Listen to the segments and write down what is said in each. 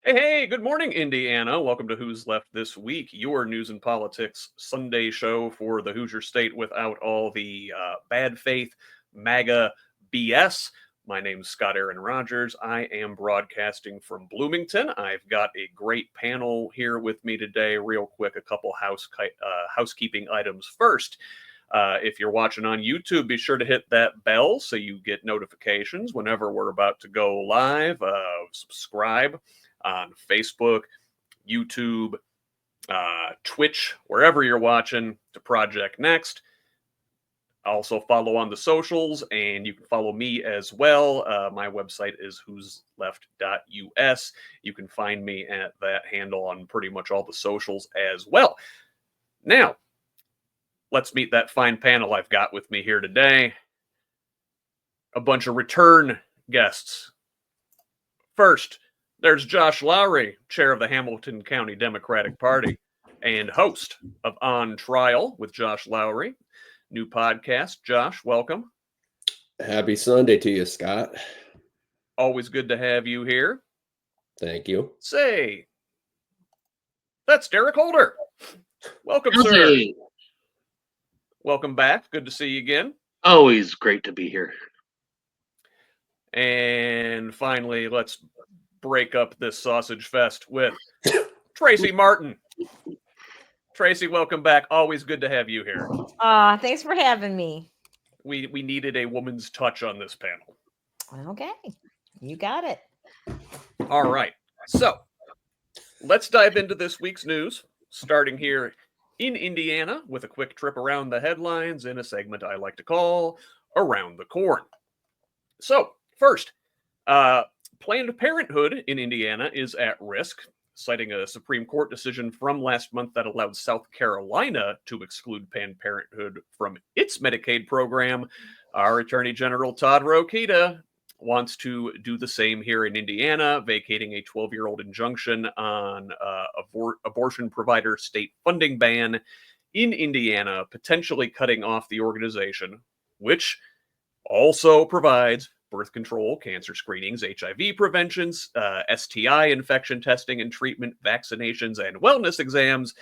Hey, good morning, Indiana. Welcome to Who's Left This Week, your news and politics Sunday show for the Hoosier State without all the bad faith MAGA BS. My name's Scott Aaron Rogers. I am broadcasting from Bloomington. I've got a great panel here with me today. Real quick, a couple housekeeping items first. If you're watching on YouTube, be sure to hit that bell so you get notifications whenever we're about to go live. Subscribe on Facebook, YouTube, Twitch, wherever you're watching to Project Next. Also follow on the socials, and you can follow me as well. My website is whosleft.us. You can find me at that handle on pretty much all the socials as well. Now, let's meet that fine panel I've got with me here today. A bunch of return guests. First, there's Josh Lowry, chair of the Hamilton County Democratic Party and host of On Trial with Josh Lowry. New podcast. Josh, welcome. Happy Sunday to you, Scott. Always good to have you here. Thank you. Say, that's Derrick Holder. Welcome, sir. Welcome back. Good to see you again. Always great to be here. And finally, let's break up this sausage fest with Tracie Martin. Tracie, welcome back. Always good to have you here. Thanks for having me. We needed a woman's touch on this panel. Okay, you got it. All right. So let's dive into this week's news, starting here in Indiana with a quick trip around the headlines in a segment I like to call Around the Corn. So first, Planned Parenthood in Indiana is at risk, citing a Supreme Court decision from last month that allowed South Carolina to exclude Planned Parenthood from its Medicaid program. Our Attorney General Todd Rokita wants to do the same here in Indiana, vacating a 12-year-old injunction on abortion provider state funding ban in Indiana, potentially cutting off the organization, which also provides birth control, cancer screenings, HIV preventions, STI infection testing and treatment, vaccinations, and wellness exams,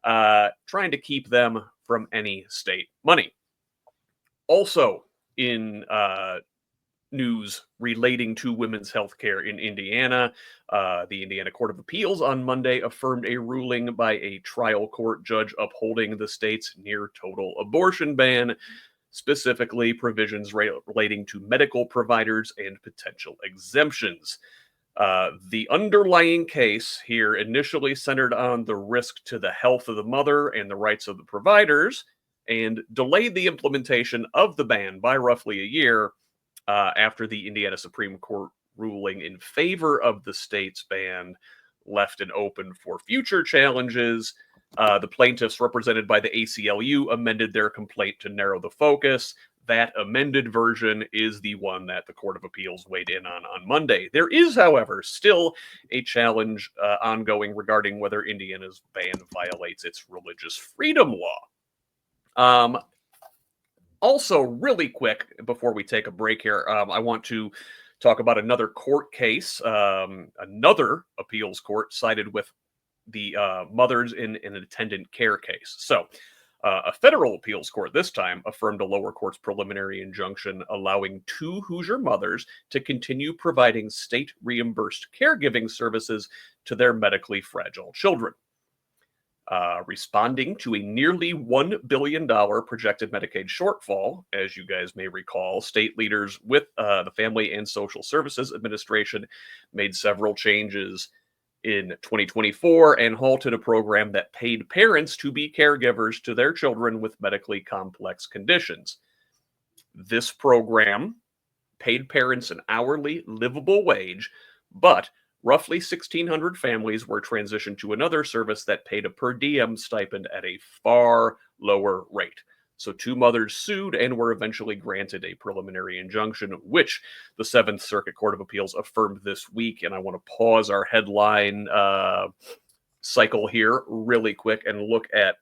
trying to keep them from any state money. Also in news relating to women's health care in Indiana, the Indiana Court of Appeals on Monday affirmed a ruling by a trial court judge upholding the state's near-total abortion ban, specifically provisions relating to medical providers and potential exemptions. The underlying case here initially centered on the risk to the health of the mother and the rights of the providers, and delayed the implementation of the ban by roughly a year after the Indiana Supreme Court ruling in favor of the state's ban left it open for future challenges. The plaintiffs, represented by the ACLU, amended their complaint to narrow the focus. That amended version is the one that the Court of Appeals weighed in on Monday. There is, however, still a challenge ongoing regarding whether Indiana's ban violates its religious freedom law. Also, really quick, before we take a break here, I want to talk about another court case. Another appeals court sided with the mothers in an attendant care case. So a federal appeals court this time affirmed a lower court's preliminary injunction allowing two Hoosier mothers to continue providing state-reimbursed caregiving services to their medically fragile children. Responding to a nearly $1 billion projected Medicaid shortfall, as you guys may recall, state leaders with the Family and Social Services Administration made several changes in 2024 and halted a program that paid parents to be caregivers to their children with medically complex conditions. This program paid parents an hourly livable wage, but roughly 1,600 families were transitioned to another service that paid a per diem stipend at a far lower rate. So two mothers sued and were eventually granted a preliminary injunction, which the Seventh Circuit Court of Appeals affirmed this week. And I want to pause our headline cycle here really quick and look at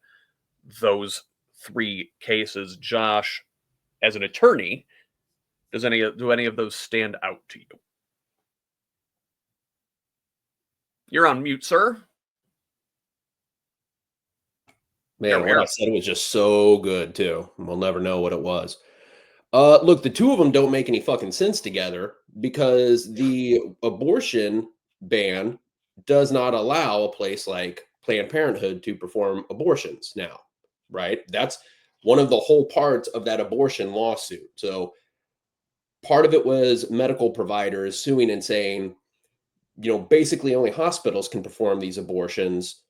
those three cases. Josh, as an attorney, do any of those stand out to you? You're on mute, sir. There Man, we what are. I said was just so good too. We'll never know what it was. Look, the two of them don't make any fucking sense together because the abortion ban does not allow a place like Planned Parenthood to perform abortions now, right? That's one of the whole parts of that abortion lawsuit. So part of it was medical providers suing and saying, basically only hospitals can perform these abortions.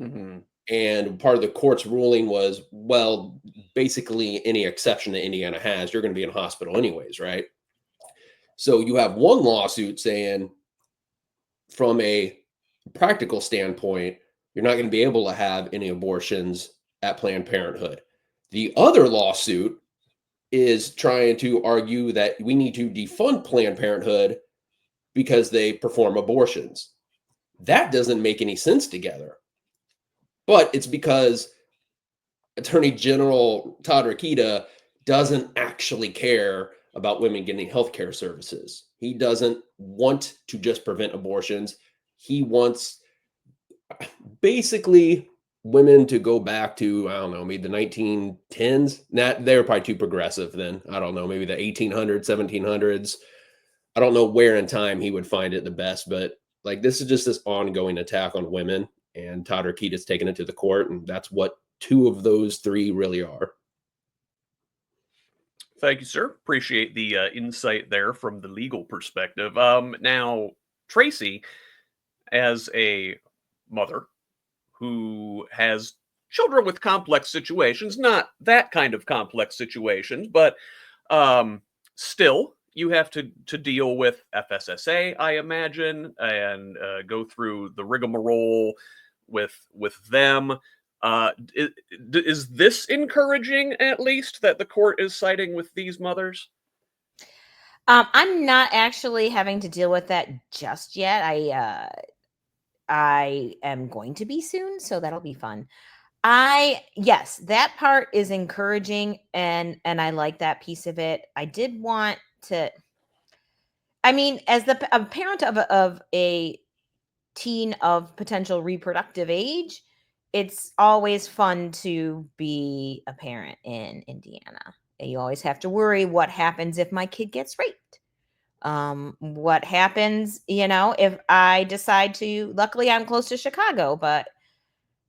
Mhm. And part of the court's ruling was, well, basically any exception that Indiana has, you're going to be in a hospital anyways, right? So you have one lawsuit saying, from a practical standpoint, you're not going to be able to have any abortions at Planned Parenthood. The other lawsuit is trying to argue that we need to defund Planned Parenthood because they perform abortions. That doesn't make any sense together. But it's because Attorney General Todd Rokita doesn't actually care about women getting healthcare services. He doesn't want to just prevent abortions. He wants basically women to go back to, I don't know, maybe the 1910s. They were probably too progressive then. I don't know, maybe the 1800s, 1700s. I don't know where in time he would find it the best, but like this is just this ongoing attack on women, and Todd Rokita's taken it to the court, and that's what two of those three really are. Thank you, sir. Appreciate the insight there from the legal perspective. Now, Tracie, as a mother who has children with complex situations, not that kind of complex situations, but still, you have to deal with FSSA, I imagine, and go through the rigmarole with them. Is this encouraging, at least, that the court is siding with these mothers? I'm not actually having to deal with that just yet. I am going to be soon, so that'll be fun. Yes, that part is encouraging, and I like that piece of it. I did want to. I mean, as a parent of a teen of potential reproductive age, it's always fun to be a parent in Indiana. You always have to worry what happens if my kid gets raped. What happens, if I decide to, luckily I'm close to Chicago, but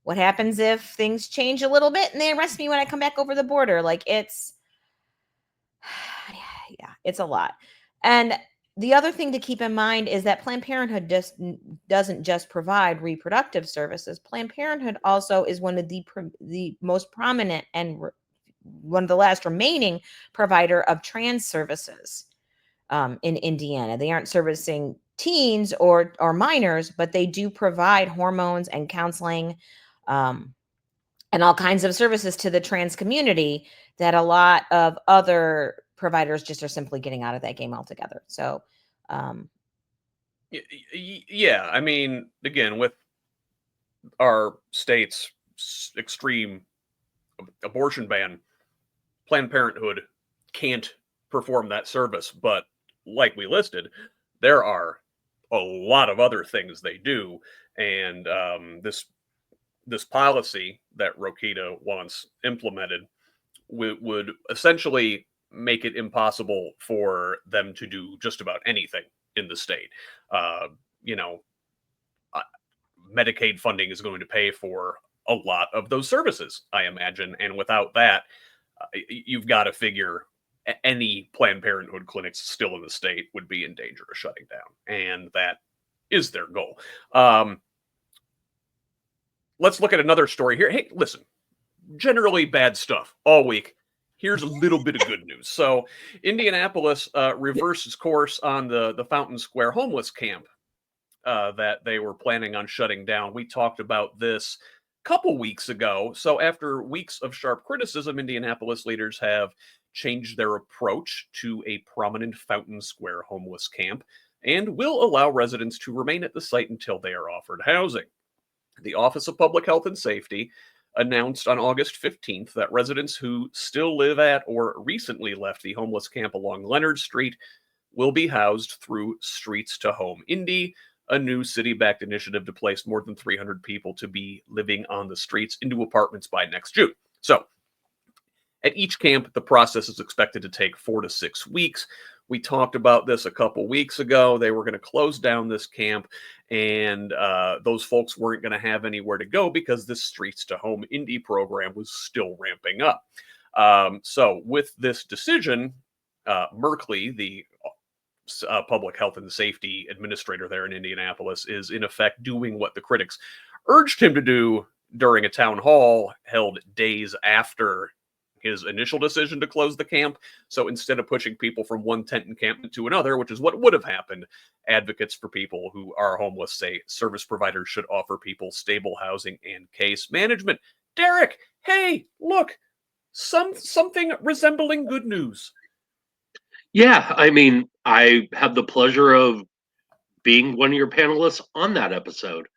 what happens if things change a little bit and they arrest me when I come back over the border? Like it's yeah, it's a lot. And the other thing to keep in mind is that Planned Parenthood doesn't just provide reproductive services. Planned Parenthood also is one of the most prominent and one of the last remaining provider of trans services in Indiana. They aren't servicing teens or minors, but they do provide hormones and counseling and all kinds of services to the trans community that a lot of other providers just are simply getting out of that game altogether. So, Yeah, I mean, again, with our state's extreme abortion ban, Planned Parenthood can't perform that service. But like we listed, there are a lot of other things they do, and this policy that Rokita wants implemented would essentially make it impossible for them to do just about anything in the state. Uh, you know, uh, Medicaid funding is going to pay for a lot of those services, I imagine, and without that, you've got to figure any Planned Parenthood clinics still in the state would be in danger of shutting down, and that is their goal. Let's look at another story here. Hey, listen, generally bad stuff all week. Here's a little bit of good news. So, Indianapolis reverses course on the Fountain Square homeless camp that they were planning on shutting down. We talked about this a couple weeks ago. So, after weeks of sharp criticism, Indianapolis leaders have changed their approach to a prominent Fountain Square homeless camp and will allow residents to remain at the site until they are offered housing. The Office of Public Health and Safety announced on August 15th that residents who still live at or recently left the homeless camp along Leonard Street will be housed through Streets to Home Indy, a new city-backed initiative to place more than 300 people to be living on the streets into apartments by next June. So, at each camp, the process is expected to take 4 to 6 weeks. We talked about this a couple weeks ago. They were going to close down this camp, and those folks weren't going to have anywhere to go because this Streets to Home indie program was still ramping up. So, with this decision, Merkley, the public health and safety administrator there in Indianapolis, is in effect doing what the critics urged him to do during a town hall held days after his initial decision to close the camp. So instead of pushing people from one tent encampment to another, which is what would have happened, advocates for people who are homeless say service providers should offer people stable housing and case management. Derrick, hey, look, something resembling good news. Yeah, I mean, I had the pleasure of being one of your panelists on that episode.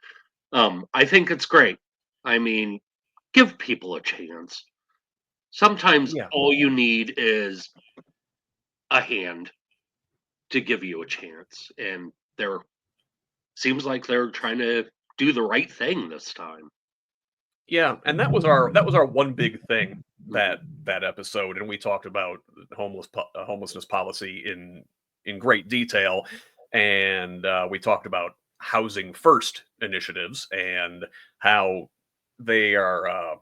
I think it's great. I mean, give people a chance. Sometimes all you need is a hand to give you a chance, and they're seems like they're trying to do the right thing this time. Yeah, and that was our one big thing that episode, and we talked about homelessness policy in great detail, and we talked about housing first initiatives and how they are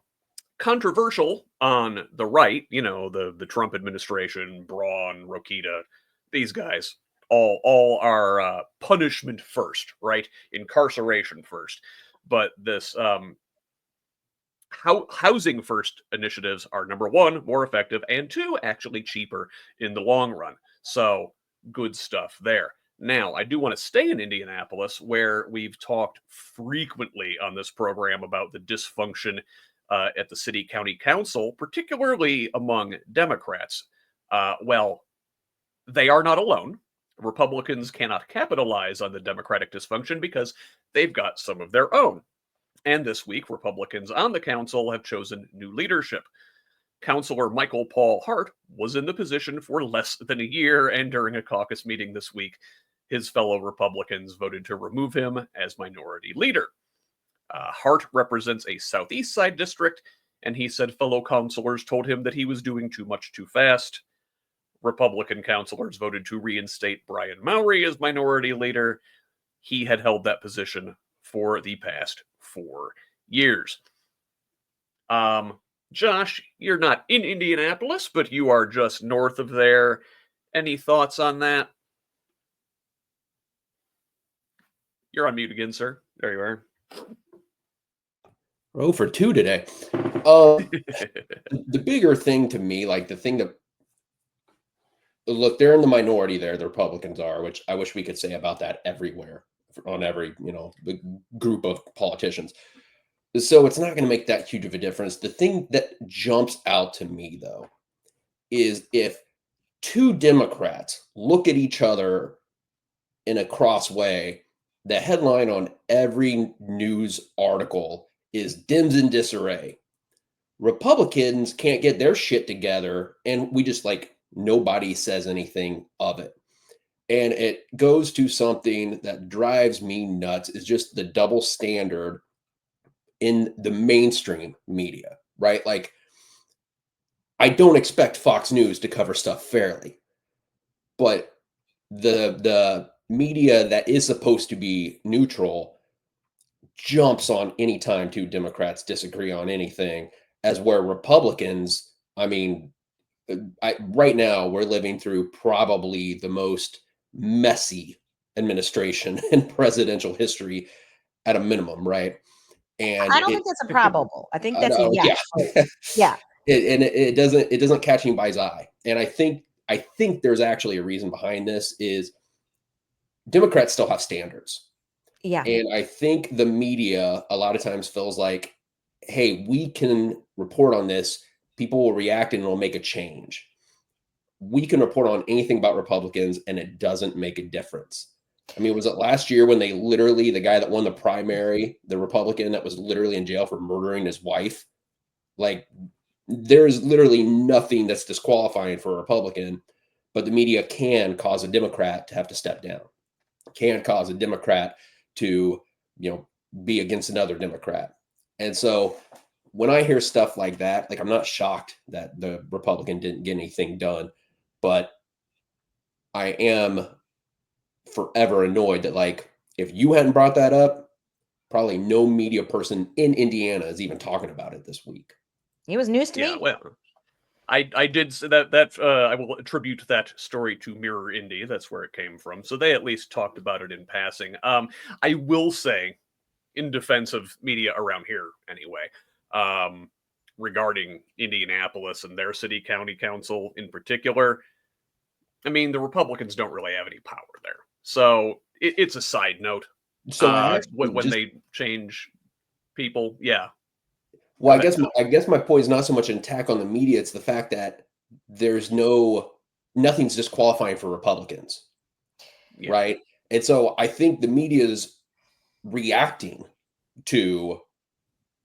controversial on the right. You know, the Trump administration, Braun, Rokita, these guys all are punishment first, right? Incarceration first. But this housing first initiatives are, number one, more effective, and two, actually cheaper in the long run. So good stuff there. Now, I do want to stay in Indianapolis, where we've talked frequently on this program about the dysfunction at the city county council, particularly among Democrats. Well, they are not alone. Republicans cannot capitalize on the Democratic dysfunction because they've got some of their own. And this week, Republicans on the council have chosen new leadership. Councilor Michael Paul Hart was in the position for less than a year, and during a caucus meeting this week, his fellow Republicans voted to remove him as minority leader. Hart represents a Southeast Side district, and he said fellow councilors told him that he was doing too much too fast. Republican councilors voted to reinstate Brian Mowry as minority leader. He had held that position for the past 4 years. Josh, you're not in Indianapolis, but you are just north of there. Any thoughts on that? You're on mute again, sir. There you are. 0 for 2 today. The bigger thing to me, like the thing that, look, they're in the minority there, the Republicans are, which I wish we could say about that everywhere, on every, the group of politicians. So it's not going to make that huge of a difference. The thing that jumps out to me, though, is if two Democrats look at each other in a cross way, the headline on every news article is Dems in disarray. Republicans can't get their shit together, and we just nobody says anything of it. And it goes to something that drives me nuts, is just the double standard in the mainstream media, right? Like, I don't expect Fox News to cover stuff fairly, but the media that is supposed to be neutral jumps on any time two Democrats disagree on anything, as where Republicans, right now we're living through probably the most messy administration in presidential history at a minimum, right? And I don't think that's a probable. I think that's a yes. Yeah. Yeah. It doesn't catch anybody's eye. And I think there's actually a reason behind this is Democrats still have standards. Yeah. And I think the media a lot of times feels like, hey, we can report on this. People will react and it'll make a change. We can report on anything about Republicans and it doesn't make a difference. I mean, was it last year when they literally, the guy that won the primary, the Republican that was literally in jail for murdering his wife? Like, there's literally nothing that's disqualifying for a Republican, but the media can cause a Democrat to have to step down, can cause a Democrat to, be against another Democrat. And so when I hear stuff like that, like I'm not shocked that the Republican didn't get anything done, but I am forever annoyed that, like, if you hadn't brought that up, probably no media person in Indiana is even talking about it this week. It was news to Yeah, me. well, I did say that I will attribute that story to Mirror Indy. That's where it came from. So they at least talked about it in passing. I will say, in defense of media around here anyway, regarding Indianapolis and their city county council in particular, I mean, the Republicans don't really have any power there. So it's a side note. So When they change people, yeah. Well, Go ahead. I guess my point is not so much an attack on the media; it's the fact that there's nothing's disqualifying for Republicans, Yeah. right? And so I think the media is reacting to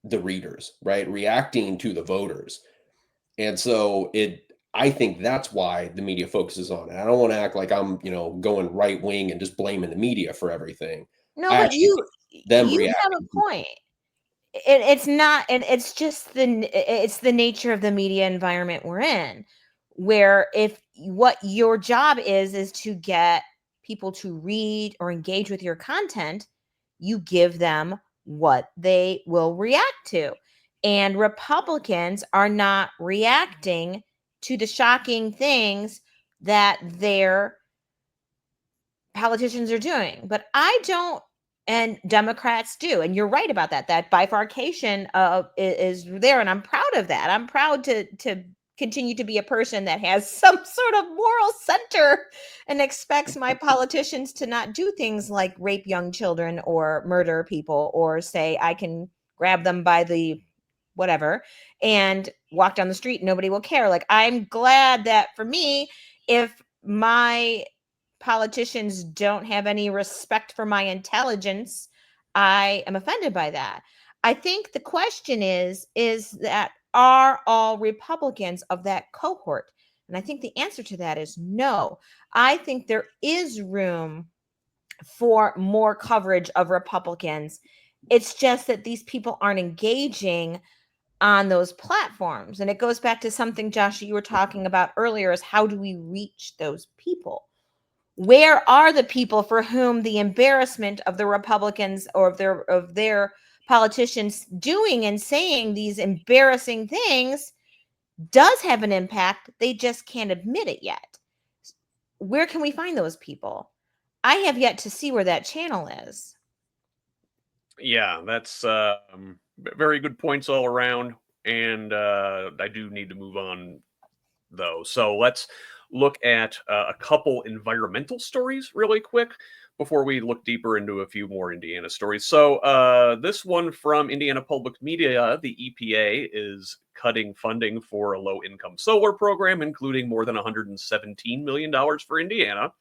the readers, right? Reacting to the voters, and so I think that's why the media focuses on it. I don't want to act like I'm, going right wing and just blaming the media for everything. No, I but actually think them you have reacting. a point. It's not, and it's just it's the nature of the media environment we're in, where if what your job is to get people to read or engage with your content, you give them what they will react to. And Republicans are not reacting to the shocking things that their politicians are doing. But I don't, and Democrats do. And you're right about that. That bifurcation is there, and I'm proud of that. I'm proud to continue to be a person that has some sort of moral center and expects my politicians to not do things like rape young children or murder people or say I can grab them by the whatever and walk down the street and nobody will care. Like, I'm glad that for me, if my politicians don't have any respect for my intelligence, I am offended by that. I think the question is that are all Republicans of that cohort? And I think the answer to that is no. I think there is room for more coverage of Republicans. It's just that these people aren't engaging on those platforms. And it goes back to something, Josh, you were talking about earlier, is how do we reach those people? Where are the people for whom the embarrassment of the Republicans or of their politicians doing and saying these embarrassing things does have an impact? They just can't admit it yet. Where can we find those people? I have yet to see where that channel is. Yeah, that's very good points all around. And I do need to move on, though. So let's look at a couple environmental stories really quick before we look deeper into a few more Indiana stories. So this one from Indiana Public Media, the EPA is cutting funding for a low-income solar program, including more than $117 million for Indiana.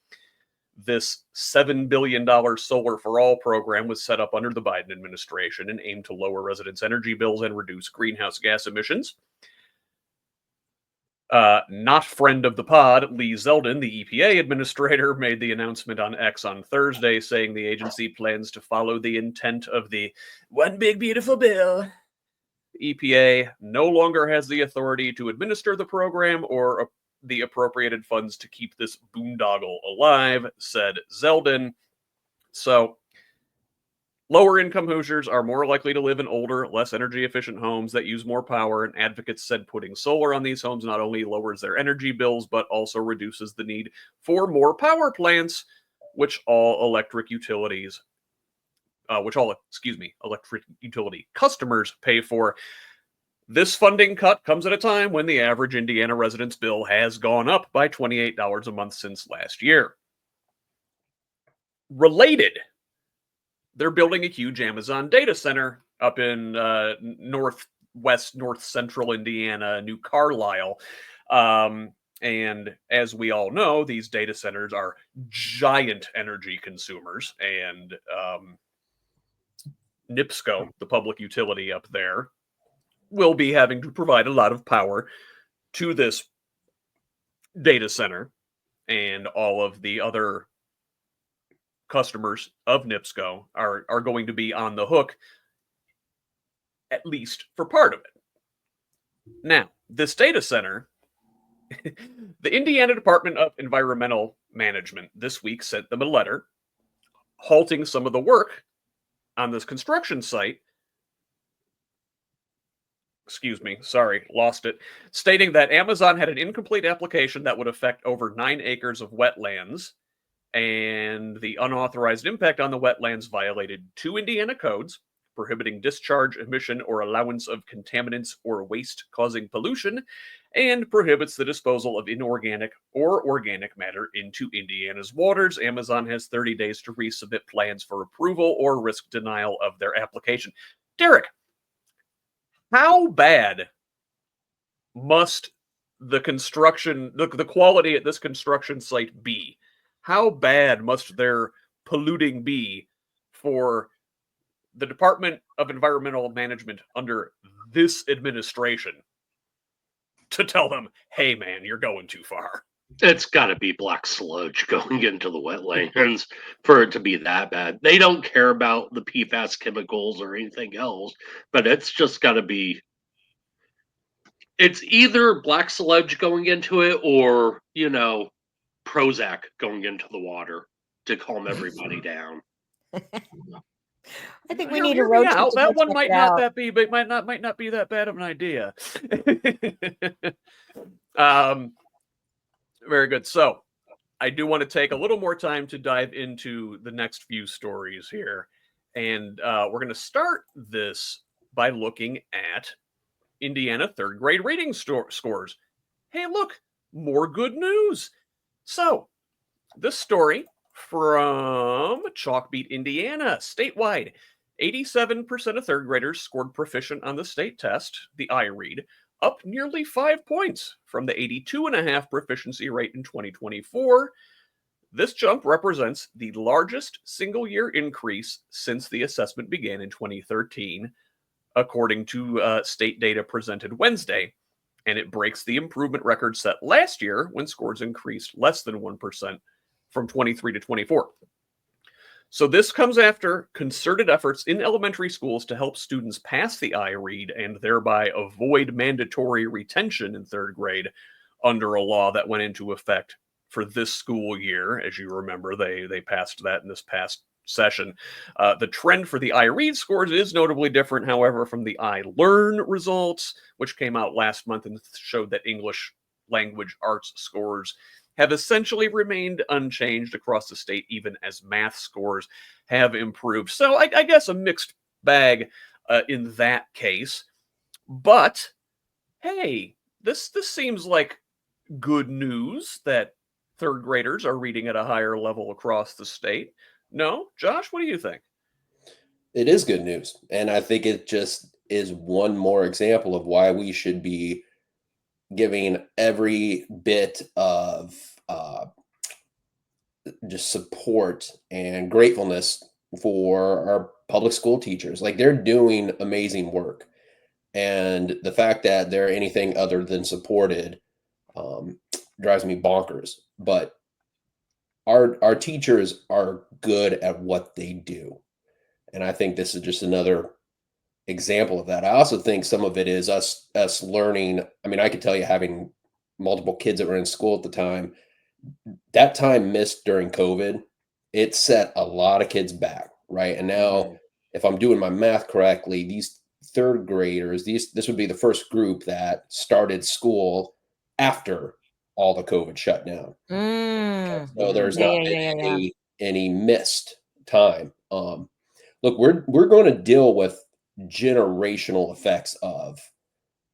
This $7 billion Solar for All program was set up under the Biden administration and aimed to lower residents' energy bills and reduce greenhouse gas emissions. Not friend of the pod, Lee Zeldin, the EPA administrator, made the announcement on X on Thursday, saying the agency plans to follow the intent of the One Big Beautiful Bill. The EPA no longer has the authority to administer the program or the appropriated funds to keep this boondoggle alive, said Zeldin. So, lower income Hoosiers are more likely to live in older, less energy efficient homes that use more power, and advocates said putting solar on these homes not only lowers their energy bills, but also reduces the need for more power plants, which all electric utility customers pay for. This funding cut comes at a time when the average Indiana resident's bill has gone up by $28 a month since last year. Related, they're building a huge Amazon data center up in north central Indiana, New Carlisle. And as we all know, these data centers are giant energy consumers. And NIPSCO, the public utility up there, will be having to provide a lot of power to this data center and all of the other customers of NIPSCO are going to be on the hook, at least for part of it. Now, this data center, the Indiana Department of Environmental Management this week sent them a letter halting some of the work on this construction site. Excuse me, sorry, lost it. Stating that Amazon had an incomplete application that would affect over 9 acres of wetlands, and the unauthorized impact on the wetlands violated 2 Indiana codes prohibiting discharge, emission, or allowance of contaminants or waste causing pollution, and prohibits the disposal of inorganic or organic matter into Indiana's waters. Amazon has 30 days to resubmit plans for approval or risk denial of their application. Derrick, how bad must the construction, the quality at this construction site be? How bad must their polluting be for the Department of Environmental Management under this administration to tell them, hey, man, you're going too far? It's got to be black sludge going into the wetlands for it to be that bad. They don't care about the PFAS chemicals or anything else, but it's just got to be. It's either black sludge going into it or, Prozac going into the water to calm everybody down. I think we need a road trip to That go one check might it not out. might not be that bad of an idea. Very good. So I do want to take a little more time to dive into the next few stories here. And we're going to start this by looking at Indiana third grade reading scores. Hey, look, more good news. So this story from Chalkbeat, Indiana, statewide. 87% of third graders scored proficient on the state test, the iRead, up nearly 5 points from the 82.5 proficiency rate in 2024. This jump represents the largest single-year increase since the assessment began in 2013, according to state data presented Wednesday, and it breaks the improvement record set last year when scores increased less than 1% from 23 to 24. So this comes after concerted efforts in elementary schools to help students pass the iRead and thereby avoid mandatory retention in third grade under a law that went into effect for this school year. As you remember, they passed that in this past session. The trend for the iRead scores is notably different, however, from the iLearn results, which came out last month and showed that English language arts scores have essentially remained unchanged across the state, even as math scores have improved. So I guess a mixed bag in that case. But hey, this seems like good news that third graders are reading at a higher level across the state. No? Josh, what do you think? It is good news. And I think it just is one more example of why we should be giving every bit of just support and gratefulness for our public school teachers. Like, they're doing amazing work. And the fact that they're anything other than supported drives me bonkers. But our teachers are good at what they do. And I think this is just another example of that. I also think some of it is us learning. I mean, I could tell you, having multiple kids that were in school at the time, that time missed during COVID, it set a lot of kids back, right? And now, if I'm doing my math correctly, these third graders, this would be the first group that started school after all the COVID shut down. So there's not been any missed time. Look, we're going to deal with generational effects of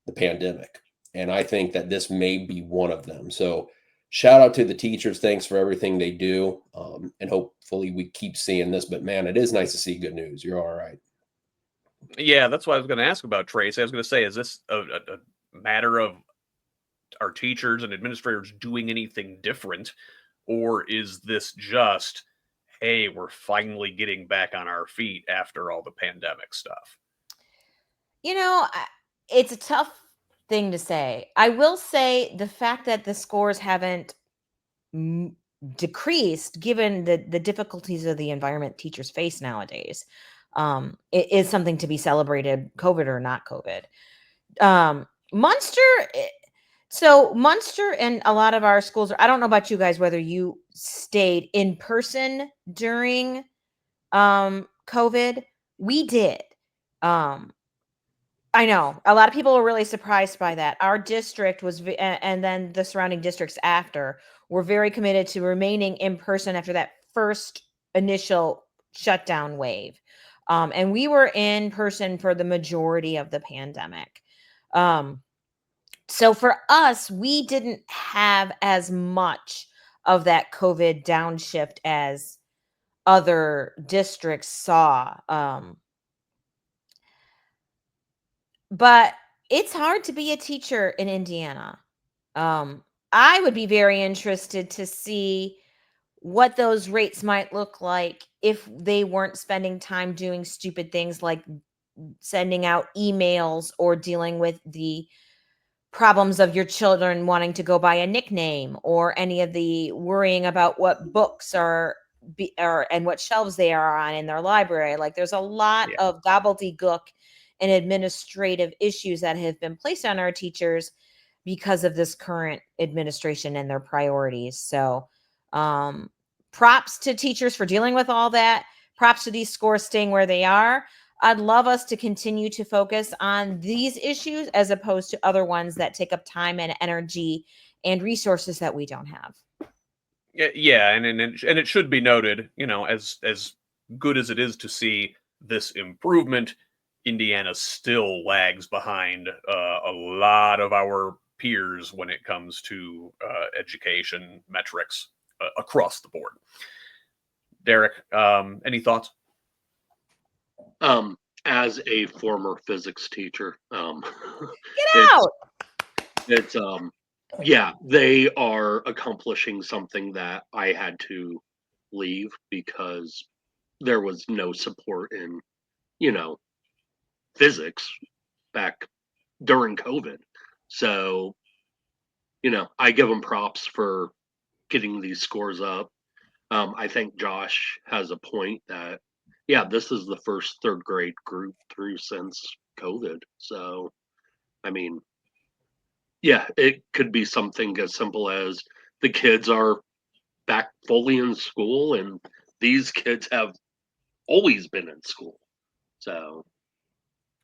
the pandemic, and I think that this may be one of them. So shout out to the teachers. Thanks for everything they do. And hopefully we keep seeing this, but man, it is nice to see good news. You're all right. Yeah, that's what I was going to ask about, Trace. I was going to say, is this a matter of our teachers and administrators doing anything different? Or is this just, hey, we're finally getting back on our feet after all the pandemic stuff? It's a tough thing to say. I will say the fact that the scores haven't decreased given the difficulties of the environment teachers face nowadays. It is something to be celebrated, COVID or not COVID. Munster, so Munster and a lot of our schools, I don't know about you guys, whether you stayed in person during COVID. We did. I know a lot of people were really surprised by that. Our district was, and then the surrounding districts after were very committed to remaining in person after that first initial shutdown wave. And we were in person for the majority of the pandemic. So for us, we didn't have as much of that COVID downshift as other districts saw. But it's hard to be a teacher in Indiana. I would be very interested to see what those rates might look like if they weren't spending time doing stupid things like sending out emails or dealing with the problems of your children wanting to go by a nickname, or any of the worrying about what books are and what shelves they are on in their library. Like, there's a lot of gobbledygook and administrative issues that have been placed on our teachers because of this current administration and their priorities. So props to teachers for dealing with all that. Props to these scores staying where they are. I'd love us to continue to focus on these issues as opposed to other ones that take up time and energy and resources that we don't have. Yeah, and it should be noted, as good as it is to see this improvement, Indiana still lags behind a lot of our peers when it comes to education metrics across the board. Derrick, any thoughts? As a former physics teacher, Get out! It's yeah, they are accomplishing something that I had to leave because there was no support in, physics back during COVID. So, I give them props for getting these scores up. I think Josh has a point that, yeah, this is the first third grade group through since COVID. So, I mean, yeah, it could be something as simple as the kids are back fully in school, and these kids have always been in school. So,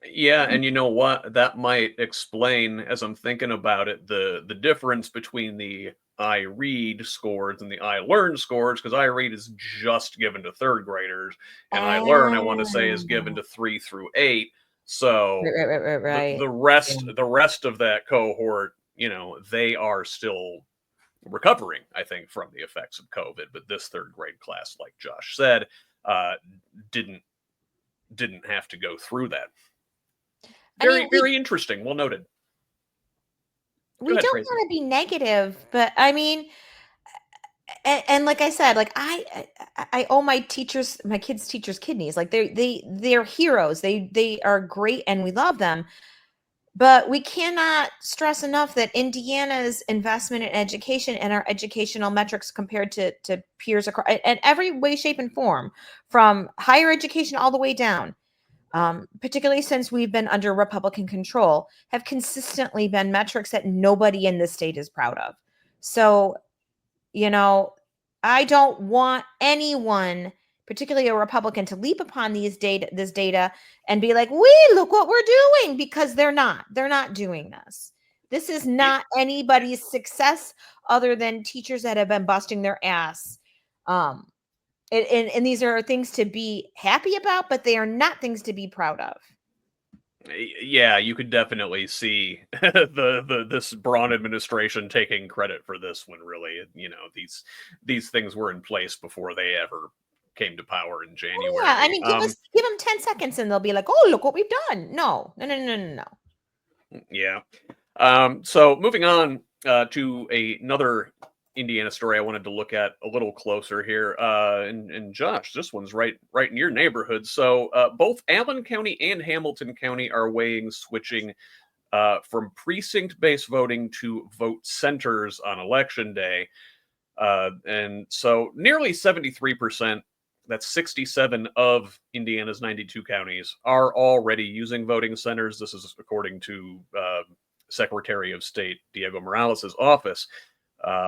Yeah, and you know what? That might explain, as I'm thinking about it, the difference between the I read scores and the I learn scores, because I read is just given to third graders, and I learn, I want to say, is given to 3 through 8. So Right. the rest of that cohort, they are still recovering, I think, from the effects of COVID. But this third grade class, like Josh said, didn't have to go through that. Very interesting. Well noted. We don't want to be negative, but I mean, and like I said, like I owe my kids' teachers kidneys. Like they're heroes. They are great, and we love them. But we cannot stress enough that Indiana's investment in education and our educational metrics compared to peers across in every way, shape, and form, from higher education all the way down, particularly since we've been under Republican control, have consistently been metrics that nobody in this state is proud of. So, I don't want anyone, particularly a Republican, to leap upon this data and be like, look what we're doing, because they're not doing this. This is not anybody's success other than teachers that have been busting their ass. And these are things to be happy about, but they are not things to be proud of. Yeah, you could definitely see this Braun administration taking credit for this when really, these things were in place before they ever came to power in January. Yeah, I mean, give them 10 seconds and they'll be like, "Oh, look what we've done." No. Yeah. So moving on to another Indiana story I wanted to look at a little closer here. And Josh, this one's right in your neighborhood. So both Allen County and Hamilton County are weighing switching from precinct-based voting to vote centers on election day. And so nearly 73%, that's 67 of Indiana's 92 counties, are already using voting centers. This is according to Secretary of State Diego Morales' office.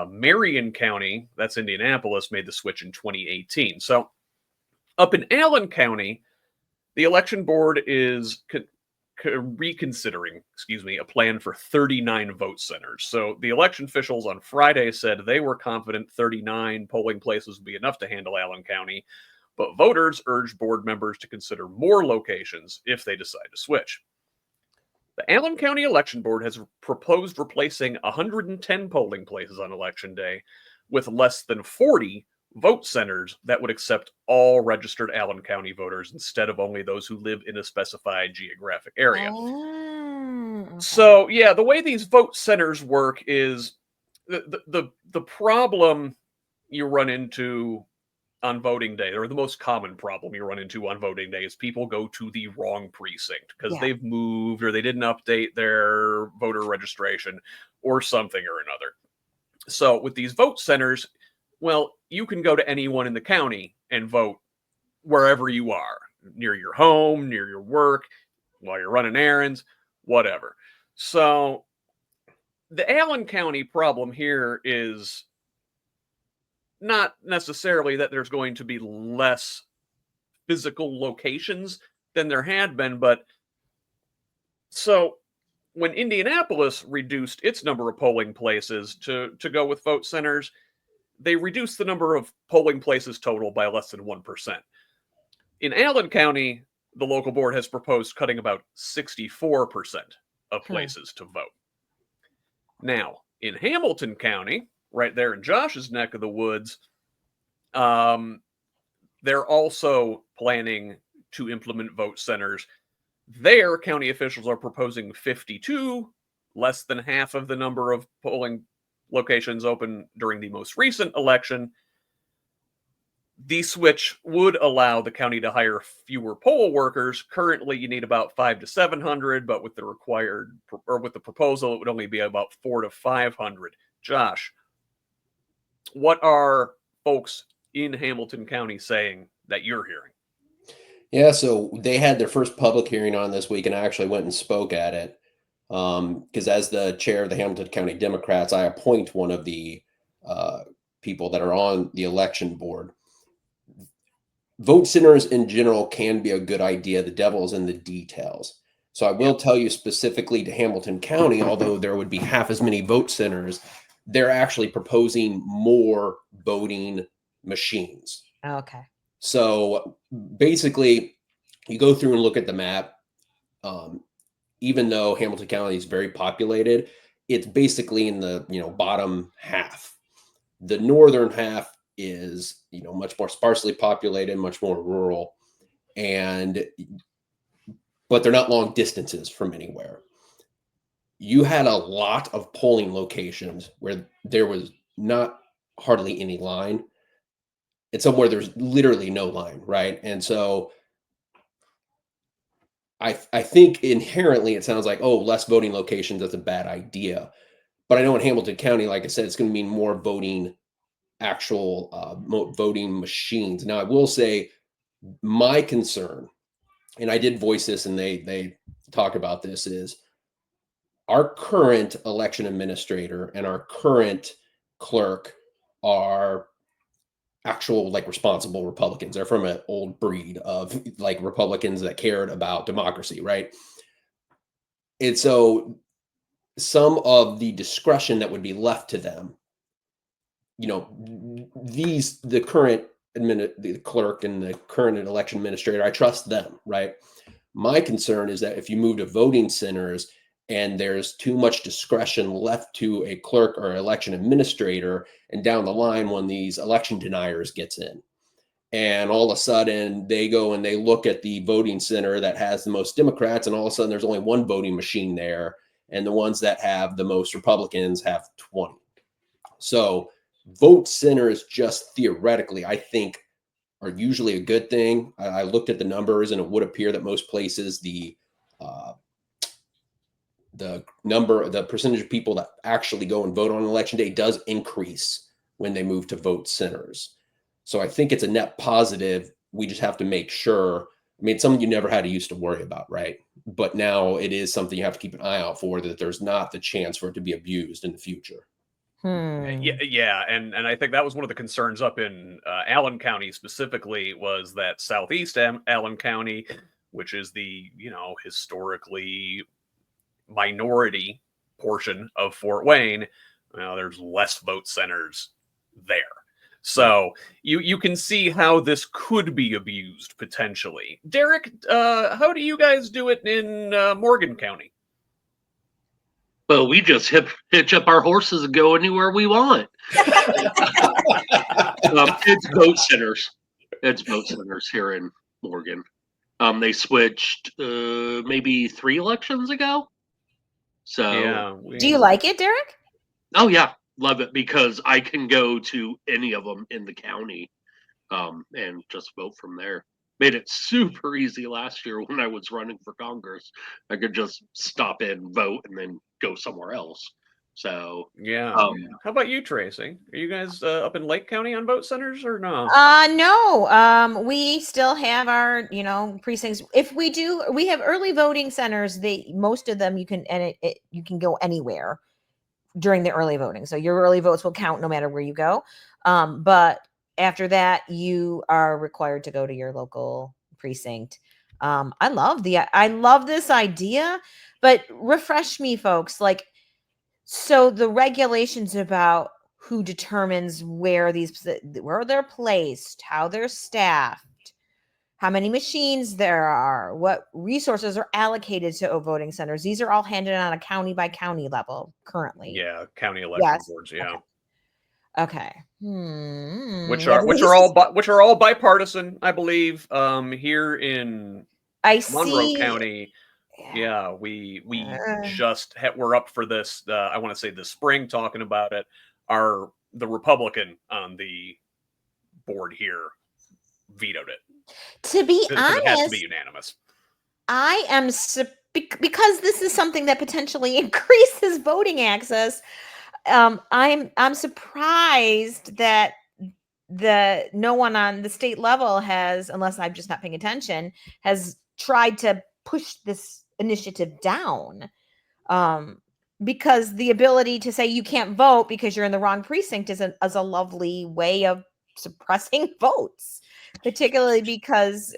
Marion County, that's Indianapolis, made the switch in 2018. So up in Allen County, the election board is reconsidering, a plan for 39 vote centers. So the election officials on Friday said they were confident 39 polling places would be enough to handle Allen County, but voters urged board members to consider more locations if they decide to switch. The Allen County Election Board has proposed replacing 110 polling places on Election Day with less than 40 vote centers that would accept all registered Allen County voters instead of only those who live in a specified geographic area. Okay. So, yeah, the way these vote centers work is the problem you run into on voting day, or the most common problem you run into on voting day, is people go to the wrong precinct because they've moved or they didn't update their voter registration or something or another. So with these vote centers, well, you can go to anyone in the county and vote wherever you are, near your home, near your work, while you're running errands, whatever. So the Allen County problem here is not necessarily that there's going to be less physical locations than there had been, but so when Indianapolis reduced its number of polling places to go with vote centers, they reduced the number of polling places total by less than 1%. In Allen County, the local board has proposed cutting about 64% of places to vote. Now, in Hamilton County, right there in Josh's neck of the woods, they're also planning to implement vote centers. Their county officials are proposing 52, less than half of the number of polling locations open during the most recent election. The switch would allow the county to hire fewer poll workers. Currently, you need about 500 to 700, but with the proposal, it would only be about 400 to 500. Josh, what are folks in Hamilton County saying that you're hearing? Yeah, so they had their first public hearing on this week, and I actually went and spoke at it. Because as the chair of the Hamilton County Democrats, I appoint one of the people that are on the election board. Vote centers in general can be a good idea. The devil is in the details. So I will tell you specifically to Hamilton County, although there would be half as many vote centers, they're actually proposing more voting machines. Okay. So basically, you go through and look at the map. Even though Hamilton County is very populated, it's basically in the bottom half. The northern half is much more sparsely populated, much more rural, but they're not long distances from anywhere. You had a lot of polling locations where there was not hardly any line, and somewhere there's literally no line, right? And so I think inherently it sounds like, oh, less voting locations, that's a bad idea. But I know in Hamilton County, like I said, it's going to mean more voting, actual voting machines. Now, I will say my concern, and I did voice this and they talk about this, is our current election administrator and our current clerk are actual responsible Republicans. They're from an old breed of Republicans that cared about democracy, right? And so some of the discretion that would be left to them, the current the clerk and the current election administrator, I trust them, right? My concern is that if you move to voting centers and there's too much discretion left to a clerk or election administrator, and down the line when these election deniers gets in, and all of a sudden they go and they look at the voting center that has the most Democrats, and all of a sudden there's only one voting machine there, and the ones that have the most Republicans have 20. So vote centers, just theoretically, I think, are usually a good thing. I looked at the numbers, and it would appear that most places the percentage of people that actually go and vote on election day does increase when they move to vote centers. So I think it's a net positive. We just have to make sure. I mean, it's something you never had to used to worry about, right? But now it is something you have to keep an eye out for, that there's not the chance for it to be abused in the future. Yeah, and I think that was one of the concerns up in Allen County specifically, was that southeast Allen County, which is the, historically minority portion of Fort Wayne, there's less vote centers there. So you can see how this could be abused potentially. Derrick, how do you guys do it in Morgan County? Well, we just hitch up our horses and go anywhere we want. It's vote centers. It's vote centers here in Morgan. They switched maybe 3 elections ago. So Yeah. Do you like it, Derrick? Oh yeah, love it, because I can go to any of them in the county, and just vote from there. Made it super easy last year when I was running for Congress. I could just stop in, vote, and then go somewhere else. So yeah. How about you, Tracie? Are you guys up in Lake County on vote centers or no? No. We still have our, precincts. If we do, we have early voting centers. Most of them you can, and you can go anywhere during the early voting. So your early votes will count no matter where you go. But after that, you are required to go to your local precinct. I love this idea, but refresh me, folks. So the regulations about who determines where they're placed, how they're staffed, how many machines there are, what resources are allocated to voting centers. These are all handed on a county by county level currently. Yeah, county election boards. Yeah. Okay. Which are all bipartisan, I believe. Here in Monroe County, we we're up for this. I want to say this spring, talking about it. The Republican on the board here vetoed it. To be honest, it has to be unanimous. I am because this is something that potentially increases voting access. I'm surprised that no one on the state level has, unless I'm just not paying attention, has tried to push this initiative down. Because the ability to say you can't vote because you're in the wrong precinct is a lovely way of suppressing votes, particularly because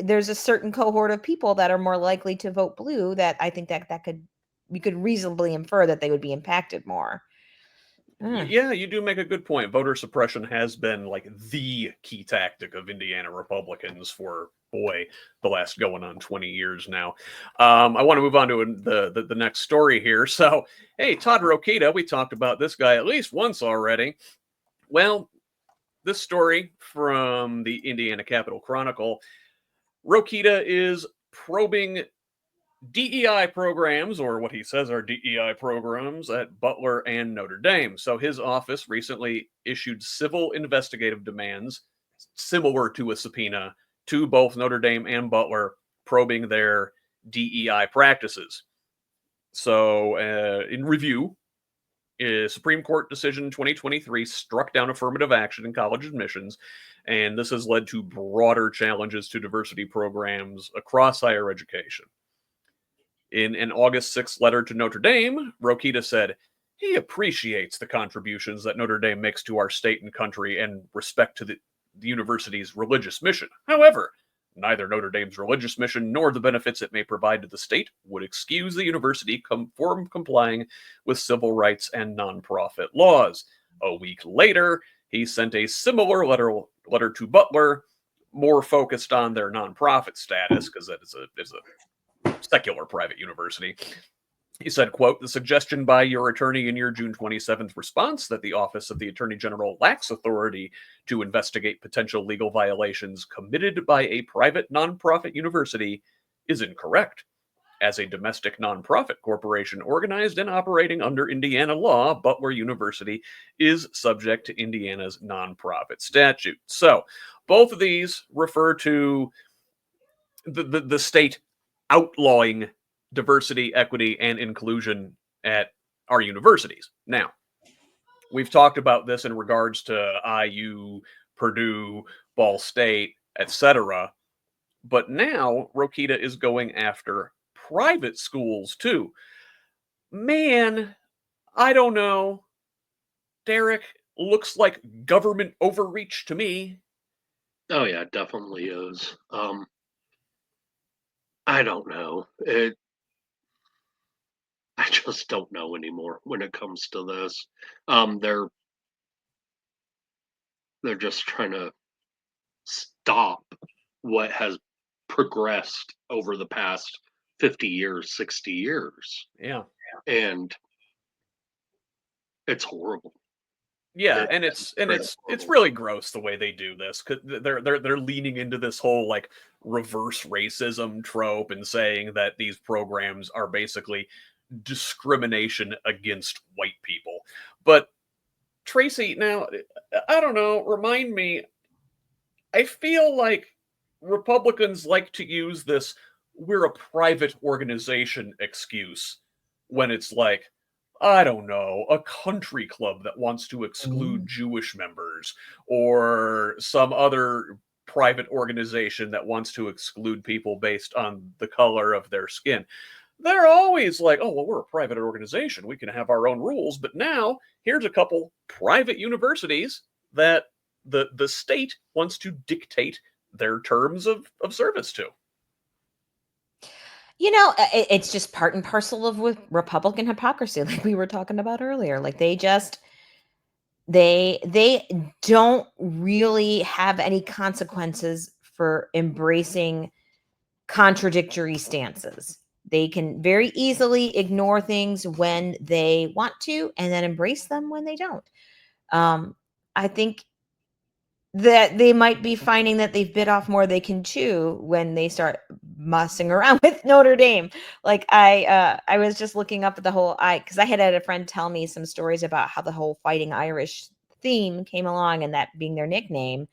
there's a certain cohort of people that are more likely to vote blue, that I think that you could reasonably infer that they would be impacted more. Yeah, you do make a good point. Voter suppression has been like the key tactic of Indiana Republicans for, the last going on 20 years now. I want to move on to the next story here. So, hey, Todd Rokita, we talked about this guy at least once already. Well, this story from the Indiana Capital Chronicle, Rokita is probing DEI programs, or what he says are DEI programs, at Butler and Notre Dame. So his office recently issued civil investigative demands similar to a subpoena to both Notre Dame and Butler, probing their DEI practices. So in review, a Supreme Court decision 2023 struck down affirmative action in college admissions, and this has led to broader challenges to diversity programs across higher education. In an August 6th letter to Notre Dame, Rokita said he appreciates the contributions that Notre Dame makes to our state and country and respect to the university's religious mission. However, neither Notre Dame's religious mission nor the benefits it may provide to the state would excuse the university from complying with civil rights and nonprofit laws. A week later, he sent a similar letter to Butler, more focused on their nonprofit status, because that is a secular private university. He said, quote, "The suggestion by your attorney in your June 27th response that the Office of the Attorney General lacks authority to investigate potential legal violations committed by a private nonprofit university is incorrect. As a domestic nonprofit corporation organized and operating under Indiana law, Butler University is subject to Indiana's nonprofit statute." So both of these refer to the state outlawing diversity, equity, and inclusion at our universities. Now, we've talked about this in regards to IU, Purdue, Ball State, etc. But now Rokita is going after private schools too. Man, I don't know. Derrick, looks like government overreach to me. Oh yeah, it definitely is. I don't know. I just don't know anymore when it comes to this. They're just trying to stop what has progressed over the past 50 years, 60 years. Yeah. And it's horrible. Yeah, and it's really gross the way they do this, because they're leaning into this whole like reverse racism trope and saying that these programs are basically discrimination against white people. But Tracie, now I don't know, remind me, I feel like Republicans like to use this "we're a private organization" excuse when it's like, I don't know, a country club that wants to exclude Jewish members, or some other private organization that wants to exclude people based on the color of their skin. They're always like, oh, well, we're a private organization. We can have our own rules. But now here's a couple private universities that the state wants to dictate their terms of service to. You know, it's just part and parcel of with Republican hypocrisy, like we were talking about earlier. Like they don't really have any consequences for embracing contradictory stances. They can very easily ignore things when they want to, and then embrace them when they don't. I think that they might be finding that they've bit off more they can chew when they start messing around with Notre Dame. Like I was just looking up at the whole because I had a friend tell me some stories about how the whole Fighting Irish theme came along and that being their nickname.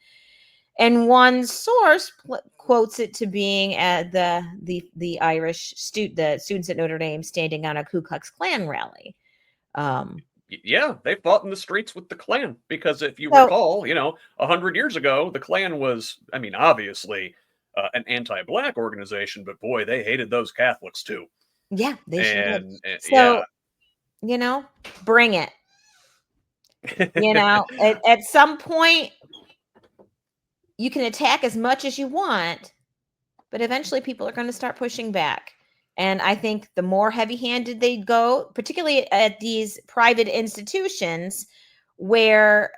And one source quotes it to being the Irish the students at Notre Dame standing on a Ku Klux Klan rally. Yeah, they fought in the streets with the Klan because if you So- recall, 100 years ago, the Klan was, I mean, obviously an anti-black organization, but boy, they hated those Catholics too. Yeah, they sure did. Yeah. So, bring it. At some point, you can attack as much as you want, but eventually people are going to start pushing back. And I think the more heavy-handed they go, particularly at these private institutions where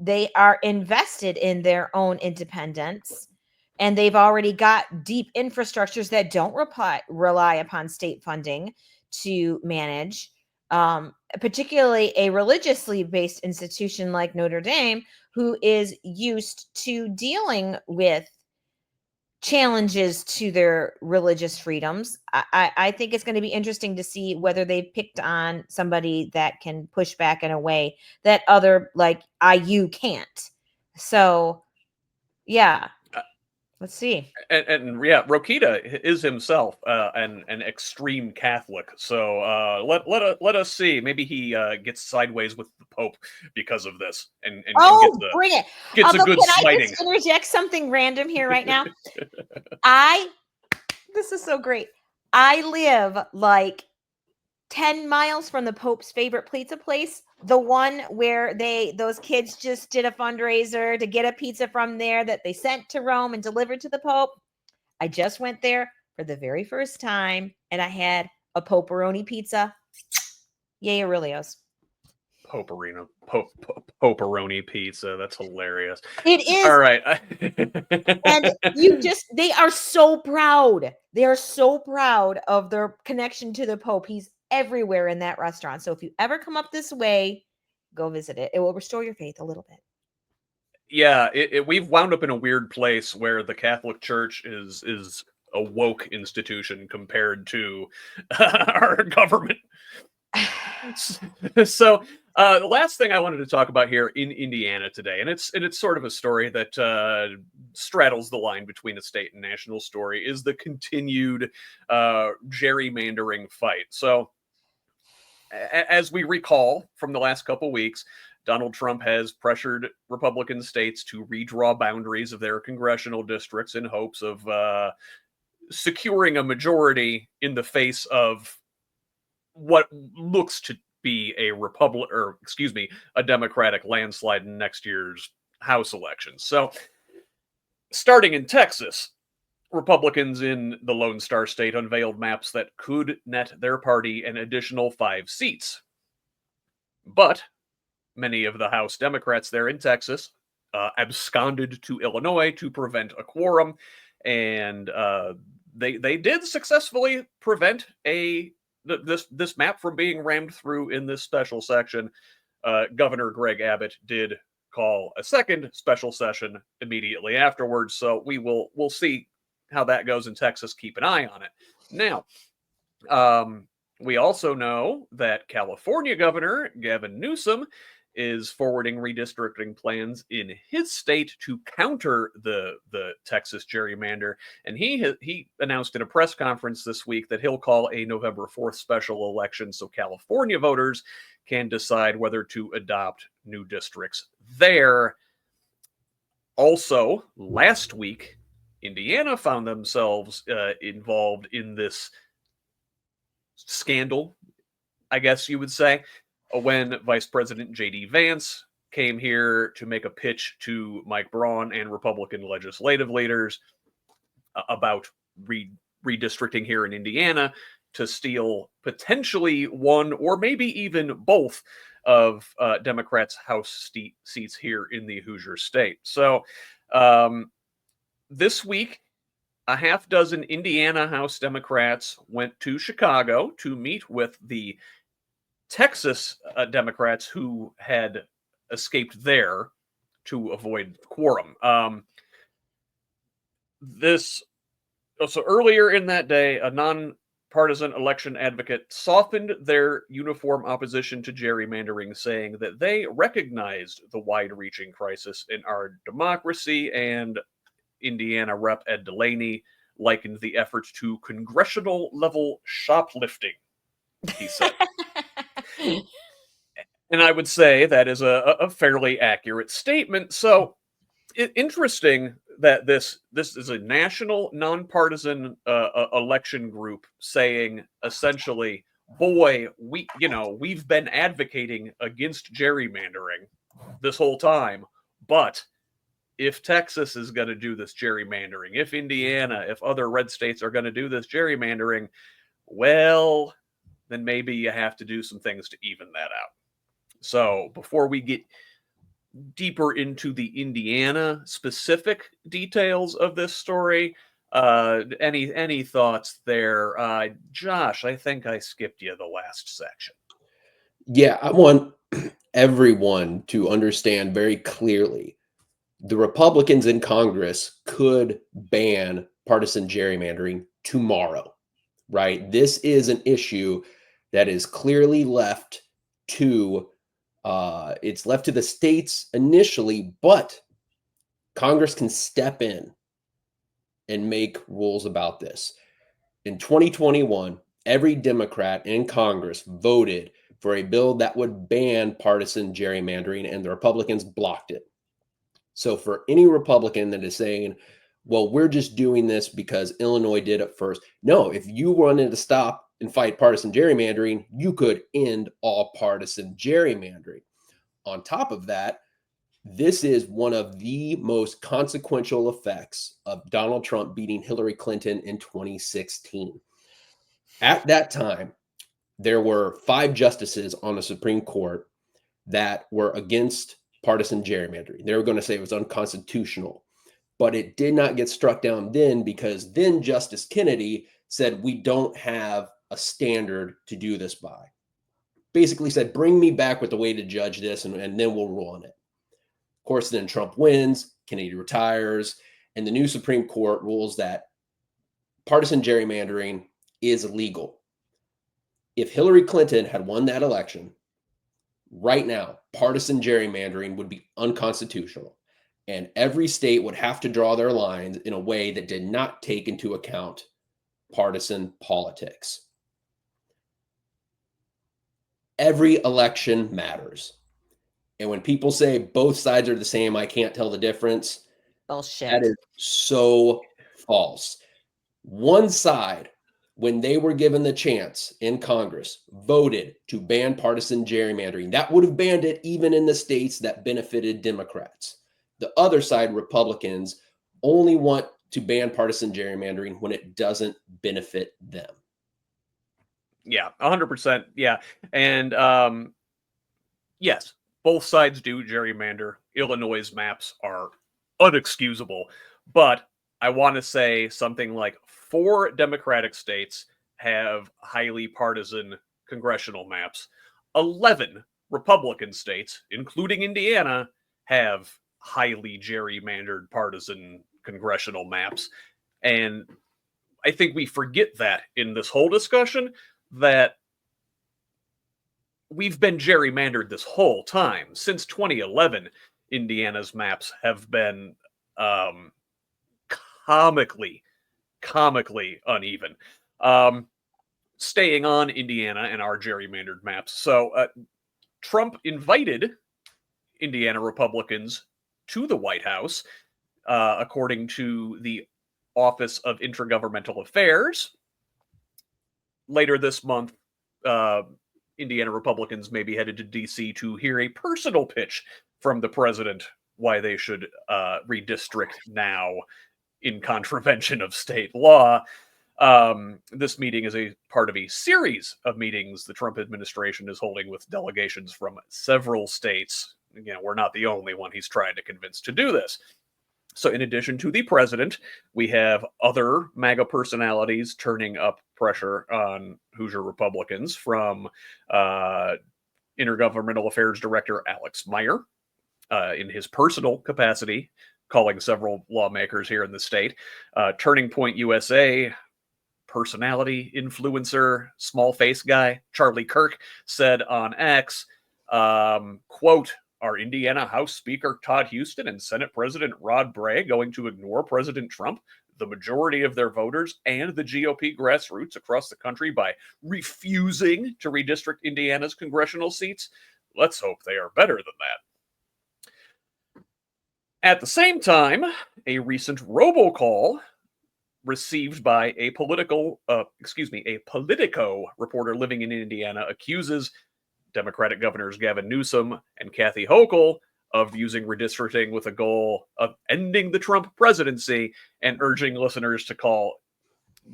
they are invested in their own independence and they've already got deep infrastructures that don't rely upon state funding to manage, particularly a religiously based institution like Notre Dame, who is used to dealing with challenges to their religious freedoms. I think it's going to be interesting to see whether they picked on somebody that can push back in a way that other like IU can't. So yeah, let's see. And yeah, Rokita is himself an extreme Catholic. So let us see. Maybe he gets sideways with the Pope because of this, and bring it. Gets a good can smiting. I just interject something random here right now? This is so great. I live like 10 miles from the Pope's favorite pizza place, the one where those kids just did a fundraiser to get a pizza from there that they sent to Rome and delivered to the Pope. I just went there for the very first time and I had a Poperoni pizza. Yay, Aurelio's. Poperoni pizza. That's hilarious. It is. All right. And they are so proud. They are so proud of their connection to the Pope. He's everywhere in that restaurant. So if you ever come up this way, go visit it. It will restore your faith a little bit. Yeah, we've wound up in a weird place where the Catholic Church is a woke institution compared to our government. So the last thing I wanted to talk about here in Indiana today, and it's sort of a story that straddles the line between a state and national story, is the continued gerrymandering fight. So as we recall from the last couple weeks, Donald Trump has pressured Republican states to redraw boundaries of their congressional districts in hopes of securing a majority in the face of what looks to be a Democratic landslide in next year's House elections. So, starting in Texas, Republicans in the Lone Star State unveiled maps that could net their party an additional 5 seats. But many of the House Democrats there in Texas absconded to Illinois to prevent a quorum, and they did successfully prevent this map from being rammed through in this special section. Governor Greg Abbott did call a second special session immediately afterwards, so we'll see how that goes in Texas. Keep an eye on it. Now, we also know that California Governor Gavin Newsom is forwarding redistricting plans in his state to counter the Texas gerrymander, and he announced in a press conference this week that he'll call a November 4th special election so California voters can decide whether to adopt new districts there. Also, last week, Indiana found themselves involved in this scandal, I guess you would say, when Vice President J.D. Vance came here to make a pitch to Mike Braun and Republican legislative leaders about redistricting here in Indiana to steal potentially one or maybe even both of Democrats' House seats here in the Hoosier State. So this week, a half dozen Indiana House Democrats went to Chicago to meet with the Texas Democrats who had escaped there to avoid quorum. So earlier in that day, a nonpartisan election advocate softened their uniform opposition to gerrymandering, saying that they recognized the wide-reaching crisis in our democracy, and Indiana Rep. Ed Delaney likened the efforts to congressional-level shoplifting, he said. And I would say that is a fairly accurate statement. So interesting that this is a national nonpartisan election group saying essentially, boy, we've been advocating against gerrymandering this whole time, but if Texas is going to do this gerrymandering, if Indiana, if other red states are going to do this gerrymandering, well, then maybe you have to do some things to even that out. So before we get deeper into the Indiana specific details of this story, any thoughts there? Josh, I think I skipped you the last section. Yeah, I want everyone to understand very clearly the Republicans in Congress could ban partisan gerrymandering tomorrow, right? This is an issue that is clearly left to it's left to the states initially, but Congress can step in and make rules about this. In 2021, every Democrat in Congress voted for a bill that would ban partisan gerrymandering, and the Republicans blocked it. So for any Republican that is saying, well, we're just doing this because Illinois did it first. No, if you wanted to stop and fight partisan gerrymandering, you could end all partisan gerrymandering. On top of that, this is one of the most consequential effects of Donald Trump beating Hillary Clinton in 2016. At that time, there were 5 justices on the Supreme Court that were against partisan gerrymandering. They were going to say it was unconstitutional, but it did not get struck down then because then Justice Kennedy said, we don't have a standard to do this by. Basically said, bring me back with a way to judge this, and then we'll rule on it. Of course, then Trump wins, Kennedy retires, and the new Supreme Court rules that partisan gerrymandering is illegal. If Hillary Clinton had won that election, right now, partisan gerrymandering would be unconstitutional, and every state would have to draw their lines in a way that did not take into account partisan politics. every election matters. And when people say both sides are the same, I can't tell the difference. Bullshit. That is so false. One side, when they were given the chance in Congress, voted to ban partisan gerrymandering. That would have banned it even in the states that benefited Democrats. The other side, Republicans, only want to ban partisan gerrymandering when it doesn't benefit them. Yeah, 100%. Yeah. And yes, both sides do gerrymander. Illinois' maps are unexcusable. But I want to say something like 4 Democratic states have highly partisan congressional maps. 11 Republican states, including Indiana, have highly gerrymandered partisan congressional maps. And I think we forget that in this whole discussion, that we've been gerrymandered this whole time. Since 2011, Indiana's maps have been comically uneven. Staying on Indiana and our gerrymandered maps. So Trump invited Indiana Republicans to the White House, according to the Office of Intergovernmental Affairs. Later this month, Indiana Republicans may be headed to D.C. to hear a personal pitch from the president why they should redistrict now in contravention of state law. This meeting is a part of a series of meetings the Trump administration is holding with delegations from several states. You know, we're not the only one he's trying to convince to do this. So in addition to the president, we have other MAGA personalities turning up pressure on Hoosier Republicans, from Intergovernmental Affairs Director Alex Meyer, in his personal capacity, calling several lawmakers here in the state. Turning Point USA personality, influencer, small face guy, Charlie Kirk, said on X, quote, "Are Indiana House Speaker Todd Huston and Senate President Rod Bray going to ignore President Trump, the majority of their voters, and the GOP grassroots across the country by refusing to redistrict Indiana's congressional seats? Let's hope they are better than that." At the same time, a recent robocall received by a Politico reporter living in Indiana accuses Democratic governors Gavin Newsom and Kathy Hochul of using redistricting with a goal of ending the Trump presidency, and urging listeners to call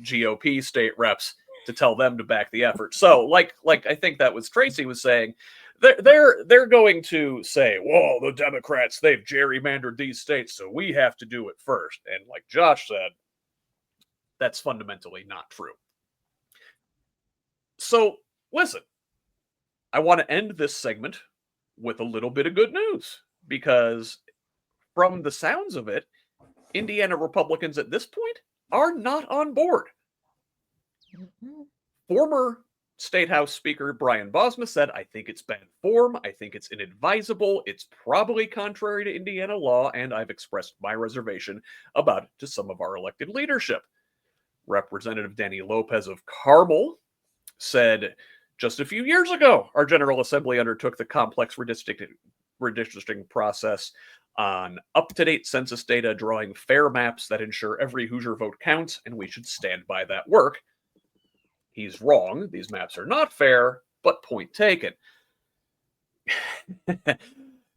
GOP state reps to tell them to back the effort. So, like I think that was Tracie was saying, they're going to say, "Whoa, the Democrats, they've gerrymandered these states, so we have to do it first." And like Josh said, that's fundamentally not true. So, listen, I want to end this segment with a little bit of good news, because from the sounds of it, Indiana Republicans at this point are not on board. Former State House Speaker Brian Bosma said, "I think it's bad form. I think it's inadvisable. It's probably contrary to Indiana law, and I've expressed my reservation about it to some of our elected leadership." Representative Danny Lopez of Carmel said, "Just a few years ago, our General Assembly undertook the complex redistricting process on up-to-date census data, drawing fair maps that ensure every Hoosier vote counts, and we should stand by that work." He's wrong. These maps are not fair, but point taken.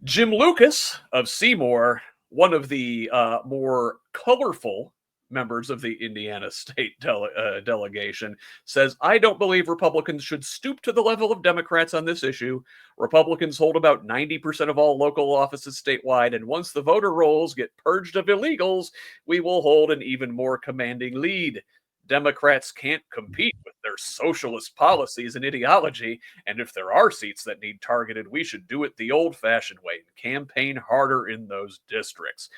Jim Lucas of Seymour, one of the more colorful members of the Indiana state delegation, says, "I don't believe Republicans should stoop to the level of Democrats on this issue. Republicans hold about 90% of all local offices statewide, and once the voter rolls get purged of illegals, we will hold an even more commanding lead. Democrats can't compete with their socialist policies and ideology, and if there are seats that need targeted, we should do it the old-fashioned way and campaign harder in those districts."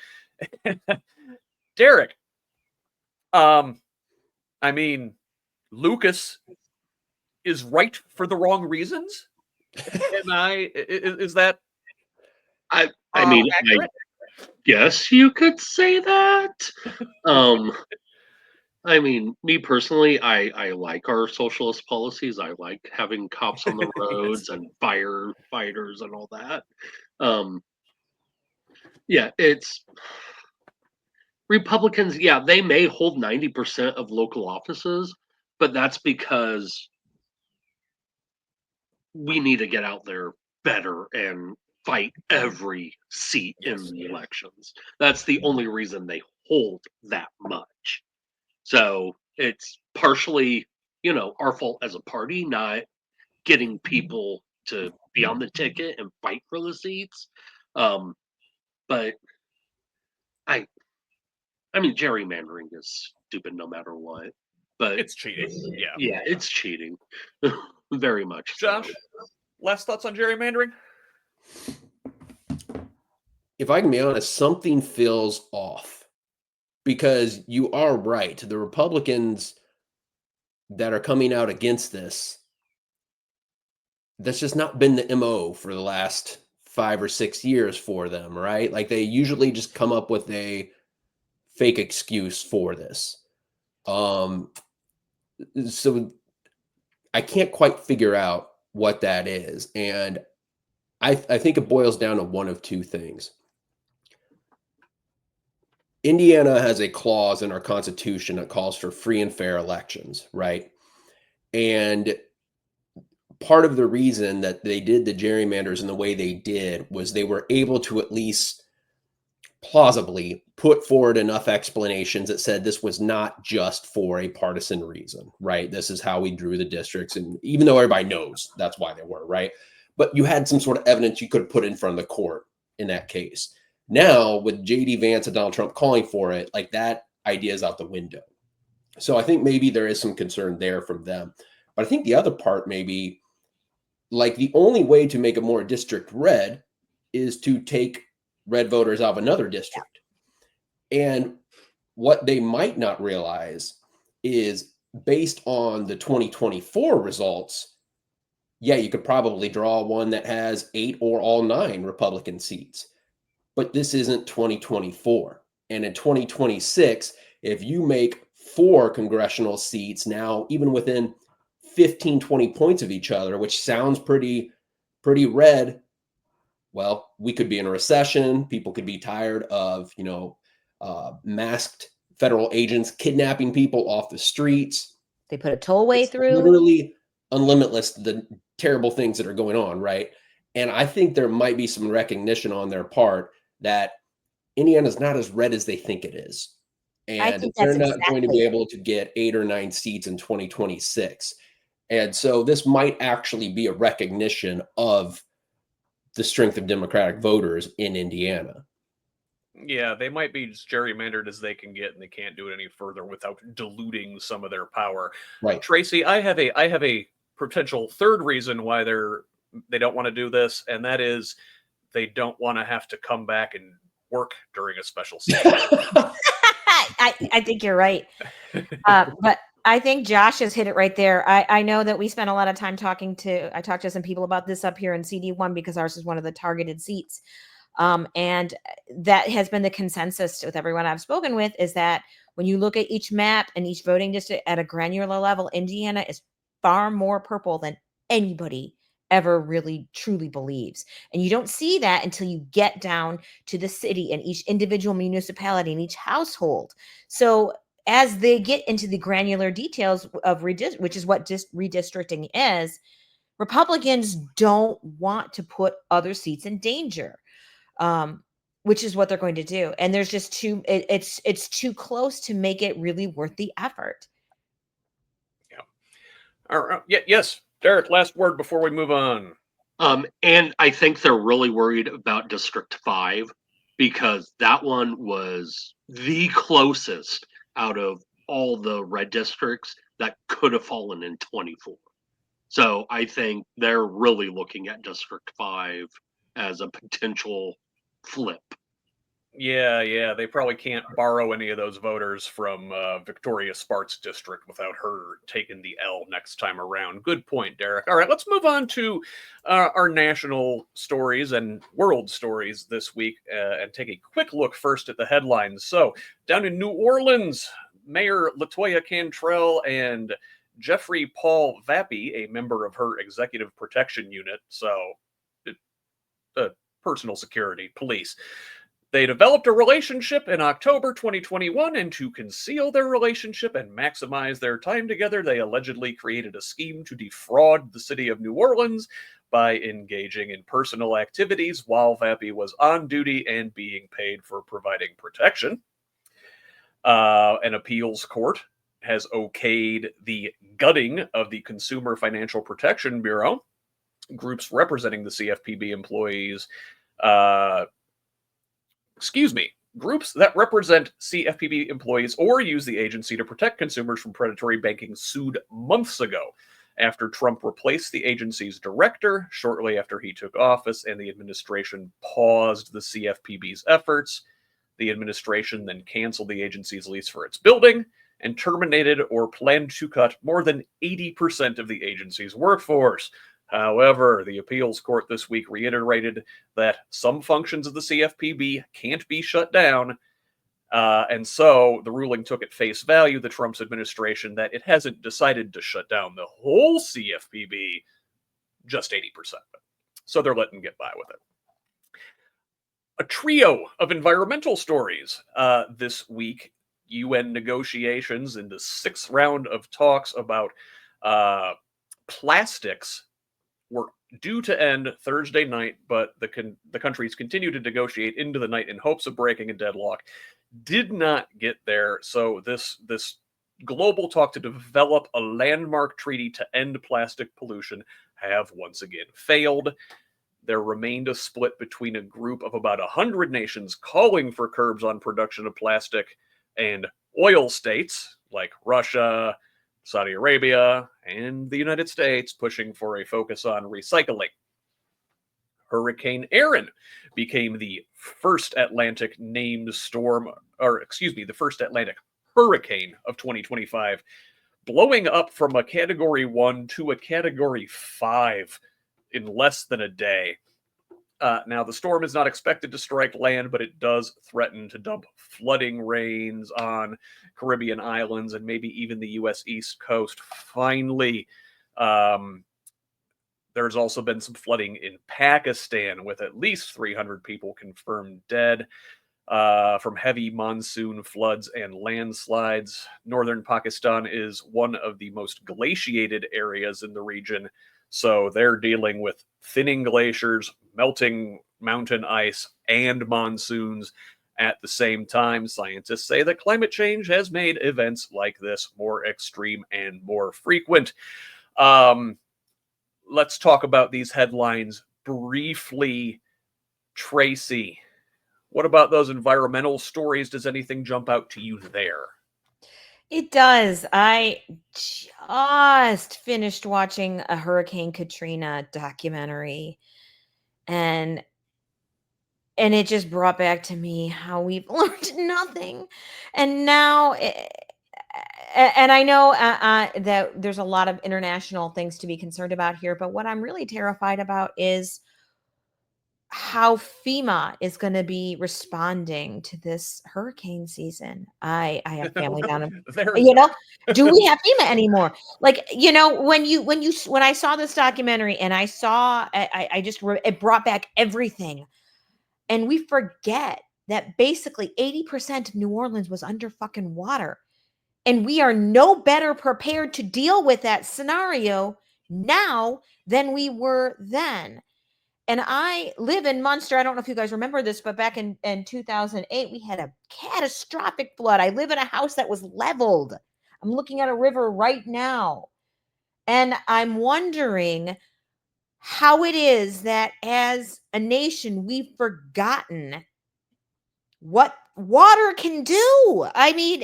Derrick, I mean, Lucas is right for the wrong reasons. Is that I mean, accurate? I guess you could say that. I mean, me personally, I like our socialist policies. I like having cops on the roads and firefighters and all that. Um, yeah, it's Republicans. Yeah, they may hold 90% of local offices, but that's because we need to get out there better and fight every seat in Yes. the elections. That's the only reason they hold that much. So it's partially, our fault as a party, not getting people to be on the ticket and fight for the seats. Um, but I, I mean, gerrymandering is stupid no matter what. But It's cheating. Yeah. yeah, it's cheating, very much so. Josh, last thoughts on gerrymandering? If I can be honest, something feels off because you are right. The Republicans that are coming out against this, that's just not been the MO for the last 5 or 6 years for them, right? Like they usually just come up with a fake excuse for this. So I can't quite figure out what that is. And I think it boils down to one of two things. Indiana has a clause in our Constitution that calls for free and fair elections, right? And part of the reason that they did the gerrymanders in the way they did was they were able to at least plausibly put forward enough explanations that said this was not just for a partisan reason, right? This is how we drew the districts. And even though everybody knows that's why they were, right? But you had some sort of evidence you could have put in front of the court in that case. Now, with JD Vance and Donald Trump calling for it, like that idea is out the window. So I think maybe there is some concern there from them. But I think the other part maybe, like the only way to make a more district red is to take red voters out of another district. And what they might not realize is based on the 2024 results, yeah, you could probably draw one that has 8 or all 9 Republican seats. But this isn't 2024. And in 2026, if you make 4 congressional seats now, even within 15, 20 points of each other, which sounds pretty red, well, we could be in a recession. People could be tired of, masked federal agents kidnapping people off the streets. They put a tollway It's through. literally unlimitless, the terrible things that are going on, right? And I think there might be some recognition on their part that Indiana's not as red as they think it is. I And think they're that's not going to exactly be it. able to get 8 or 9 seats in 2026. And so this might actually be a recognition of the strength of Democratic voters in Indiana. Yeah, they might be as gerrymandered as they can get, and they can't do it any further without diluting some of their power. Right. Tracie, I have a potential third reason why they don't want to do this, and that is they don't want to have to come back and work during a special session. I think you're right. But I think Josh has hit it right there. I know that we spent a lot of time I talked to some people about this up here in CD1 because ours is one of the targeted seats. And that has been the consensus with everyone I've spoken with, is that when you look at each map and each voting district at a granular level, Indiana is far more purple than anybody ever really truly believes. And you don't see that until you get down to the city and each individual municipality and each household. So as they get into the granular details of which is what redistricting is, Republicans don't want to put other seats in danger, which is what they're going to do. And there's just it's too close to make it really worth the effort. Yeah. All right. Yeah. Yes, Derrick. Last word before we move on. And I think they're really worried about District 5 because that one was the closest out of all the red districts that could have fallen in 24. So I think they're really looking at District 5 as a potential flip. Yeah, they probably can't borrow any of those voters from Victoria Sparks' district without her taking the L next time around. Good point, Derrick. All right, let's move on to our national stories and world stories this week and take a quick look first at the headlines. So, down in New Orleans, Mayor Latoya Cantrell and Jeffrey Paul Vappy, a member of her executive protection unit, so personal security, police. They developed a relationship in October 2021, and to conceal their relationship and maximize their time together, they allegedly created a scheme to defraud the city of New Orleans by engaging in personal activities while Vappy was on duty and being paid for providing protection. An appeals court has okayed the gutting of the Consumer Financial Protection Bureau. Groups representing the CFPB employees, groups that represent CFPB employees or use the agency to protect consumers from predatory banking sued months ago after Trump replaced the agency's director shortly after he took office, and the administration paused the CFPB's efforts. The administration then canceled the agency's lease for its building and terminated or planned to cut more than 80% of the agency's workforce. However, the appeals court this week reiterated that some functions of the CFPB can't be shut down, and so the ruling took at face value the Trump's administration that it hasn't decided to shut down the whole CFPB, just 80%. So they're letting get by with it. A trio of environmental stories this week. UN negotiations in the 6th round of talks about plastics were due to end Thursday night, but the countries continue to negotiate into the night in hopes of breaking a deadlock. Did not get there, so this global talk to develop a landmark treaty to end plastic pollution have once again failed. There remained a split between a group of about 100 nations calling for curbs on production of plastic and oil states like Russia, Saudi Arabia, and the United States pushing for a focus on recycling. Hurricane Erin became the first Atlantic named storm, the first Atlantic hurricane of 2025, blowing up from a Category 1 to a Category 5 in less than a day. Now, the storm is not expected to strike land, but it does threaten to dump flooding rains on Caribbean islands and maybe even the U.S. East Coast. Finally, there's also been some flooding in Pakistan, with at least 300 people confirmed dead from heavy monsoon floods and landslides. Northern Pakistan is one of the most glaciated areas in the region, so they're dealing with thinning glaciers, melting mountain ice, and monsoons at the same time. Scientists say that climate change has made events like this more extreme and more frequent. Let's talk about these headlines briefly. Tracie, what about those environmental stories? Does anything jump out to you there? It does. I just finished watching a Hurricane Katrina documentary, and it just brought back to me how we've learned nothing. And now, and I know that there's a lot of international things to be concerned about here, but what I'm really terrified about is how FEMA is going to be responding to this hurricane season. I have family down in, do we have FEMA anymore? Like, when I saw this documentary and I saw, it brought back everything. And we forget that basically 80% of New Orleans was under fucking water. And we are no better prepared to deal with that scenario now than we were then. And I live in Munster. I don't know if you guys remember this, but back in 2008, we had a catastrophic flood. I live in a house that was leveled. I'm looking at a river right now. And I'm wondering how it is that as a nation, we've forgotten what water can do. I mean,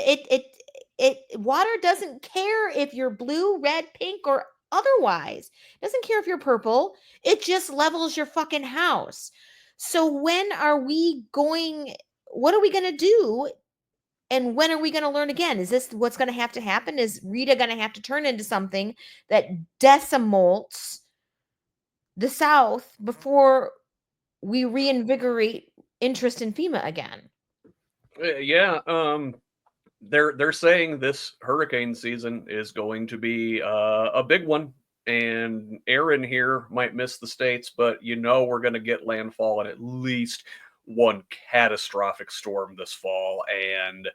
water doesn't care if you're blue, red, pink, or otherwise. It doesn't care if you're purple. It just levels your fucking house. So what are we going to do? And when are we going to learn again? Is this what's going to have to happen? Is Rita going to have to turn into something that decimates the South before we reinvigorate interest in FEMA again? Yeah. they're saying this hurricane season is going to be a big one. And Aaron here might miss the States, but we're going to get landfall in at least one catastrophic storm this fall. And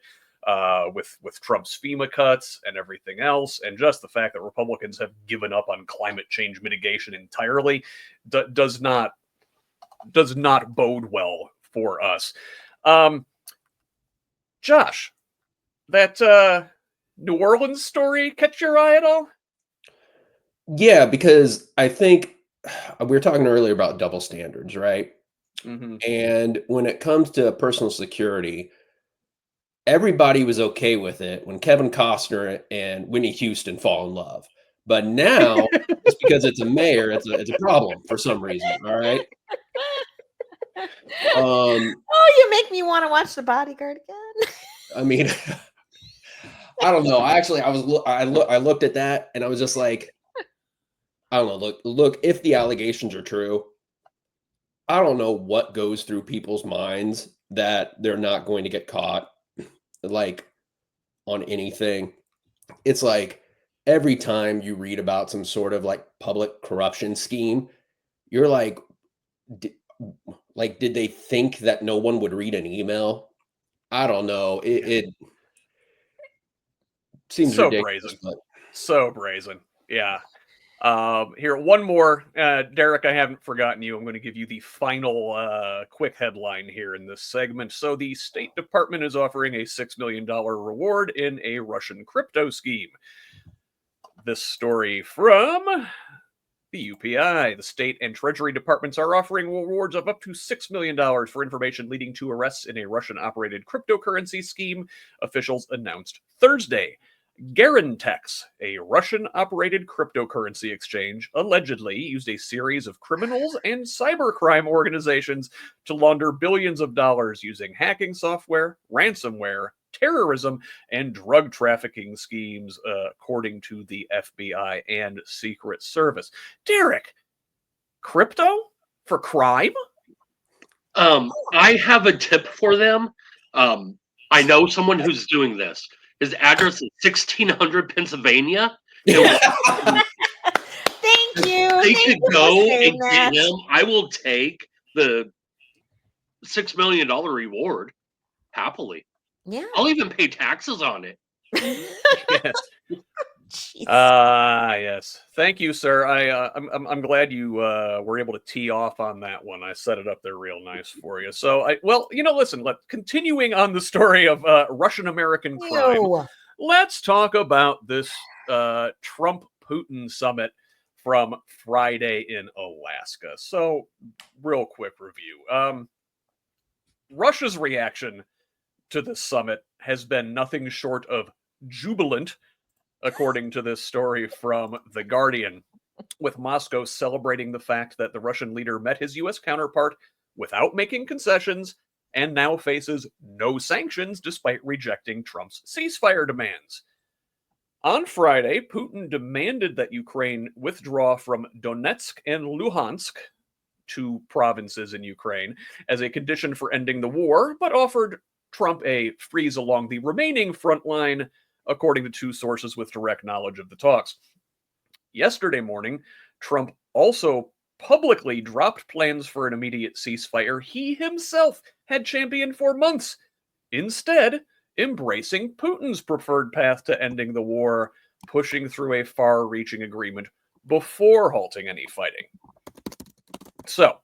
with Trump's FEMA cuts and everything else, and just the fact that Republicans have given up on climate change mitigation entirely, does not bode well for us. Josh, that New Orleans story catch your eye at all? Yeah, because I think we were talking earlier about double standards, right? Mm-hmm. And when it comes to personal security, everybody was okay with it when Kevin Costner and Whitney Houston fall in love. But now, just because it's a mayor, it's a problem for some reason. All right. You make me want to watch The Bodyguard again. I mean, I don't know. I looked at that and I was just like, I don't know. Look, if the allegations are true, I don't know what goes through people's minds that they're not going to get caught, like, on anything. It's like every time you read about some sort of like public corruption scheme, you're like, did they think that no one would read an email? I don't know. It seems so ridiculous. Brazen. So brazen. Yeah. Here, one more. Derrick, I haven't forgotten you. I'm going to give you the final quick headline here in this segment. So the State Department is offering a $6 million reward in a Russian crypto scheme. This story from the UPI. The State and Treasury Departments are offering rewards of up to $6 million for information leading to arrests in a Russian-operated cryptocurrency scheme, officials announced Thursday. Garantex, a Russian-operated cryptocurrency exchange, allegedly used a series of criminals and cybercrime organizations to launder billions of dollars using hacking software, ransomware, terrorism, and drug trafficking schemes, according to the FBI and Secret Service. Derrick, crypto for crime? I have a tip for them. I know someone who's doing this. His address is 1600 Pennsylvania. Thank you. They Thank could you go for saying and that. get him. I will take the $6 million reward happily. Yeah. I'll even pay taxes on it. Yes. Jeez. Yes. Thank you, sir. I'm glad you were able to tee off on that one. I set it up there real nice for you. So listen, continuing on the story of Russian American crime, Ew. let's talk about this Trump-Putin summit from Friday in Alaska. So, real quick review. Russia's reaction to this summit has been nothing short of jubilant, according to this story from The Guardian, with Moscow celebrating the fact that the Russian leader met his U.S. counterpart without making concessions and now faces no sanctions despite rejecting Trump's ceasefire demands. On Friday, Putin demanded that Ukraine withdraw from Donetsk and Luhansk, two provinces in Ukraine, as a condition for ending the war, but offered Trump a freeze along the remaining front line, according to two sources with direct knowledge of the talks. Yesterday morning, Trump also publicly dropped plans for an immediate ceasefire he himself had championed for months, instead embracing Putin's preferred path to ending the war, pushing through a far-reaching agreement before halting any fighting. So,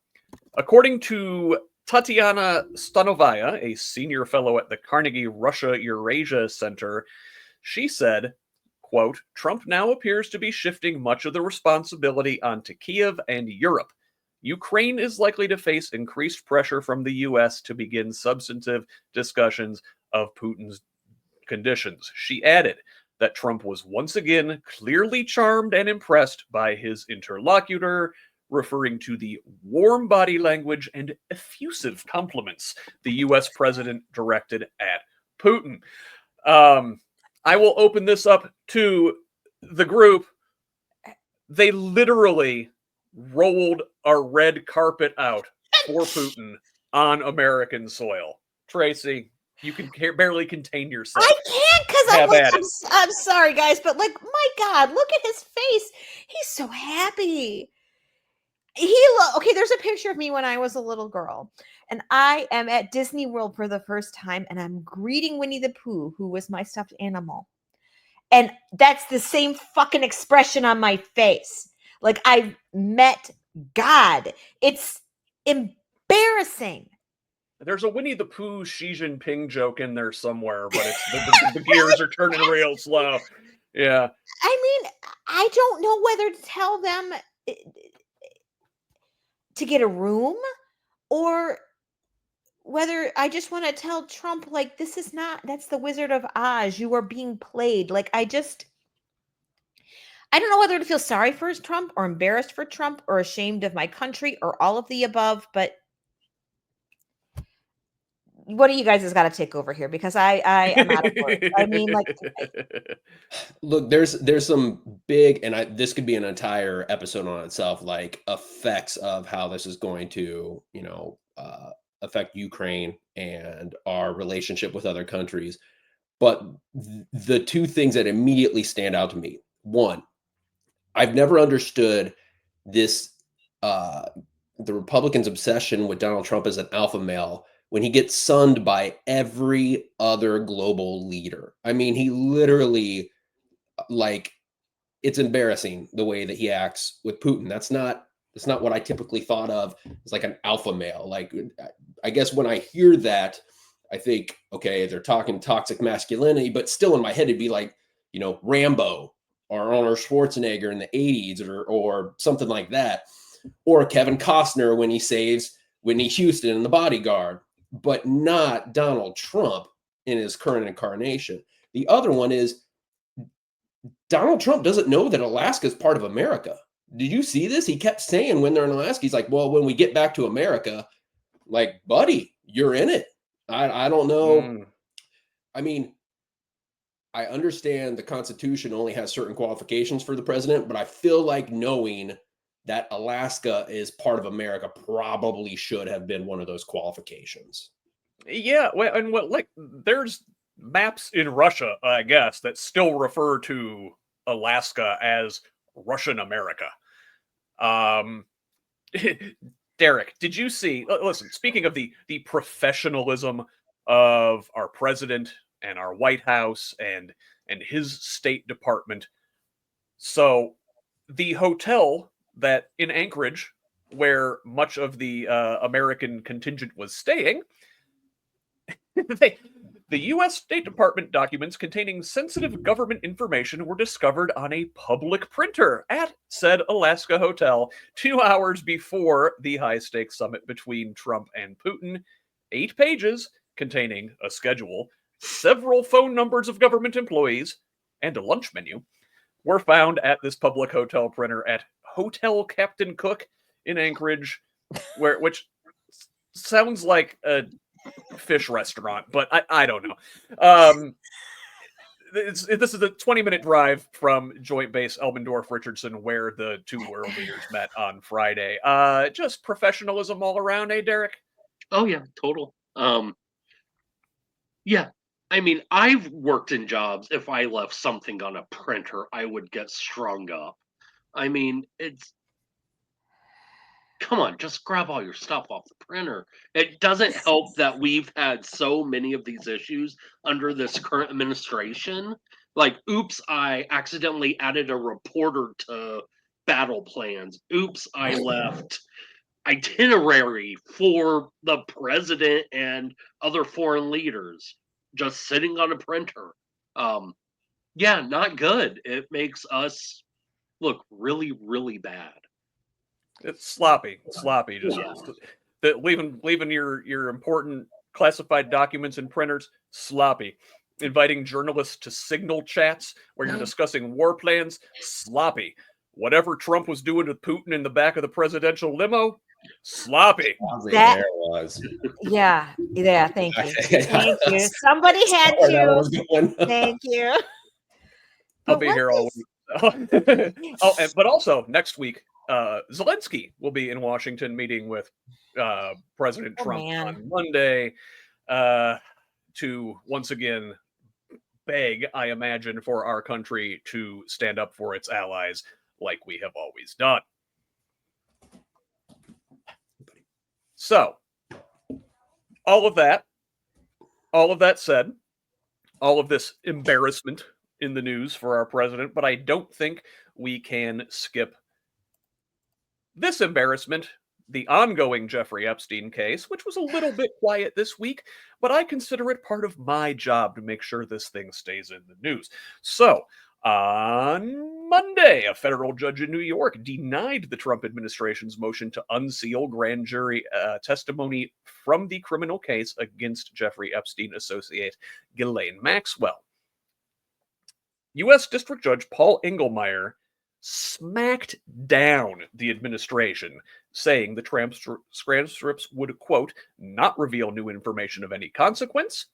according to Tatiana Stanovaya, a senior fellow at the Carnegie Russia-Eurasia Center, she said, quote, Trump now appears to be shifting much of the responsibility onto Kiev and Europe. Ukraine is likely to face increased pressure from the U.S. to begin substantive discussions of Putin's conditions. She added that Trump was once again clearly charmed and impressed by his interlocutor, referring to the warm body language and effusive compliments the U.S. president directed at Putin. I will open this up to the group. They literally rolled a red carpet out for Putin on American soil. Tracie, you can barely contain yourself. I Have at it. I'm sorry, guys, but like, my God, look at his face. He's so happy. Okay, there's a picture of me when I was a little girl, and I am at Disney World for the first time, and I'm greeting Winnie the Pooh, who was my stuffed animal. And that's the same fucking expression on my face. Like, I've met God. It's embarrassing. There's a Winnie the Pooh Xi Jinping joke in there somewhere, but it's the gears are turning real slow. Yeah. I mean, I don't know whether to tell them to get a room or whether I just want to tell Trump, like, that's the Wizard of Oz. You are being played. Like, I don't know whether to feel sorry for Trump or embarrassed for Trump or ashamed of my country or all of the above, but what do you guys has got to take over here? Because I am out of words. I mean, like, look, there's some big, and this could be an entire episode on itself, like effects of how this is going to, affect Ukraine and our relationship with other countries. But the two things that immediately stand out to me: one, I've never understood this, the Republicans' obsession with Donald Trump as an alpha male when he gets sunned by every other global leader. I mean, he literally, like, it's embarrassing the way that he acts with Putin. That's not what I typically thought of as like an alpha male. Like, I guess when I hear that, I think, okay, they're talking toxic masculinity, but still in my head, it'd be like, Rambo or Arnold Schwarzenegger in the 80s or something like that. Or Kevin Costner when he saves Whitney Houston in The Bodyguard, but not Donald Trump in his current incarnation. The other one is Donald Trump doesn't know that Alaska is part of America. Did you see this? He kept saying when they're in Alaska, he's like, well, when we get back to America, like, buddy, you're in it. I don't know. I mean, I understand the Constitution only has certain qualifications for the president, but I feel like knowing that Alaska is part of America probably should have been one of those qualifications. Yeah, well, and there's maps in Russia, I guess, that still refer to Alaska as Russian America. Derrick, did you see? Listen, speaking of the professionalism of our president and our White House and his State Department, so the hotel that in Anchorage, where much of the American contingent was staying, the U.S. State Department documents containing sensitive government information were discovered on a public printer at said Alaska hotel 2 hours before the high-stakes summit between Trump and Putin. 8 pages containing a schedule, several phone numbers of government employees, and a lunch menu were found at this public hotel printer at Hotel Captain Cook in Anchorage, which sounds like a fish restaurant, but I don't know. This is a 20-minute drive from Joint Base Elbendorf-Richardson, where the two world leaders met on Friday. Just professionalism all around, eh, Derrick? Oh yeah, total. Yeah. I mean, I've worked in jobs. If I left something on a printer, I would get strung up. I mean, come on, just grab all your stuff off the printer. It doesn't help that we've had so many of these issues under this current administration. Like, oops, I accidentally added a reporter to battle plans. Oops, I left itinerary for the president and other foreign leaders just sitting on a printer. Yeah, not good. It makes us look really, really bad. It's sloppy. Just leaving your important classified documents in printers. Sloppy. Inviting journalists to signal chats where you're discussing war plans. Sloppy. Whatever Trump was doing with Putin in the back of the presidential limo. Sloppy. There was. Yeah. Thank you. Thank you. Somebody had to. Thank you. I'll be here all week. But also next week, Zelensky will be in Washington meeting with President Trump on Monday to once again beg, I imagine, for our country to stand up for its allies like we have always done. So, all of that said, all of this embarrassment in the news for our president, but I don't think we can skip this embarrassment, the ongoing Jeffrey Epstein case, which was a little bit quiet this week, but I consider it part of my job to make sure this thing stays in the news. So, on Monday, a federal judge in New York denied the Trump administration's motion to unseal grand jury testimony from the criminal case against Jeffrey Epstein associate Ghislaine Maxwell. U.S. District Judge Paul Engelmeyer smacked down the administration, saying the transcripts would, quote, not reveal new information of any consequence.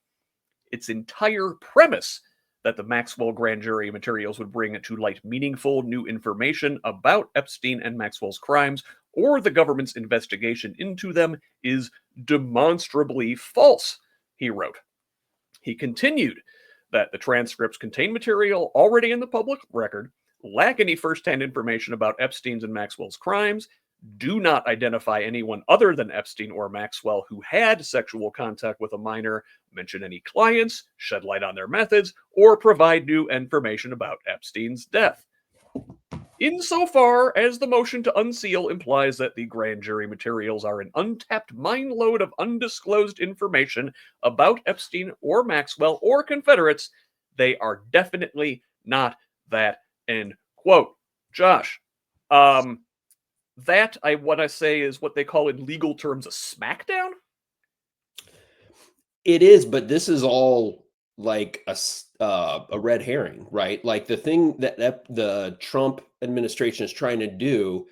Its entire premise that the Maxwell grand jury materials would bring to light meaningful new information about Epstein and Maxwell's crimes or the government's investigation into them is demonstrably false, he wrote. He continued that the transcripts contain material already in the public record, lack any first-hand information about Epstein's and Maxwell's crimes, do not identify anyone other than Epstein or Maxwell who had sexual contact with a minor, mention any clients, shed light on their methods, or provide new information about Epstein's death. Insofar as the motion to unseal implies that the grand jury materials are an untapped mine lode of undisclosed information about Epstein or Maxwell or Confederates, they are definitely not that, end quote. Josh, that I want to say is what they call in legal terms a smackdown. It is, but this is all like a red herring, right? Like the thing that the Trump administration is trying to do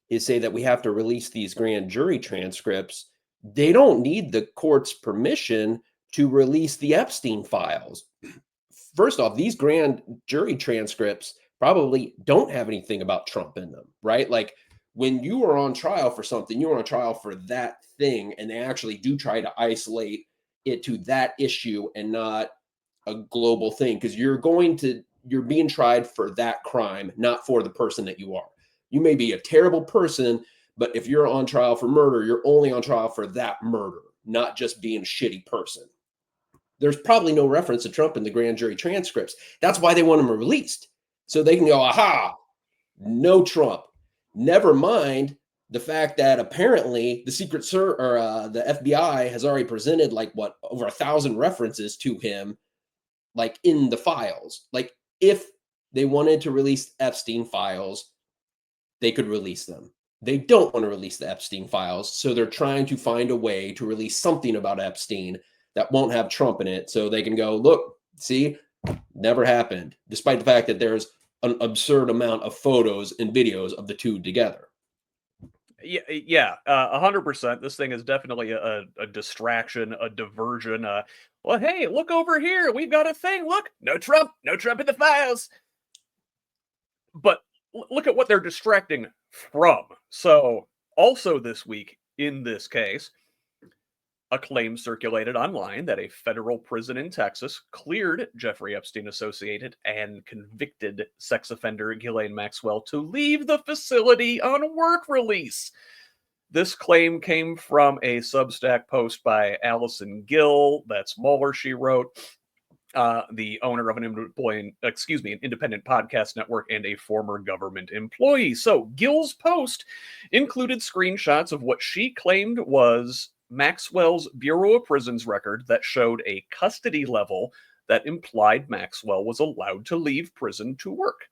is say that we have to release these grand jury transcripts. They don't need the court's permission to release the Epstein files. First off, these grand jury transcripts probably don't have anything about Trump in them, right? Like when you are on trial for something, you're on trial for that thing, and they actually do try to isolate it to that issue and not a global thing, because you're being tried for that crime, not for the person that you are. You may be a terrible person, but if you're on trial for murder, you're only on trial for that murder, not just being a shitty person. There's probably no reference to Trump in the grand jury transcripts. That's why they want him released. So they can go, aha, no Trump. Never mind the fact that apparently the the FBI has already presented over 1,000 references to him, like in the files. Like if they wanted to release Epstein files, they could release them. They don't want to release the Epstein files, so they're trying to find a way to release something about Epstein that won't have Trump in it, so they can go, look, see, never happened, despite the fact that there's an absurd amount of photos and videos of the two together. Yeah, 100%. This thing is definitely a distraction, a diversion. Well, hey, look over here. We've got a thing. Look, no Trump in the files. But look at what they're distracting from. So, also this week, in this case, a claim circulated online that a federal prison in Texas cleared Jeffrey Epstein associated and convicted sex offender Ghislaine Maxwell to leave the facility on work release. This claim came from a Substack post by Allison Gill. That's Mueller, she wrote, the owner of an independent podcast network and a former government employee. So Gill's post included screenshots of what she claimed was Maxwell's Bureau of Prisons record that showed a custody level that implied Maxwell was allowed to leave prison to work.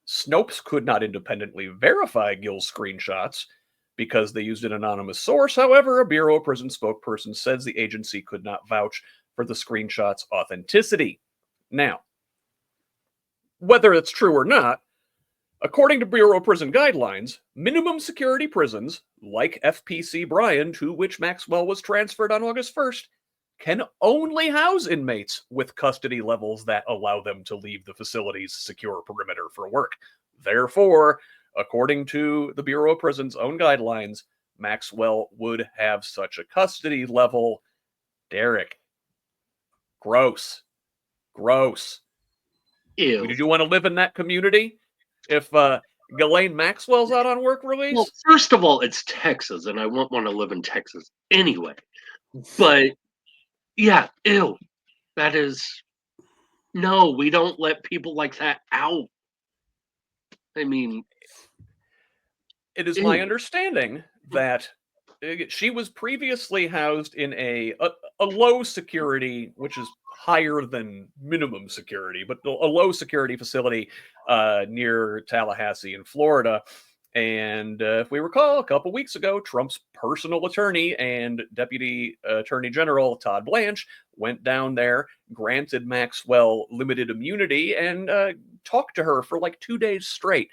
Snopes could not independently verify Gill's screenshots because they used an anonymous source. However, a Bureau of Prisons spokesperson says the agency could not vouch for the screenshots' authenticity. Now, whether it's true or not, according to Bureau of Prison guidelines, minimum security prisons, like FPC Bryan, to which Maxwell was transferred on August 1st, can only house inmates with custody levels that allow them to leave the facility's secure perimeter for work. Therefore, according to the Bureau of Prisons' own guidelines, Maxwell would have such a custody level. Derrick, gross. Gross. Ew. Did you want to live in that community if Ghislaine Maxwell's out on work release? Well, first of all, it's Texas, and I won't want to live in Texas anyway. But yeah, ew. That is no. We don't let people like that out. I mean, It is my ew. understanding that she was previously housed in a low security, which is higher than minimum security, but a low security facility near Tallahassee in Florida. And if we recall, a couple weeks ago, Trump's personal attorney and Deputy Attorney General Todd Blanche went down there, granted Maxwell limited immunity, and talked to her for like 2 days straight.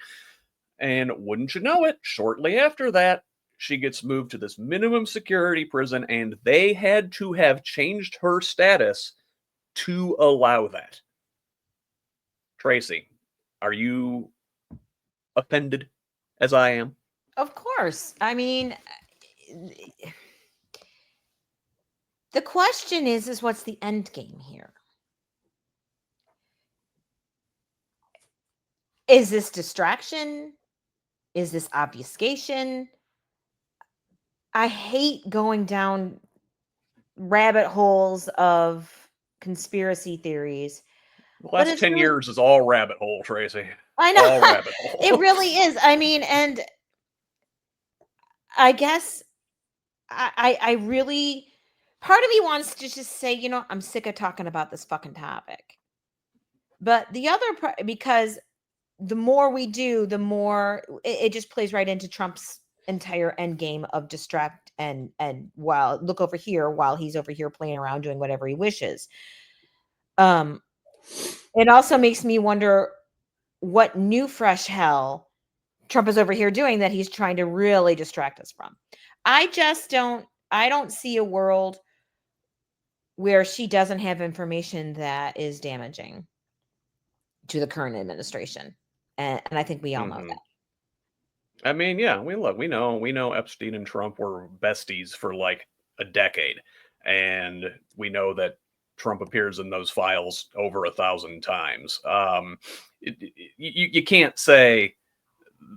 And wouldn't you know it, shortly after that, she gets moved to this minimum security prison, and they had to have changed her status to allow that. Tracie, are you offended as I am? Of course. I mean, the question is what's the end game here? Is this distraction? Is this obfuscation? I hate going down rabbit holes of conspiracy theories. The last 10 years is all rabbit hole, Tracie. I know. All rabbit hole. It really is. I mean, and I guess I really, part of me wants to just say, you know, I'm sick of talking about this fucking topic. But the other part, because the more we do, the more it just plays right into Trump's entire end game of distract and while look over here while he's over here playing around doing whatever he wishes. It also makes me wonder what new fresh hell Trump is over here doing that he's trying to really distract us from. I don't see a world where she doesn't have information that is damaging to the current administration. And I think we all know that. I mean, yeah, we know Epstein and Trump were besties for like a decade. And we know that Trump appears in those files over 1,000 times. You can't say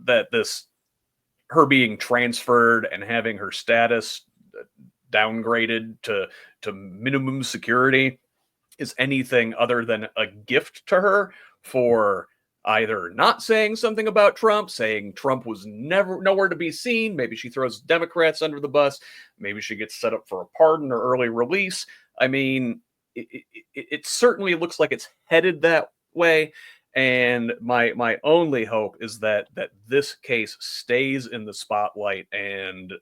that her being transferred and having her status downgraded to minimum security is anything other than a gift to her for either not saying something about Trump, saying Trump was nowhere to be seen. Maybe she throws Democrats under the bus. Maybe she gets set up for a pardon or early release. I mean, it certainly looks like it's headed that way. And my only hope is that this case stays in the spotlight, and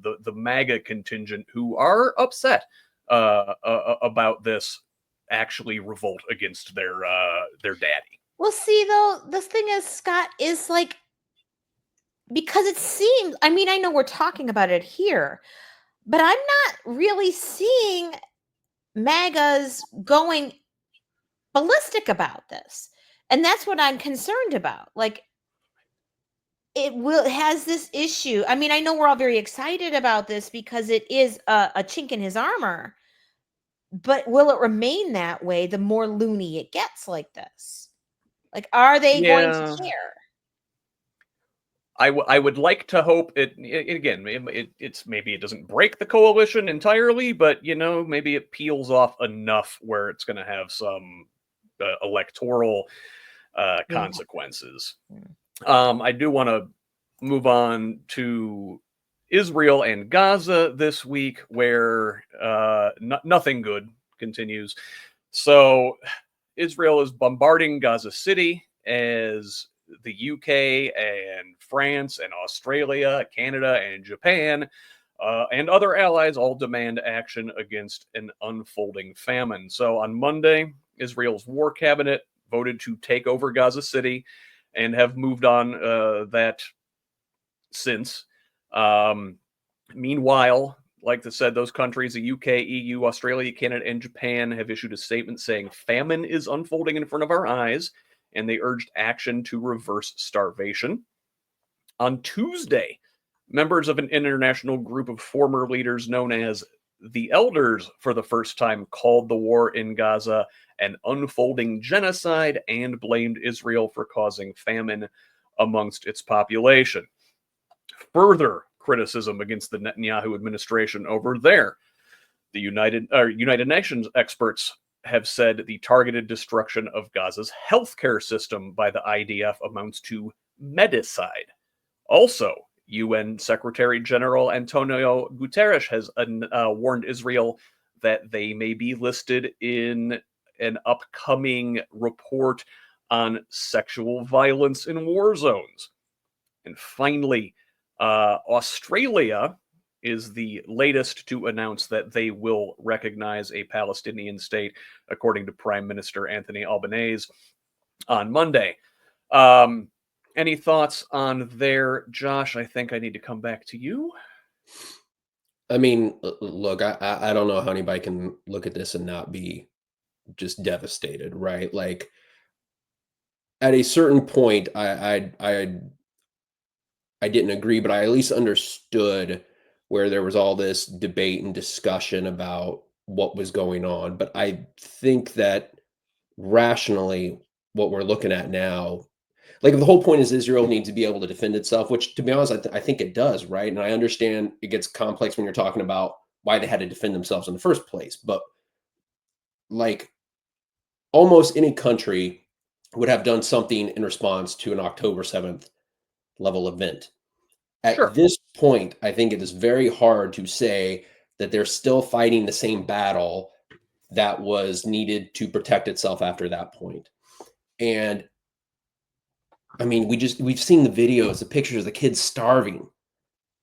the MAGA contingent who are upset about this actually revolt against their daddy. Well, see, though, the thing is, Scott, is like, because it seems, I mean, I know we're talking about it here, but I'm not really seeing MAGAs going ballistic about this. And that's what I'm concerned about. Like, it has this issue. I mean, I know we're all very excited about this because it is a chink in his armor, but will it remain that way the more loony it gets like this? Like, are they going to care? I would like to hope it's maybe it doesn't break the coalition entirely, but maybe it peels off enough where it's going to have some electoral consequences. I do want to move on to Israel and Gaza this week, where nothing good continues. So Israel is bombarding Gaza City as the UK and France and Australia, Canada and Japan and other allies all demand action against an unfolding famine. So on Monday, Israel's war cabinet voted to take over Gaza City and have moved on that since. Meanwhile, like I said, those countries, the UK, EU, Australia, Canada, and Japan have issued a statement saying famine is unfolding in front of our eyes, and they urged action to reverse starvation. On Tuesday, members of an international group of former leaders known as the elders, for the first time, called the war in Gaza an unfolding genocide and blamed Israel for causing famine amongst its population. Further criticism against the Netanyahu administration over there. The United Nations experts have said the targeted destruction of Gaza's healthcare system by the IDF amounts to medicide. Also, UN Secretary General Antonio Guterres has warned Israel that they may be listed in an upcoming report on sexual violence in war zones. And finally, Australia is the latest to announce that they will recognize a Palestinian state, according to Prime Minister Anthony Albanese on Monday. Any thoughts on there, Josh? I think I need to come back to you. I mean, look, I don't know how anybody can look at this and not be just devastated, right? Like, at a certain point, I didn't agree, but I at least understood where there was all this debate and discussion about what was going on. But I think that rationally, what we're looking at now, like if the whole point is Israel needs to be able to defend itself, which to be honest, I think it does, right? And I understand it gets complex when you're talking about why they had to defend themselves in the first place. But like almost any country would have done something in response to an October 7th level event. At this point, I think it is very hard to say that they're still fighting the same battle that was needed to protect itself after that point. And I mean, we've seen the videos, the pictures of the kids starving.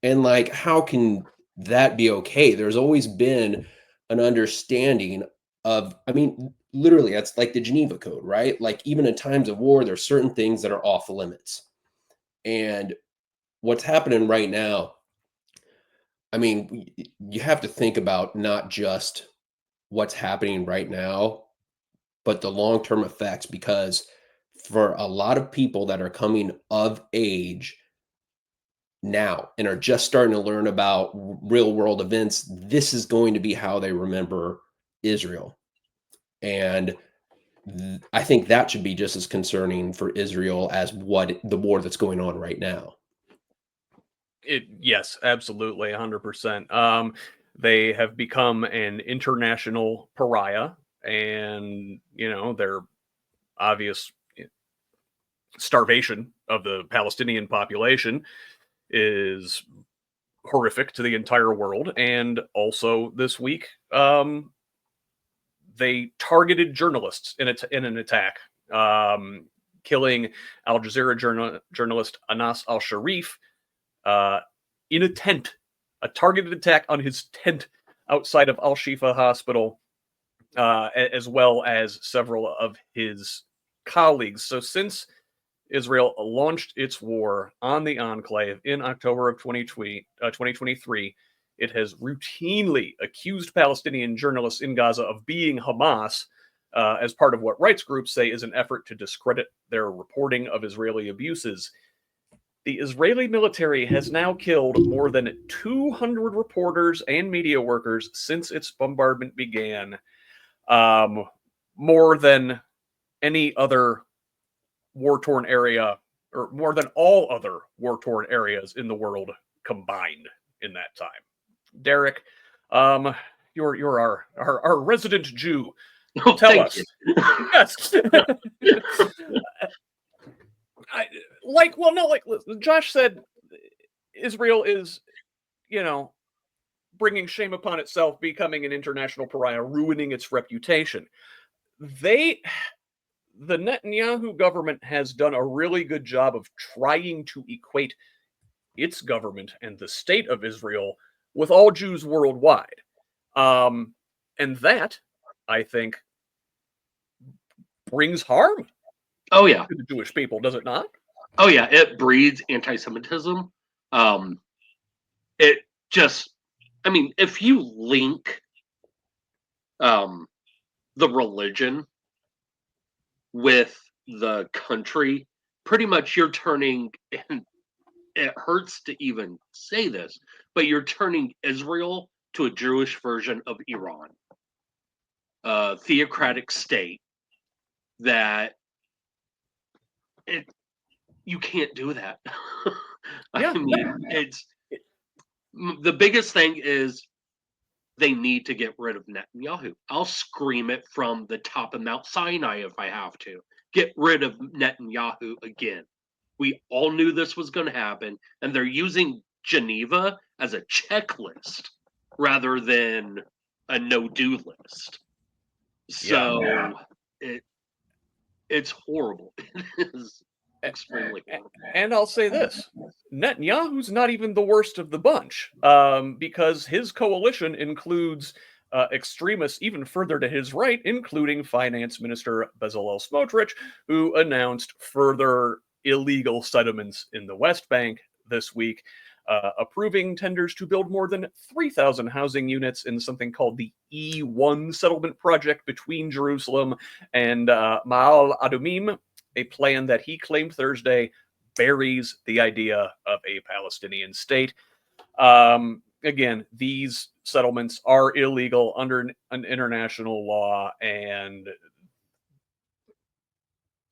And like, how can that be okay? There's always been an understanding of, I mean, literally, that's like the Geneva Code, right? Like, even in times of war, there's certain things that are off limits. And what's happening right now, I mean, you have to think about not just what's happening right now, but the long-term effects, because for a lot of people that are coming of age now and are just starting to learn about real world events, this is going to be how they remember Israel. And I think that should be just as concerning for Israel as what the war that's going on right now. Yes, absolutely, 100%. They have become an international pariah, and their obvious starvation of the Palestinian population is horrific to the entire world. And also this week, they targeted journalists in an attack, killing Al Jazeera journalist Anas al-Sharif in a tent, a targeted attack on his tent outside of Al-Shifa Hospital, as well as several of his colleagues. So since Israel launched its war on the enclave in October of 2023, it has routinely accused Palestinian journalists in Gaza of being Hamas, as part of what rights groups say is an effort to discredit their reporting of Israeli abuses. The Israeli military has now killed more than 200 reporters and media workers since its bombardment began, more than any other war-torn area, or more than all other war-torn areas in the world combined in that time. Derrick, you're our resident Jew. Tell us. Yes. Josh said, Israel is, bringing shame upon itself, becoming an international pariah, ruining its reputation. The Netanyahu government has done a really good job of trying to equate its government and the state of Israel with all Jews worldwide. And that, I think, brings harm to the Jewish people, does it not? Oh, yeah. It breeds anti-Semitism. It just, I mean, if you link the religion with the country, pretty much you're turning, and it hurts to even say this, but you're turning Israel to a Jewish version of Iran, a theocratic state that you can't do that. Yeah. I mean, the biggest thing is they need to get rid of Netanyahu. I'll scream it from the top of Mount Sinai if I have to. Get rid of Netanyahu again. We all knew this was going to happen, and they're using Geneva as a checklist rather than a no-do list. So it's horrible. It is extremely horrible. And I'll say this. Netanyahu's not even the worst of the bunch, because his coalition includes extremists even further to his right, including Finance Minister Bezalel Smotrich, who announced further illegal settlements in the West Bank this week, approving tenders to build more than 3,000 housing units in something called the E1 settlement project between Jerusalem and Ma'al Adumim, a plan that he claimed Thursday buries the idea of a Palestinian state. Again, these settlements are illegal under an international law, and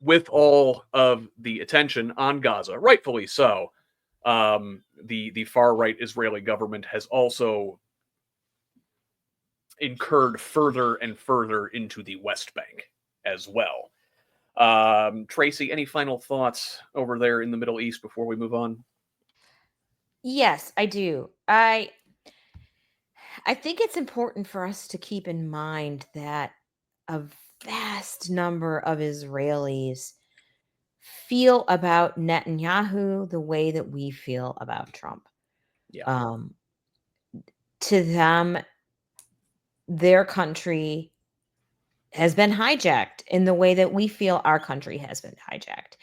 with all of the attention on Gaza, rightfully so, the far-right Israeli government has also incurred further and further into the West Bank as well. Tracie, any final thoughts over there in the Middle East before we move on? Yes, I do. I think it's important for us to keep in mind that a vast number of Israelis feel about Netanyahu the way that we feel about Trump. Yeah. To them, their country has been hijacked in the way that we feel our country has been hijacked.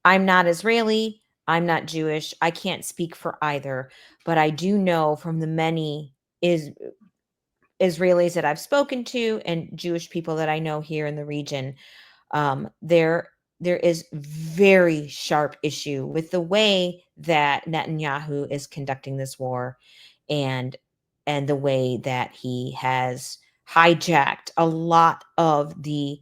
I'm not Israeli. I'm not Jewish. I can't speak for either, but I do know from the many Israelis that I've spoken to and Jewish people that I know here in the region, there is very sharp issue with the way that Netanyahu is conducting this war, and the way that he has hijacked a lot of the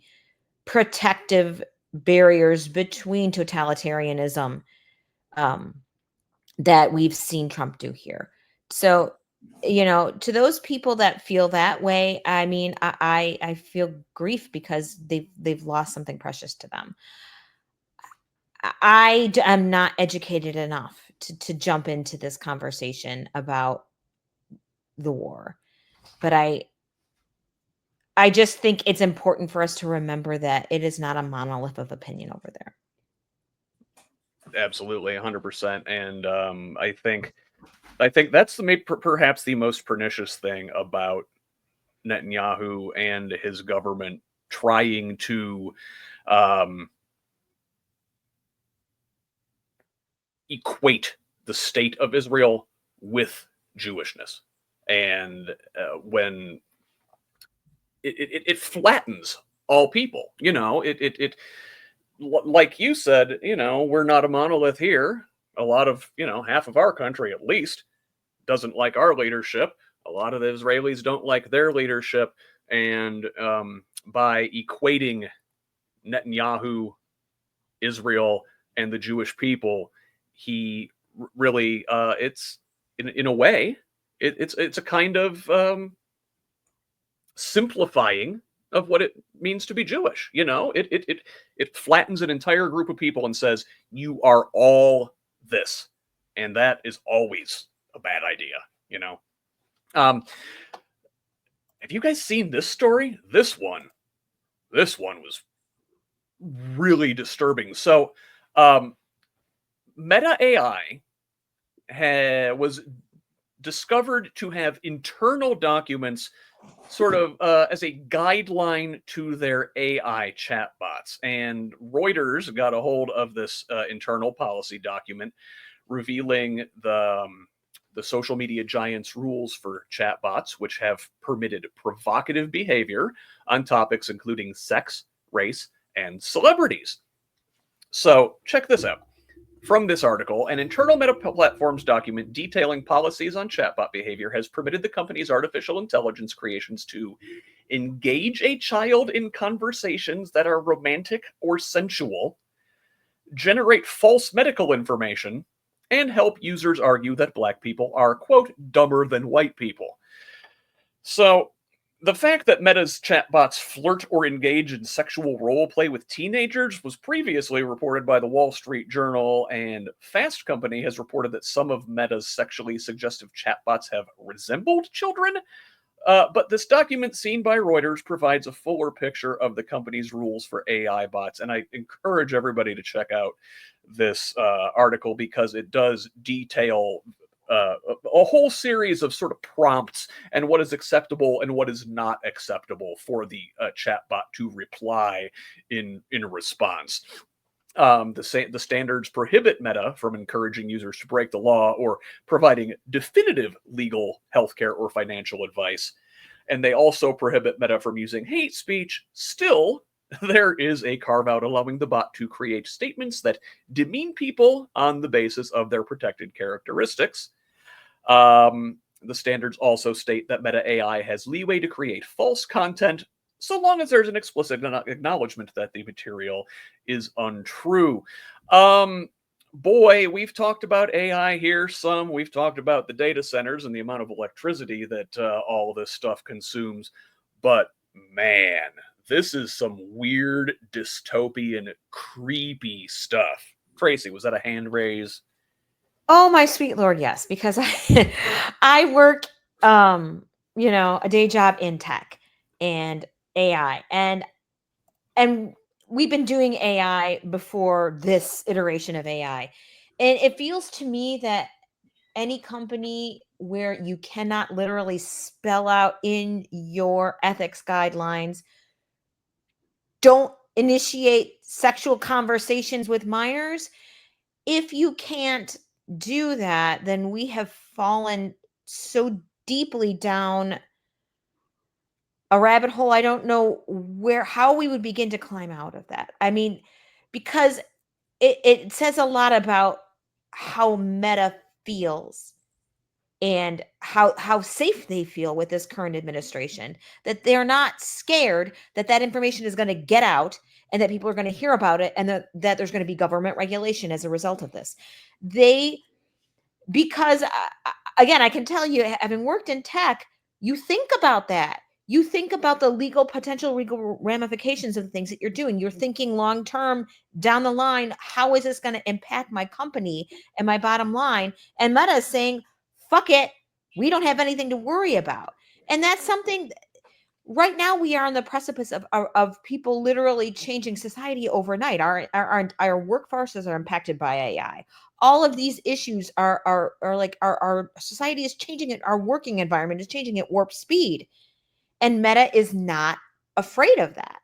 protective barriers between totalitarianism that we've seen Trump do here. So, to those people that feel that way, I mean, I feel grief because they've lost something precious to them. I am not educated enough to jump into this conversation about the war, but I just think it's important for us to remember that it is not a monolith of opinion over there. Absolutely, 100%. And I think that's perhaps the most pernicious thing about Netanyahu and his government trying to equate the state of Israel with Jewishness, and when it flattens all people, it like you said, we're not a monolith here. A lot of, half of our country at least doesn't like our leadership. A lot of the Israelis don't like their leadership. And by equating Netanyahu, Israel, and the Jewish people, he really, it's in a way, it's a kind of simplifying of what it means to be Jewish. It flattens an entire group of people and says, you are all this. And that is always a bad idea, Have you guys seen this story? This one was really disturbing. So, Meta AI was discovered to have internal documents sort of as a guideline to their AI chatbots. And Reuters got a hold of this internal policy document revealing the social media giant's rules for chatbots, which have permitted provocative behavior on topics including sex, race, and celebrities. So check this out. From this article, an internal Meta Platforms document detailing policies on chatbot behavior has permitted the company's artificial intelligence creations to engage a child in conversations that are romantic or sensual, generate false medical information, and help users argue that black people are, quote, dumber than white people. So, the fact that Meta's chatbots flirt or engage in sexual role play with teenagers was previously reported by the Wall Street Journal, and Fast Company has reported that some of Meta's sexually suggestive chatbots have resembled children. But this document seen by Reuters provides a fuller picture of the company's rules for AI bots, and I encourage everybody to check out this article because it does detail a whole series of sort of prompts and what is acceptable and what is not acceptable for the chatbot to reply in response. The standards prohibit Meta from encouraging users to break the law or providing definitive legal, healthcare, or financial advice. And they also prohibit Meta from using hate speech. Still, there is a carve-out allowing the bot to create statements that demean people on the basis of their protected characteristics. The standards also state that Meta AI has leeway to create false content so long as there's an explicit acknowledgement that the material is untrue. Boy, we've talked about AI here some. We've talked about the data centers and the amount of electricity that all this stuff consumes. But man, this is some weird, dystopian, creepy stuff. Tracie, was that a hand raise? Oh, my sweet Lord, yes, because I work, a day job in tech and AI, and we've been doing AI before this iteration of AI, and it feels to me that any company where you cannot literally spell out in your ethics guidelines, don't initiate sexual conversations with minors. If you can't do that, then we have fallen so deeply down a rabbit hole. I don't know how we would begin to climb out of that. I mean, because it says a lot about how Meta feels and how safe they feel with this current administration, that they're not scared that that information is going to get out and that people are going to hear about it, and that there's going to be government regulation as a result of this. Because again, I can tell you, having worked in tech, you think about that. You think about the potential legal ramifications of the things that you're doing. You're thinking long term down the line, how is this going to impact my company and my bottom line? And Meta is saying, fuck it, we don't have anything to worry about. And that's something. Right now, we are on the precipice of people literally changing society overnight. Our workforces are impacted by AI. All of these issues are like our society is changing it. Our working environment is changing at warp speed, and Meta is not afraid of that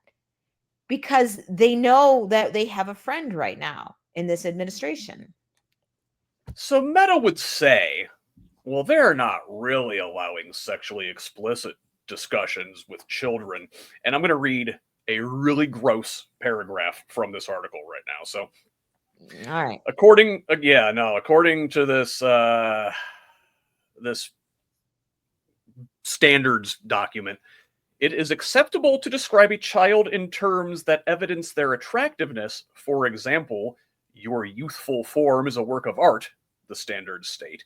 because they know that they have a friend right now in this administration. So Meta would say, well, they're not really allowing sexually explicit discussions with children. And I'm going to read a really gross paragraph from this article right now. So, all right. According to this standards document, it is acceptable to describe a child in terms that evidence their attractiveness. For example, your youthful form is a work of art, the standards state.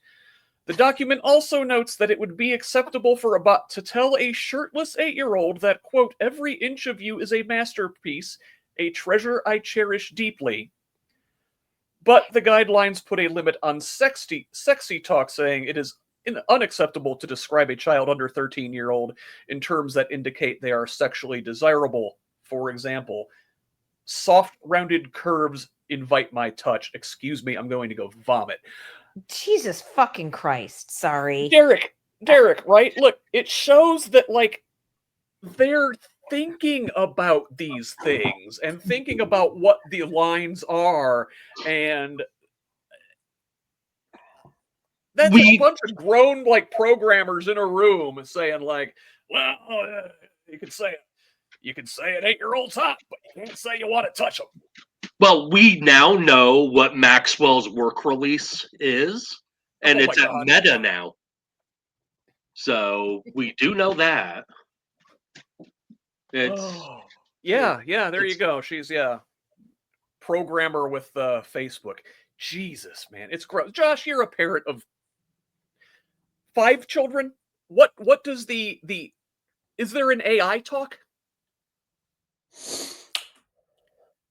The document also notes that it would be acceptable for a bot to tell a shirtless 8-year-old that, quote, every inch of you is a masterpiece, a treasure I cherish deeply. But the guidelines put a limit on sexy talk, saying it is unacceptable to describe a child under 13-year-old in terms that indicate they are sexually desirable. For example, soft, rounded curves invite my touch. Excuse me, I'm going to go vomit. Jesus fucking Christ. Sorry. Derrick, right? Look, it shows that, like, they're thinking about these things and thinking about what the lines are, and that's a bunch of grown, like, programmers in a room saying, like, well, you could say You can say an 8-year-old's hot, but you can't say you want to touch them. Well, we now know what Maxwell's work release is, and Oh it's my at God. Meta now. So we do know that. It's yeah, there you it's- go. She's programmer with Facebook. Jesus, man, it's gross. Josh, you're a parent of 5 children. What does the is there an AI talk?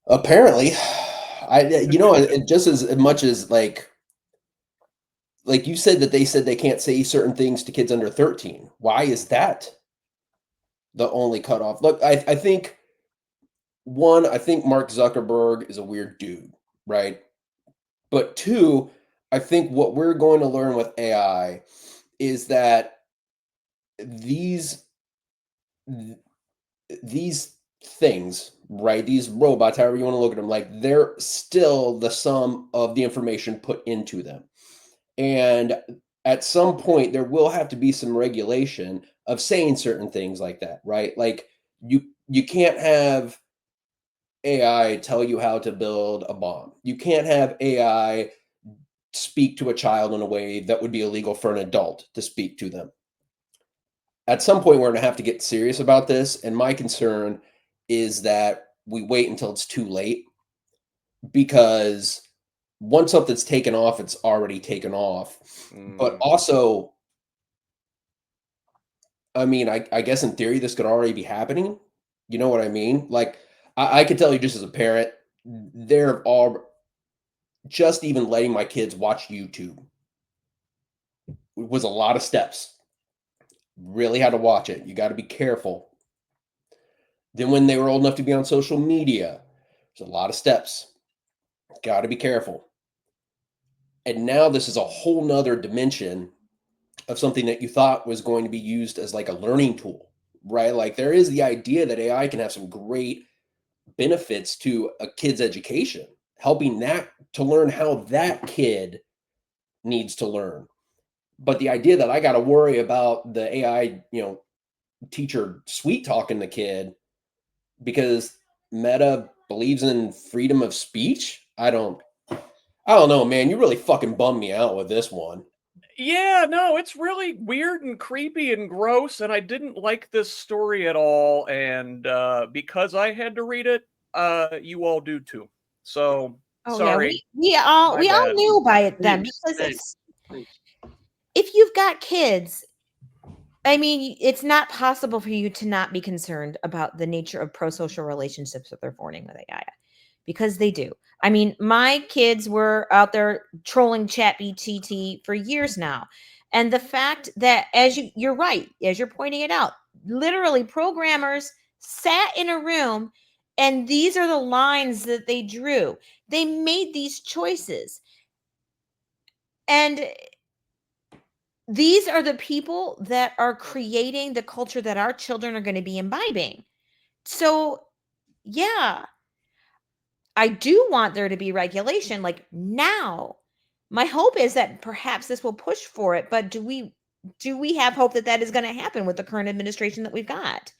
Apparently, just as much as like you said that they said they can't say certain things to kids under 13. Why is that the only cutoff? Look, I think I think Mark Zuckerberg is a weird dude, right? But 2, I think what we're going to learn with AI is that these things, right? These robots, however you want to look at them, like they're still the sum of the information put into them. And at some point, there will have to be some regulation of saying certain things like that, right? Like you can't have AI tell you how to build a bomb. You can't have AI speak to a child in a way that would be illegal for an adult to speak to them. At some point, we're going to have to get serious about this. And my concern is that we wait until it's too late, because once something's taken off, it's already taken off. But also, I mean, I guess in theory, this could already be happening. You know what I mean? Like, I could tell you just as a parent, they're all just even letting my kids watch YouTube was a lot of steps. Really had to watch it. You got to be careful. Then when they were old enough to be on social media, there's a lot of steps. Got to be careful. And now this is a whole nother dimension of something that you thought was going to be used as like a learning tool, right? Like there is the idea that AI can have some great benefits to a kid's education, helping that to learn how that kid needs to learn. But the idea that I got to worry about the AI, teacher sweet talking the kid because Meta believes in freedom of speech, I don't know, man. You really fucking bummed me out with this one. Yeah, no, it's really weird and creepy and gross, and I didn't like this story at all. And because I had to read it, you all do too. So sorry. Yeah, we all bad. knew by it then, because if you've got kids, I mean, it's not possible for you to not be concerned about the nature of pro-social relationships that they're forming with AI, because they do. I mean, my kids were out there trolling ChatGPT for years now. And the fact that, you're right, as you're pointing it out, literally programmers sat in a room and these are the lines that they drew. They made these choices. And these are the people that are creating the culture that our children are going to be imbibing. So, yeah, I do want there to be regulation like now. My hope is that perhaps this will push for it, but do we have hope that that is going to happen with the current administration that we've got?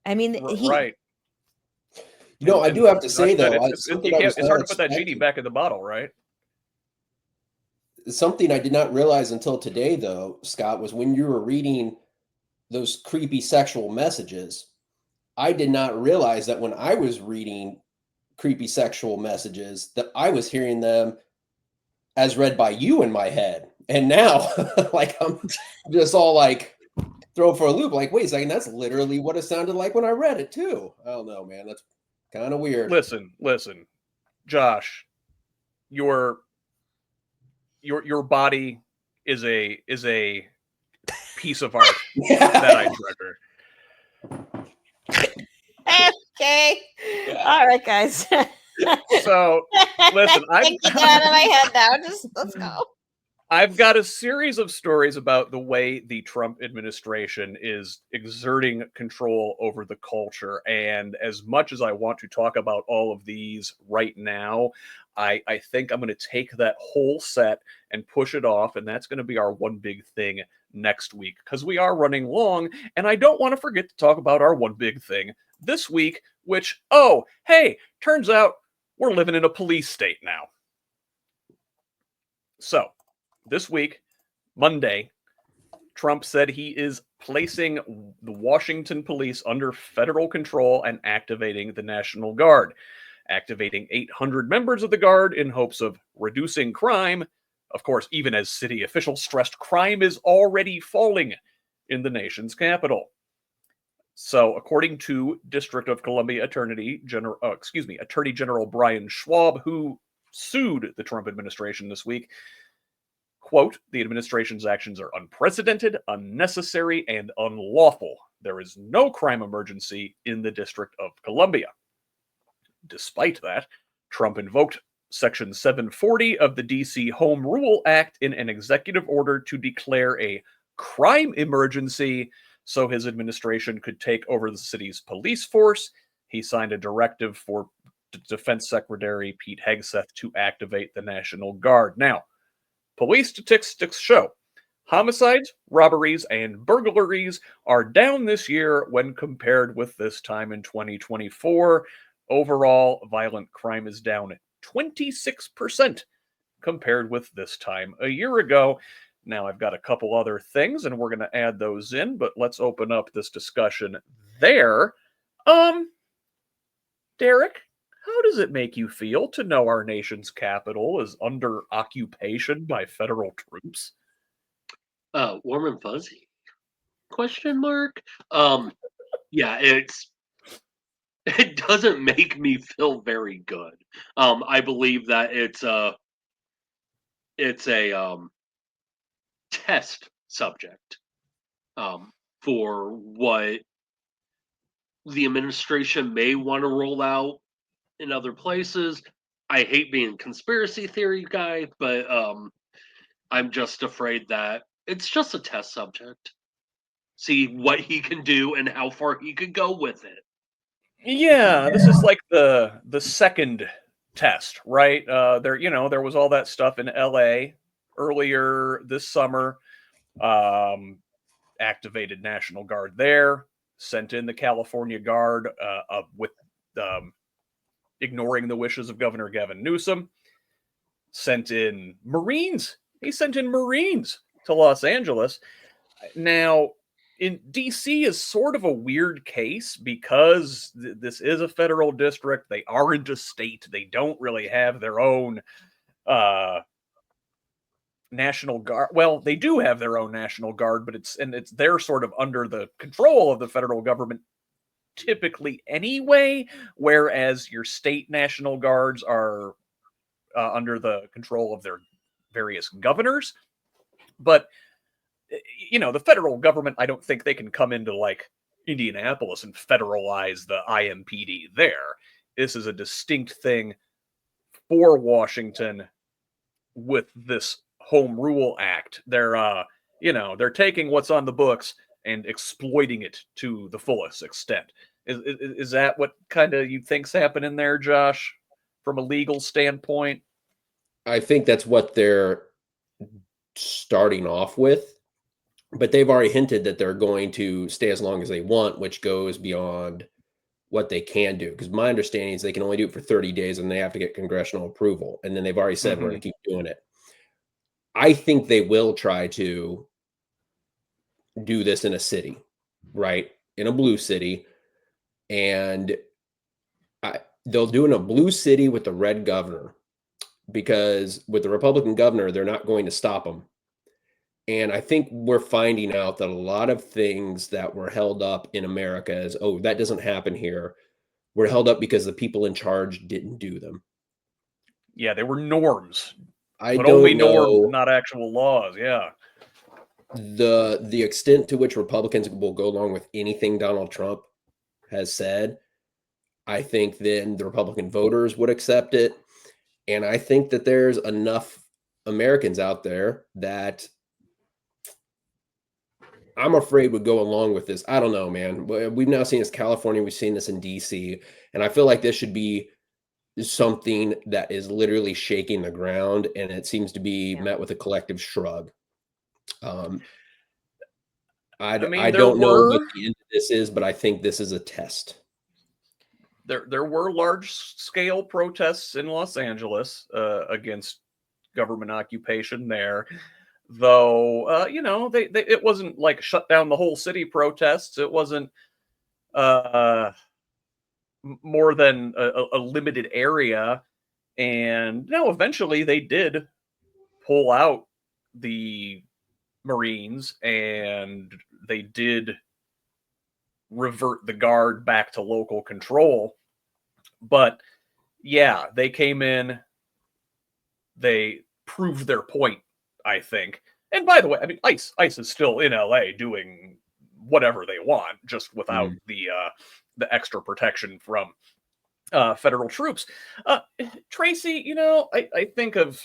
I mean, Right. I do have to say though, it's hard to put that genie back in the bottle, right? Something I did not realize until today, though, Scott, was when you were reading those creepy sexual messages, I did not realize that when I was reading creepy sexual messages, that I was hearing them as read by you in my head. And now, like, I'm just all like thrown for a loop. Like, wait a second, that's literally what it sounded like when I read it, too. I don't know, man. That's kind of weird. Listen, Josh, your body is a piece of art that I treasure. Okay. Yeah. All right, guys. So listen, I can get out of my head now. Just let's go. I've got a series of stories about the way the Trump administration is exerting control over the culture. And as much as I want to talk about all of these right now, I think I'm going to take that whole set and push it off. And that's going to be our one big thing next week, because we are running long. And I don't want to forget to talk about our one big thing this week, which, oh, hey, turns out we're living in a police state now. So, this week, Monday, Trump said he is placing the Washington police under federal control and activating the National Guard, activating 800 members of the Guard in hopes of reducing crime. Of course, even as city officials stressed, crime is already falling in the nation's capital. So, according to District of Columbia Attorney General Brian Schwab, who sued the Trump administration this week, quote, the administration's actions are unprecedented, unnecessary, and unlawful. There is no crime emergency in the District of Columbia. Despite that, Trump invoked Section 740 of the D.C. Home Rule Act in an executive order to declare a crime emergency so his administration could take over the city's police force. He signed a directive for Defense Secretary Pete Hegseth to activate the National Guard. Now, police statistics show homicides, robberies, and burglaries are down this year when compared with this time in 2024. Overall, violent crime is down 26% compared with this time a year ago. Now, I've got a couple other things, and we're going to add those in, but let's open up this discussion there. Derrick, how does it make you feel to know our nation's capital is under occupation by federal troops? Warm and fuzzy? Question mark? Yeah, it doesn't make me feel very good. I believe that it's a test subject for what the administration may want to roll out in other places. I hate being conspiracy theory guy, but I'm just afraid that it's just a test subject. See what he can do and how far he could go with it. Yeah, this is like the second test, right? There was all that stuff in LA earlier this summer. Activated National Guard there, sent in the California Guard with ignoring the wishes of Governor Gavin Newsom, sent in Marines. He sent in Marines to Los Angeles. Now, in DC is sort of a weird case because this is a federal district. They aren't a state. They don't really have their own National Guard. Well, they do have their own National Guard, but they're sort of under the control of the federal government typically anyway, whereas your state National Guards are under the control of their various governors. But the federal government, I don't think they can come into like Indianapolis and federalize the IMPD there. This is a distinct thing for Washington with this Home Rule Act. They're taking what's on the books and exploiting it to the fullest extent. Is that what kind of you think's happening there, Josh, from a legal standpoint? I think that's what they're starting off with, but they've already hinted that they're going to stay as long as they want, which goes beyond what they can do. Because my understanding is they can only do it for 30 days and they have to get congressional approval. And then they've already said we're going to keep doing it. I think they will try to do this in a city, right? In a blue city. And they'll do it in a blue city with a red governor, because with the Republican governor, they're not going to stop them. And I think we're finding out that a lot of things that were held up in America as, oh, that doesn't happen here, were held up because the people in charge didn't do them. Yeah, they were norms. But only norms, not actual laws. Yeah. The extent to which Republicans will go along with anything Donald Trump has said, I think then the Republican voters would accept it. And I think that there's enough Americans out there that I'm afraid would go along with this. I don't know, man. We've now seen this in California. We've seen this in DC. And I feel like this should be something that is literally shaking the ground. And it seems to be met with a collective shrug. I don't know what the end of this is, but I think this is a test. there were large scale protests in Los Angeles against government occupation there, though they it wasn't like shut down the whole city protests. It wasn't more than a limited area, and eventually they did pull out the Marines, and they did revert the guard back to local control. But yeah, they came in, they proved their point, I think. And by the way, I mean, ICE is still in LA doing whatever they want, just without the extra protection from federal troops. Tracie, I think of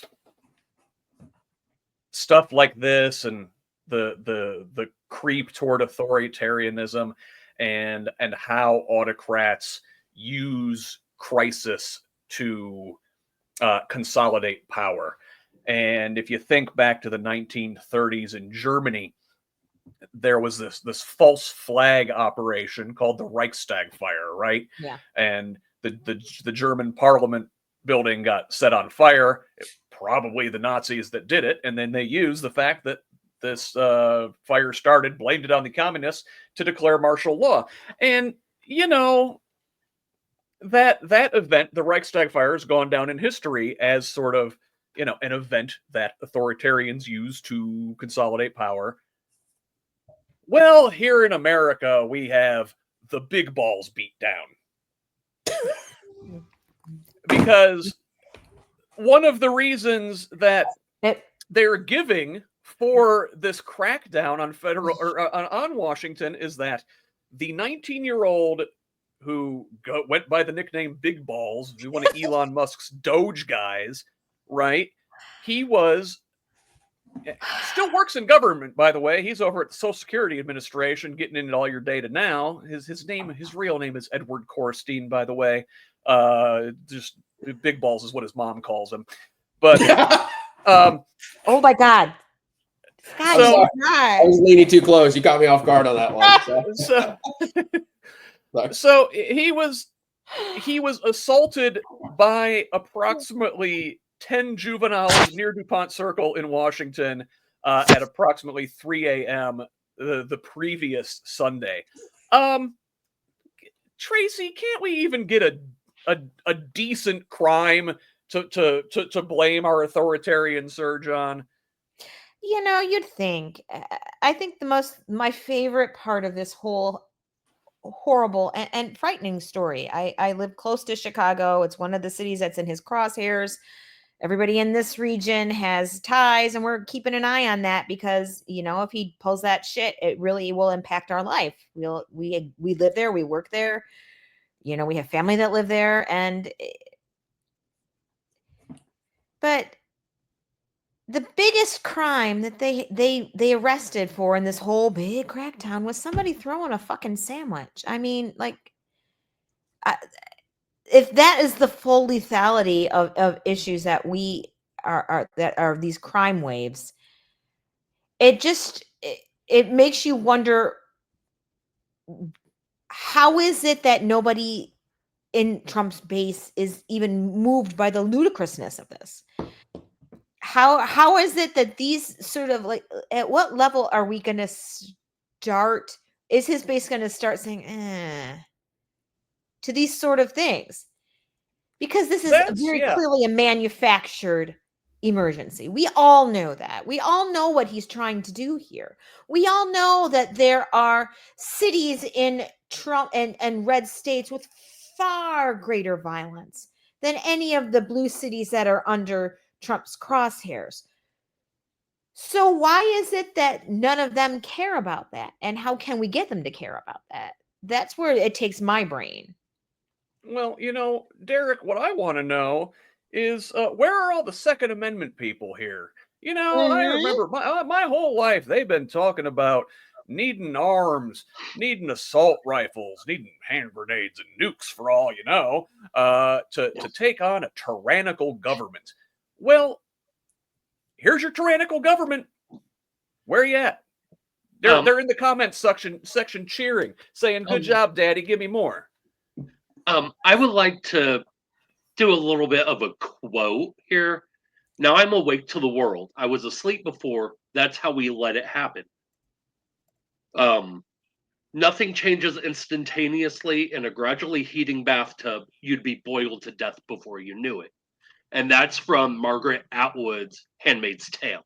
stuff like this and the creep toward authoritarianism and how autocrats use crisis to consolidate power. And if you think back to the 1930s in Germany, there was this false flag operation called the Reichstag fire, right? Yeah. And the German parliament building got set on fire. Probably the Nazis that did it, and then they used the fact that this fire started, blamed it on the communists to declare martial law. And that event, the Reichstag fire, has gone down in history as sort of an event that authoritarians use to consolidate power. Well, here in America, we have the big balls beat down. Because one of the reasons that they're giving for this crackdown on federal or on Washington is that the 19-year-old who went by the nickname Big Balls, one of Elon Musk's Doge guys, right? He still works in government, by the way. He's over at the Social Security Administration, getting into all your data now. His real name is Edward Korstein, by the way. Just Big Balls is what his mom calls him. But oh my God. I was leaning too close. You got me off guard on that one. So he was assaulted by approximately 10 juveniles near DuPont Circle in Washington at approximately 3 a.m. The previous Sunday. Tracie, can't we even get a decent crime to blame our authoritarian surge on? You'd think. I think my favorite part of this whole horrible and frightening story. I live close to Chicago. It's one of the cities that's in his crosshairs. Everybody in this region has ties, and we're keeping an eye on that because, if he pulls that shit, it really will impact our life. We live there, we work there. We have family that live there, but the biggest crime that they arrested for in this whole big crackdown was somebody throwing a fucking sandwich. I mean, if that is the full lethality of issues that we are that are these crime waves, it makes you wonder, how is it that nobody in Trump's base is even moved by the ludicrousness of this? How is it that these sort of at what level are we going to start? Is his base going to start saying to these sort of things? Because this is very clearly a manufactured emergency. We all know that. We all know what he's trying to do here. We all know that there are cities in Trump and red states with far greater violence than any of the blue cities that are under Trump's crosshairs. So why is it that none of them care about that? And how can we get them to care about that? That's where it takes my brain. Well, Derrick, what I want to know is where are all the Second Amendment people here? I remember my whole life they've been talking about needing arms, needing assault rifles, needing hand grenades and nukes for all you know, to take on a tyrannical government. Well, here's your tyrannical government. Where are you at? They're in the comments section cheering, saying, "Good job, Daddy. Give me more." I would like to do a little bit of a quote here. Now I'm awake to the world. I was asleep before. That's how we let it happen. Nothing changes instantaneously. In a gradually heating bathtub, you'd be boiled to death before you knew it. And that's from Margaret Atwood's Handmaid's Tale,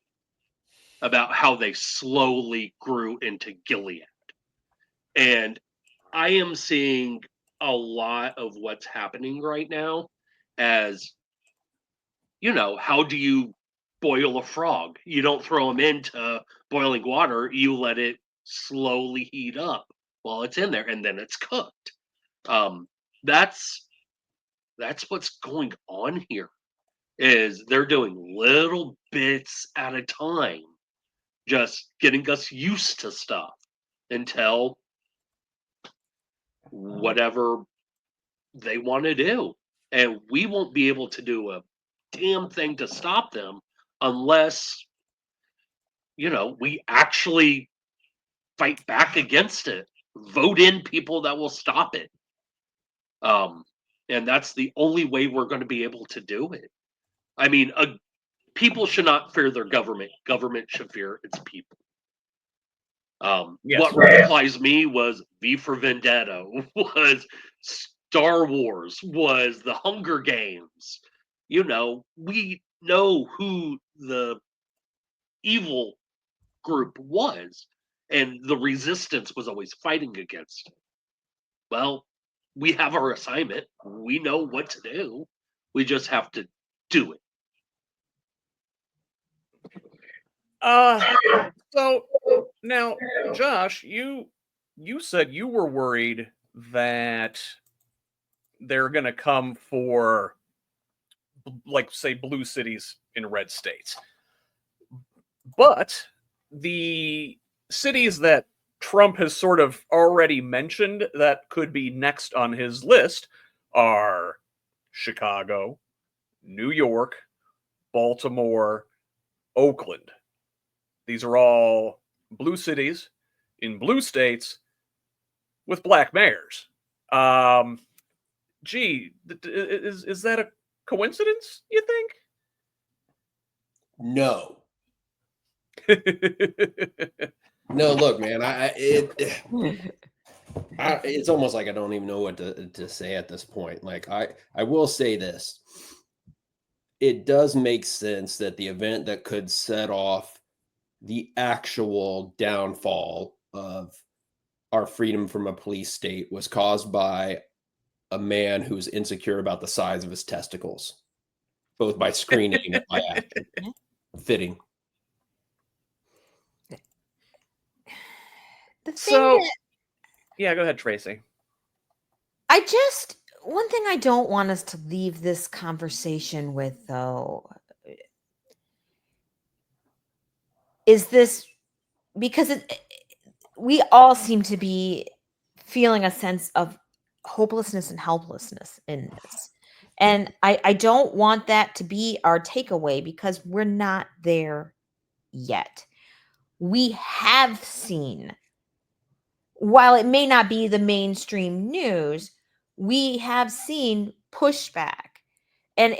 about how they slowly grew into Gilead. And I am seeing a lot of what's happening right now as, how do you boil a frog? You don't throw them into boiling water, you let it slowly heat up while it's in there, and then it's cooked. That's what's going on here. Is they're doing little bits at a time, just getting us used to stuff until whatever they want to do. And we won't be able to do a damn thing to stop them unless, we actually fight back against it, vote in people that will stop it. And that's the only way we're going to be able to do it. I mean, people should not fear their government. Government should fear its people. Yes. What radicalized me was V for Vendetta, was Star Wars, was the Hunger Games. We know who the evil group was, and the resistance was always fighting against it. Well, we have our assignment. We know what to do. We just have to do it. So now, Josh, you said you were worried that they're going to come for, like, say, blue cities in red states. But the cities that Trump has sort of already mentioned that could be next on his list are Chicago, New York, Baltimore, Oakland. These are all blue cities in blue states with black mayors. Is that a coincidence, you think? No. No, look, man, it's almost like I don't even know what to say at this point. Like, I will say this. It does make sense that the event that could set off the actual downfall of our freedom from a police state was caused by a man who's insecure about the size of his testicles, both by screening and by action. Fitting. Yeah, go ahead, Tracie. One thing I don't want us to leave this conversation with, though, is this, because we all seem to be feeling a sense of hopelessness and helplessness in this. And I don't want that to be our takeaway, because we're not there yet. We have seen, while it may not be the mainstream news, we have seen pushback, and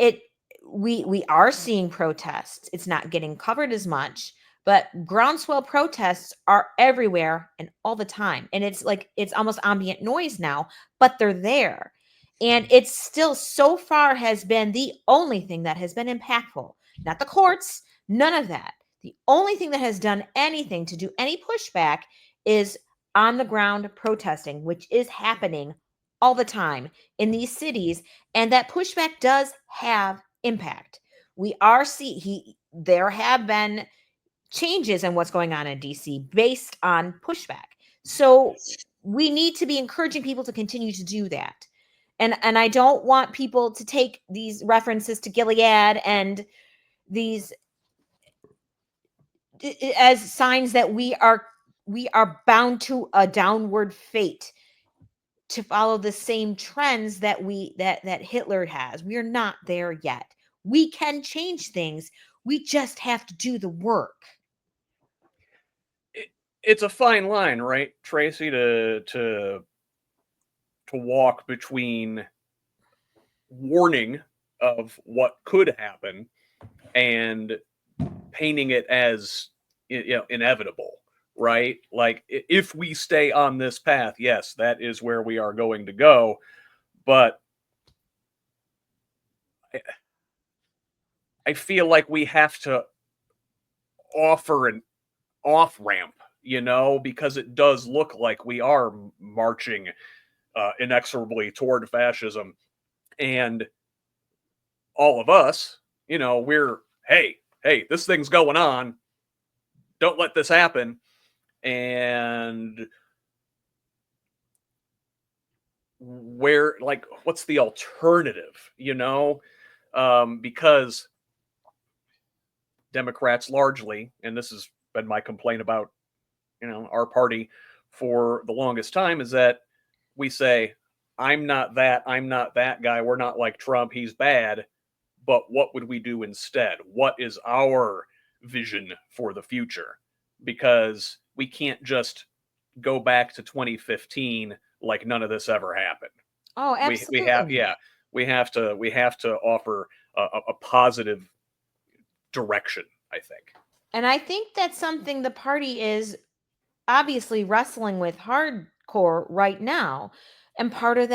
we are seeing protests. It's not getting covered as much, but groundswell protests are everywhere and all the time. And it's almost ambient noise now, but they're there. And it's still, so far, has been the only thing that has been impactful. Not the courts, none of that. The only thing that has done anything to do any pushback is on the ground protesting, which is happening all the time in these cities. And that pushback does have impact. We are there have been changes in what's going on in DC based on pushback. So we need to be encouraging people to continue to do that. And I don't want people to take these references to Gilead and these as signs that we are bound to a downward fate, to follow the same trends that Hitler has. We are not there yet. We can change things. We just have to do the work. It's a fine line, right, Tracie, to to walk between warning of what could happen and painting it as inevitable, right? Like if we stay on this path, yes, that is where we are going to go, but I feel like we have to offer an off ramp, because it does look like we are marching inexorably toward fascism. And all of us, we're, hey, this thing's going on. Don't let this happen. And what's the alternative, because Democrats largely, and this has been my complaint about, our party for the longest time, is that we say, I'm not that guy. We're not like Trump. He's bad. But what would we do instead? What is our vision for the future? Because we can't just go back to 2015 like none of this ever happened. Oh, absolutely. We have to offer a positive direction, I think. And I think that's something the party is obviously wrestling with hardcore right now. And part of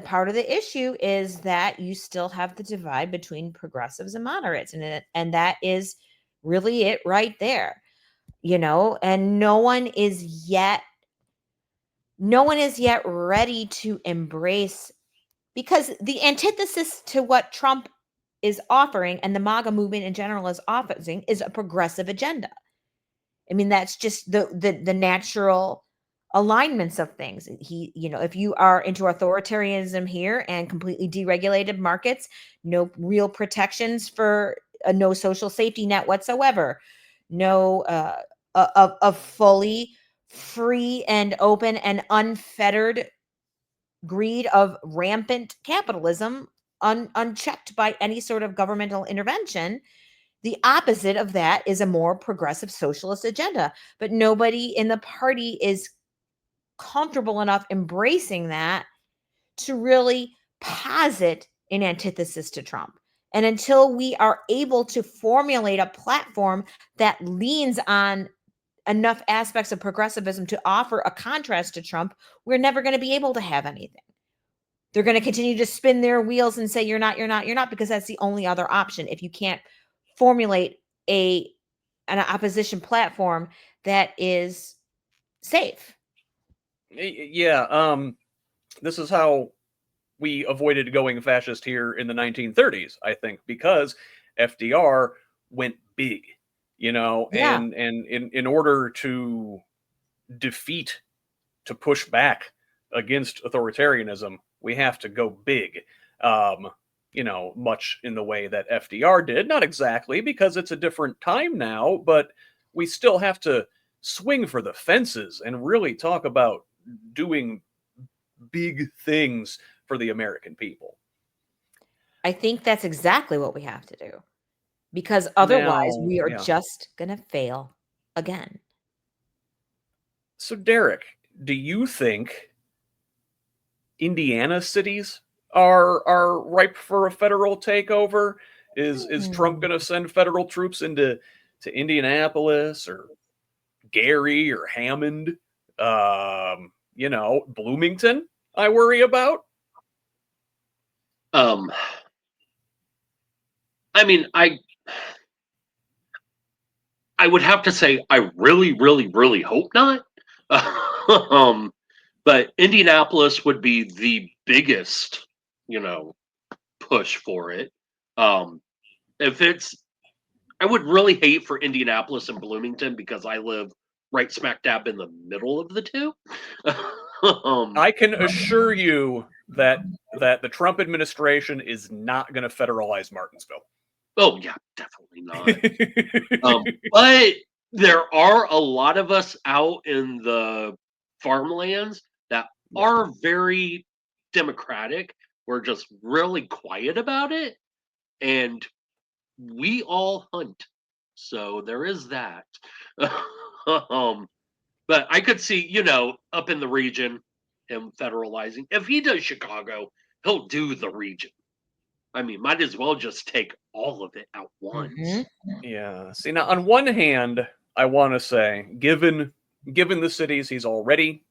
part of the issue is that you still have the divide between progressives and moderates, and that is really it right there, and no one is yet ready to embrace, because the antithesis to what Trump is offering and the MAGA movement in general is offering is a progressive agenda. I mean, that's just the natural alignments of things. If you are into authoritarianism here and completely deregulated markets, no real protections for no social safety net whatsoever, no a fully free and open and unfettered greed of rampant capitalism, unchecked by any sort of governmental intervention. The opposite of that is a more progressive socialist agenda, but nobody in the party is comfortable enough embracing that to really posit an antithesis to Trump. And until we are able to formulate a platform that leans on enough aspects of progressivism to offer a contrast to Trump, we're never going to be able to have anything. They're going to continue to spin their wheels and say, you're not, because that's the only other option. If you can't formulate an opposition platform that is safe. Yeah. This is how we avoided going fascist here in the 1930s, I think, because FDR went big, and in order to push back against authoritarianism, we have to go big. Much in the way that FDR did. Not exactly, because it's a different time now, but we still have to swing for the fences and really talk about doing big things for the American people. I think that's exactly what we have to do, because otherwise we are just going to fail again. So, Derrick, do you think Indiana cities are ripe for a federal takeover? Is Trump going to send federal troops to Indianapolis or Gary or Hammond? Bloomington, I worry about. I mean, I would have to say I really, really, really hope not. But Indianapolis would be the biggest, push for it. If it's, I would really hate for Indianapolis and Bloomington, because I live right smack dab in the middle of the two. I can assure you that the Trump administration is not going to federalize Martinsville. Oh yeah, definitely not. But there are a lot of us out in the farmlands that are very democratic. We're just really quiet about it, and we all hunt, so there is that. But I could see, up in the region, him federalizing. If he does Chicago, he'll do the region. I mean, might as well just take all of it at once. Yeah. See, now on one hand, I want to say, given the cities he's already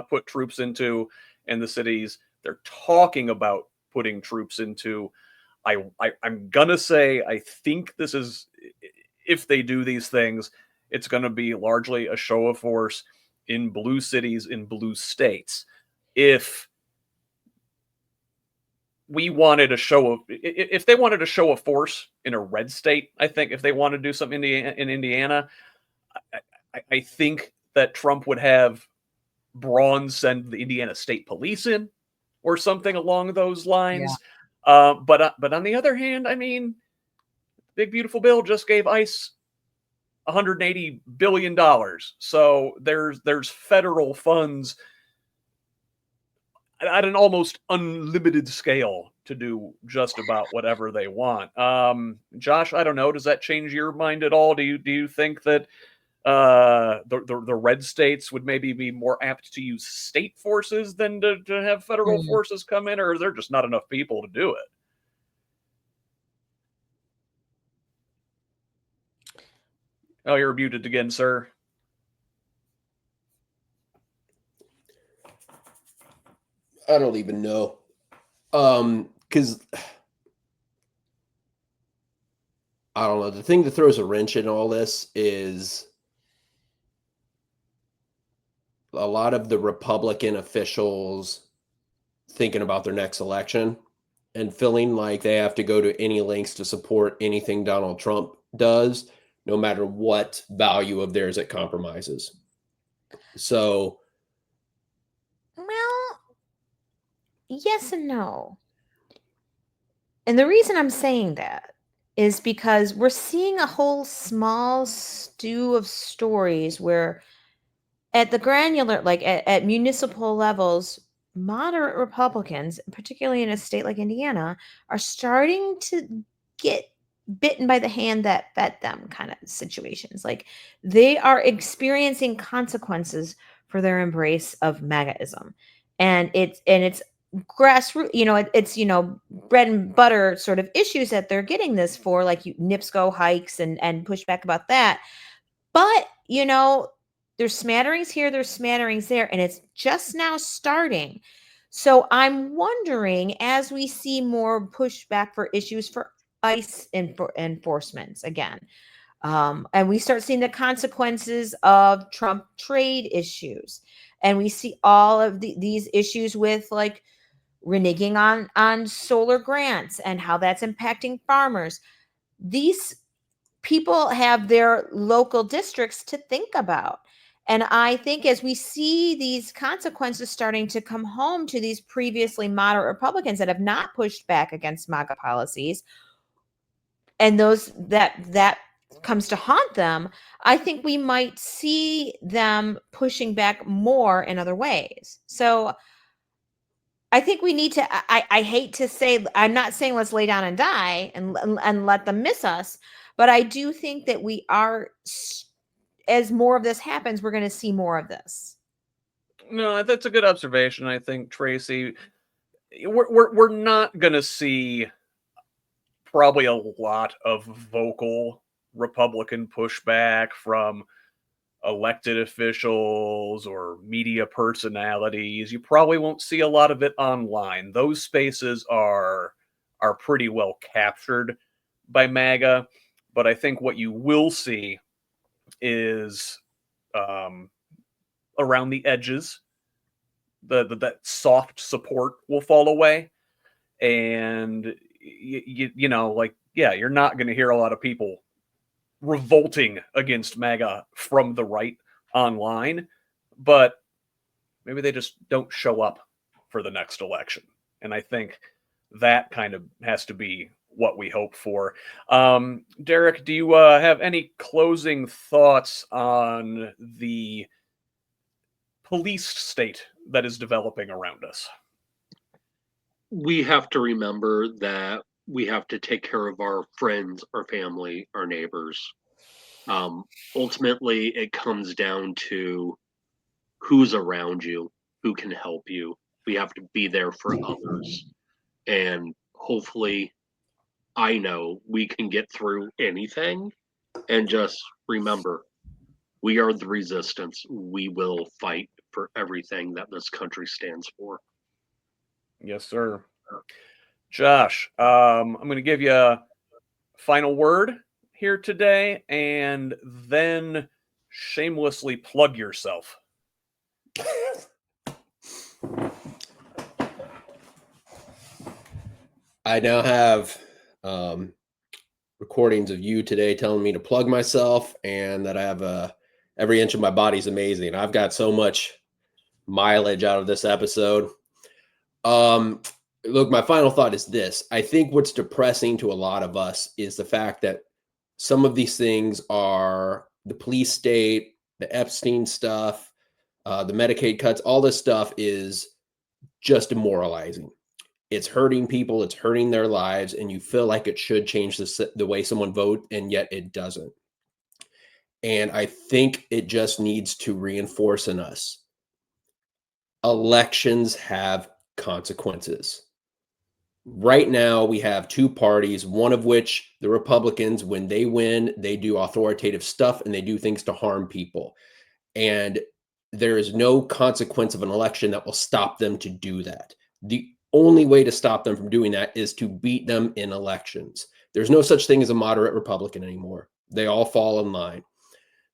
put troops into, and the cities they're talking about putting troops into, I'm gonna say I think this is, if they do these things, it's gonna be largely a show of force in blue cities, in blue states. If we wanted a show of, if they wanted a show of force in a red state, I think if they want to do something in Indiana, I think that Trump would have Braun send the Indiana State Police in, or something along those lines. But on the other hand, I mean, Big Beautiful Bill just gave ICE $180 billion, so there's federal funds at an almost unlimited scale to do just about whatever they want. Josh, I don't know. Does that change your mind at all? Do you think that the red states would maybe be more apt to use state forces than to have federal forces come in, or is there just not enough people to do it? Oh, you're muted again, sir. I don't even know. Because I don't know. The thing that throws a wrench in all this is a lot of the Republican officials thinking about their next election and feeling like they have to go to any lengths to support anything Donald Trump does, no matter what value of theirs it compromises. So, Well, yes and no. And the reason I'm saying that is because we're seeing a whole small stew of stories where at the granular, like at municipal levels, moderate Republicans, particularly in a state like Indiana, are starting to get bitten by the hand that fed them kind of situations. Like they are experiencing consequences for their embrace of MAGAism. And it's grassroots, it's bread and butter sort of issues that they're getting this for, like NIPSCO hikes and pushback about that. But there's smatterings here, there's smatterings there, and it's just now starting. So I'm wondering, as we see more pushback for issues for ICE enforcements again, and we start seeing the consequences of Trump trade issues, and we see all of these issues with like reneging on solar grants and how that's impacting farmers. These people have their local districts to think about. And I think as we see these consequences starting to come home to these previously moderate Republicans that have not pushed back against MAGA policies, and those that comes to haunt them, I think we might see them pushing back more in other ways. So I think we need to, I hate to say, I'm not saying let's lay down and die and let them miss us, but I do think that we are, as more of this happens, we're going to see more of this. No, that's a good observation. I think, Tracie, we're not going to see probably a lot of vocal Republican pushback from elected officials or media personalities. You probably won't see a lot of it online. Those spaces are pretty well captured by MAGA. But I think what you will see is around the edges, that soft support will fall away, and you're not going to hear a lot of people revolting against MAGA from the right online, but maybe they just don't show up for the next election. And I think that kind of has to be what we hope for. Derrick, do you have any closing thoughts on the police state that is developing around us? We have to remember that we have to take care of our friends, our family, our neighbors. Ultimately, it comes down to who's around you, who can help you. We have to be there for others. And hopefully, I know we can get through anything. And just remember, we are the resistance. We will fight for everything that this country stands for. Yes, sir. Josh, I'm going to give you a final word here today, and then shamelessly plug yourself. I now have recordings of you today telling me to plug myself and that I have every inch of my body's amazing. I've got so much mileage out of this episode. Look, my final thought is this. I think what's depressing to a lot of us is the fact that some of these things are the police state, the Epstein stuff, the Medicaid cuts, all this stuff is just demoralizing. It's hurting people, it's hurting their lives, and you feel like it should change the way someone vote, and yet it doesn't. And I think it just needs to reinforce in us. Elections have consequences. Right now, we have two parties, one of which the Republicans, when they win, they do authoritative stuff and they do things to harm people. And there is no consequence of an election that will stop them to do that. The only way to stop them from doing that is to beat them in elections. There's no such thing as a moderate Republican anymore. They all fall in line.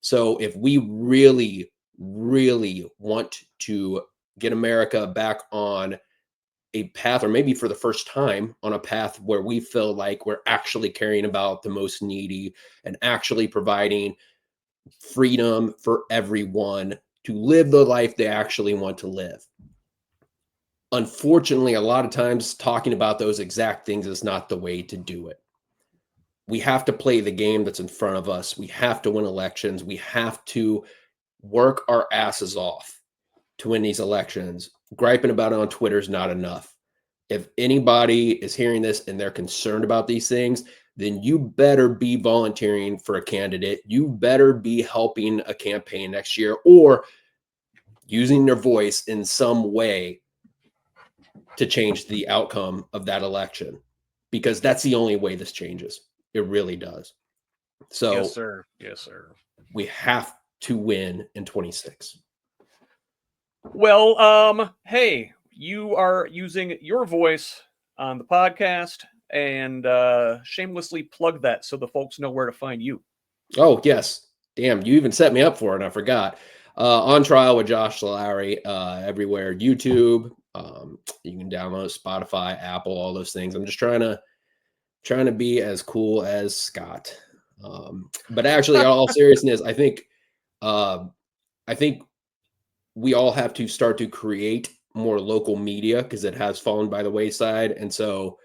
So if we really, really want to get America back on a path, or maybe for the first time on a path where we feel like we're actually caring about the most needy and actually providing freedom for everyone to live the life they actually want to live. Unfortunately, a lot of times talking about those exact things is not the way to do it. We have to play the game that's in front of us. We have to win elections. We have to work our asses off to win these elections. Griping about it on Twitter is not enough. If anybody is hearing this and they're concerned about these things, then you better be volunteering for a candidate. You better be helping a campaign next year or using their voice in some way to change the outcome of that election, because that's the only way this changes. It really does. So Yes, sir. Yes, sir. We have to win in 26. Well, hey, you are using your voice on the podcast, and shamelessly plug that so the folks know where to find you. Oh, yes. Damn, you even set me up for it. I forgot. On Trial with Josh Lowry, everywhere. YouTube. You can download Spotify, Apple, all those things. I'm just trying to be as cool as Scott. But actually, in all seriousness, I think we all have to start to create more local media because it has fallen by the wayside. And so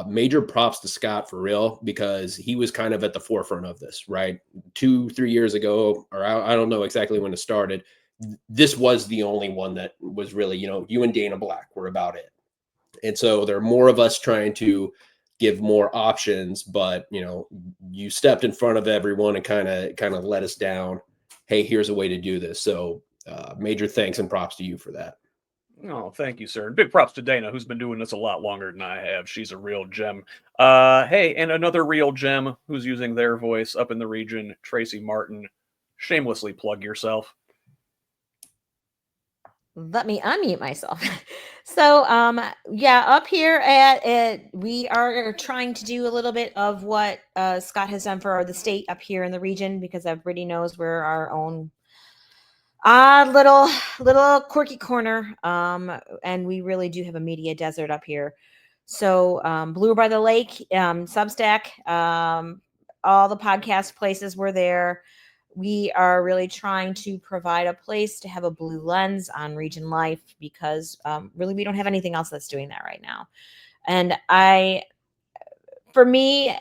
major props to Scott for real, because he was kind of at the forefront of this, right? 2-3 years ago, or I don't know exactly when it started. This was the only one that was really, you and Dana Black were about it. And so there are more of us trying to give more options, but you stepped in front of everyone and kind of let us down. Hey, here's a way to do this. So major thanks and props to you for that. Oh, thank you, sir. And big props to Dana, who's been doing this a lot longer than I have. She's a real gem. Hey, and another real gem who's using their voice up in the region, Tracie Martin. Shamelessly plug yourself. Let me unmute myself. So, up here at we are trying to do a little bit of what Scott has done for the state up here in the region, because everybody knows we're our own little quirky corner. And we really do have a media desert up here. So, Blue by the Lake, Substack, all the podcast places were there. We are really trying to provide a place to have a blue lens on region life, because really we don't have anything else that's doing that right now. And for me,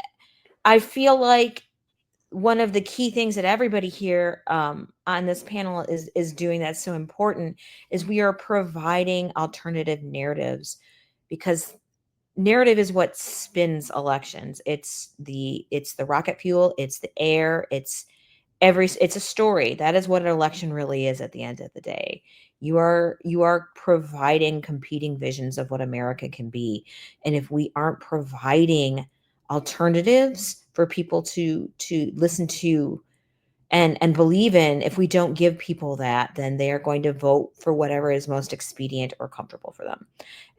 I feel like one of the key things that everybody here on this panel is doing that's so important is we are providing alternative narratives, because narrative is what spins elections. It's the rocket fuel, it's the air, it's a story. That is what an election really is at the end of the day. You are providing competing visions of what America can be. And if we aren't providing alternatives for people to listen to and believe in, if we don't give people that, then they are going to vote for whatever is most expedient or comfortable for them.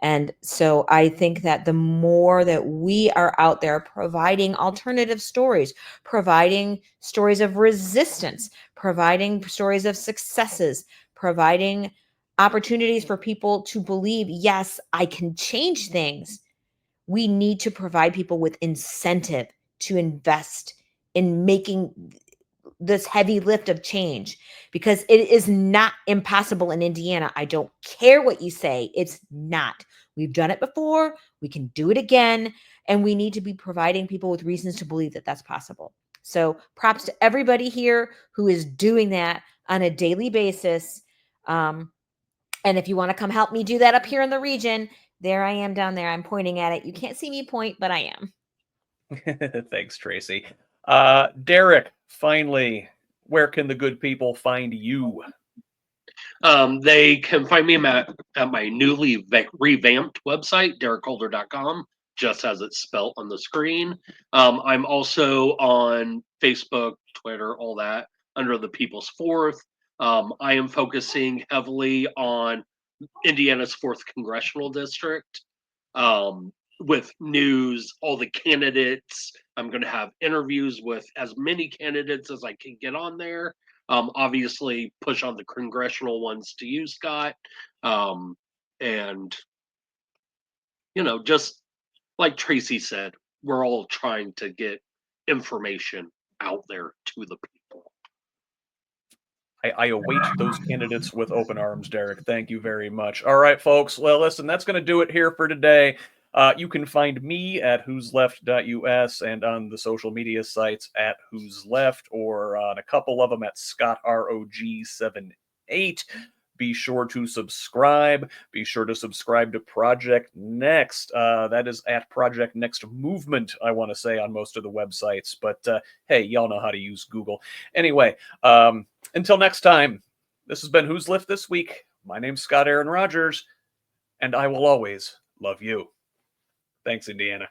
And so I think that the more that we are out there providing alternative stories, providing stories of resistance, providing stories of successes, providing opportunities for people to believe, yes, I can change things. We need to provide people with incentive to invest in making this heavy lift of change, because it is not impossible in Indiana. I don't care what you say. It's not. We've done it before. We can do it again. And we need to be providing people with reasons to believe that that's possible. So props to everybody here who is doing that on a daily basis. And if you want to come help me do that up here in the region, there I am down there. I'm pointing at it. You can't see me point, but I am. Thanks, Tracie. Derrick, finally, where can the good people find you? They can find me at my newly revamped website, derrickholder.com, just as it's spelt on the screen. I'm also on Facebook, Twitter, all that, under the People's Fourth. I am focusing heavily on Indiana's 4th Congressional District, with news, all the candidates. I'm going to have interviews with as many candidates as I can get on there. Obviously, push on the congressional ones to you, Scott. And, just like Tracie said, we're all trying to get information out there to the people. I await those candidates with open arms, Derrick. Thank you very much. All right, folks. Well, listen, that's going to do it here for today. You can find me at whosleft.us and on the social media sites at whosleft, or on a couple of them at scottrog78. Be sure to subscribe. Be sure to subscribe to Project Next. That is at Project Next Movement, I want to say, on most of the websites. But hey, y'all know how to use Google. Anyway, until next time, this has been Who's Lift This Week. My name's Scott Aaron Rogers, and I will always love you. Thanks, Indiana.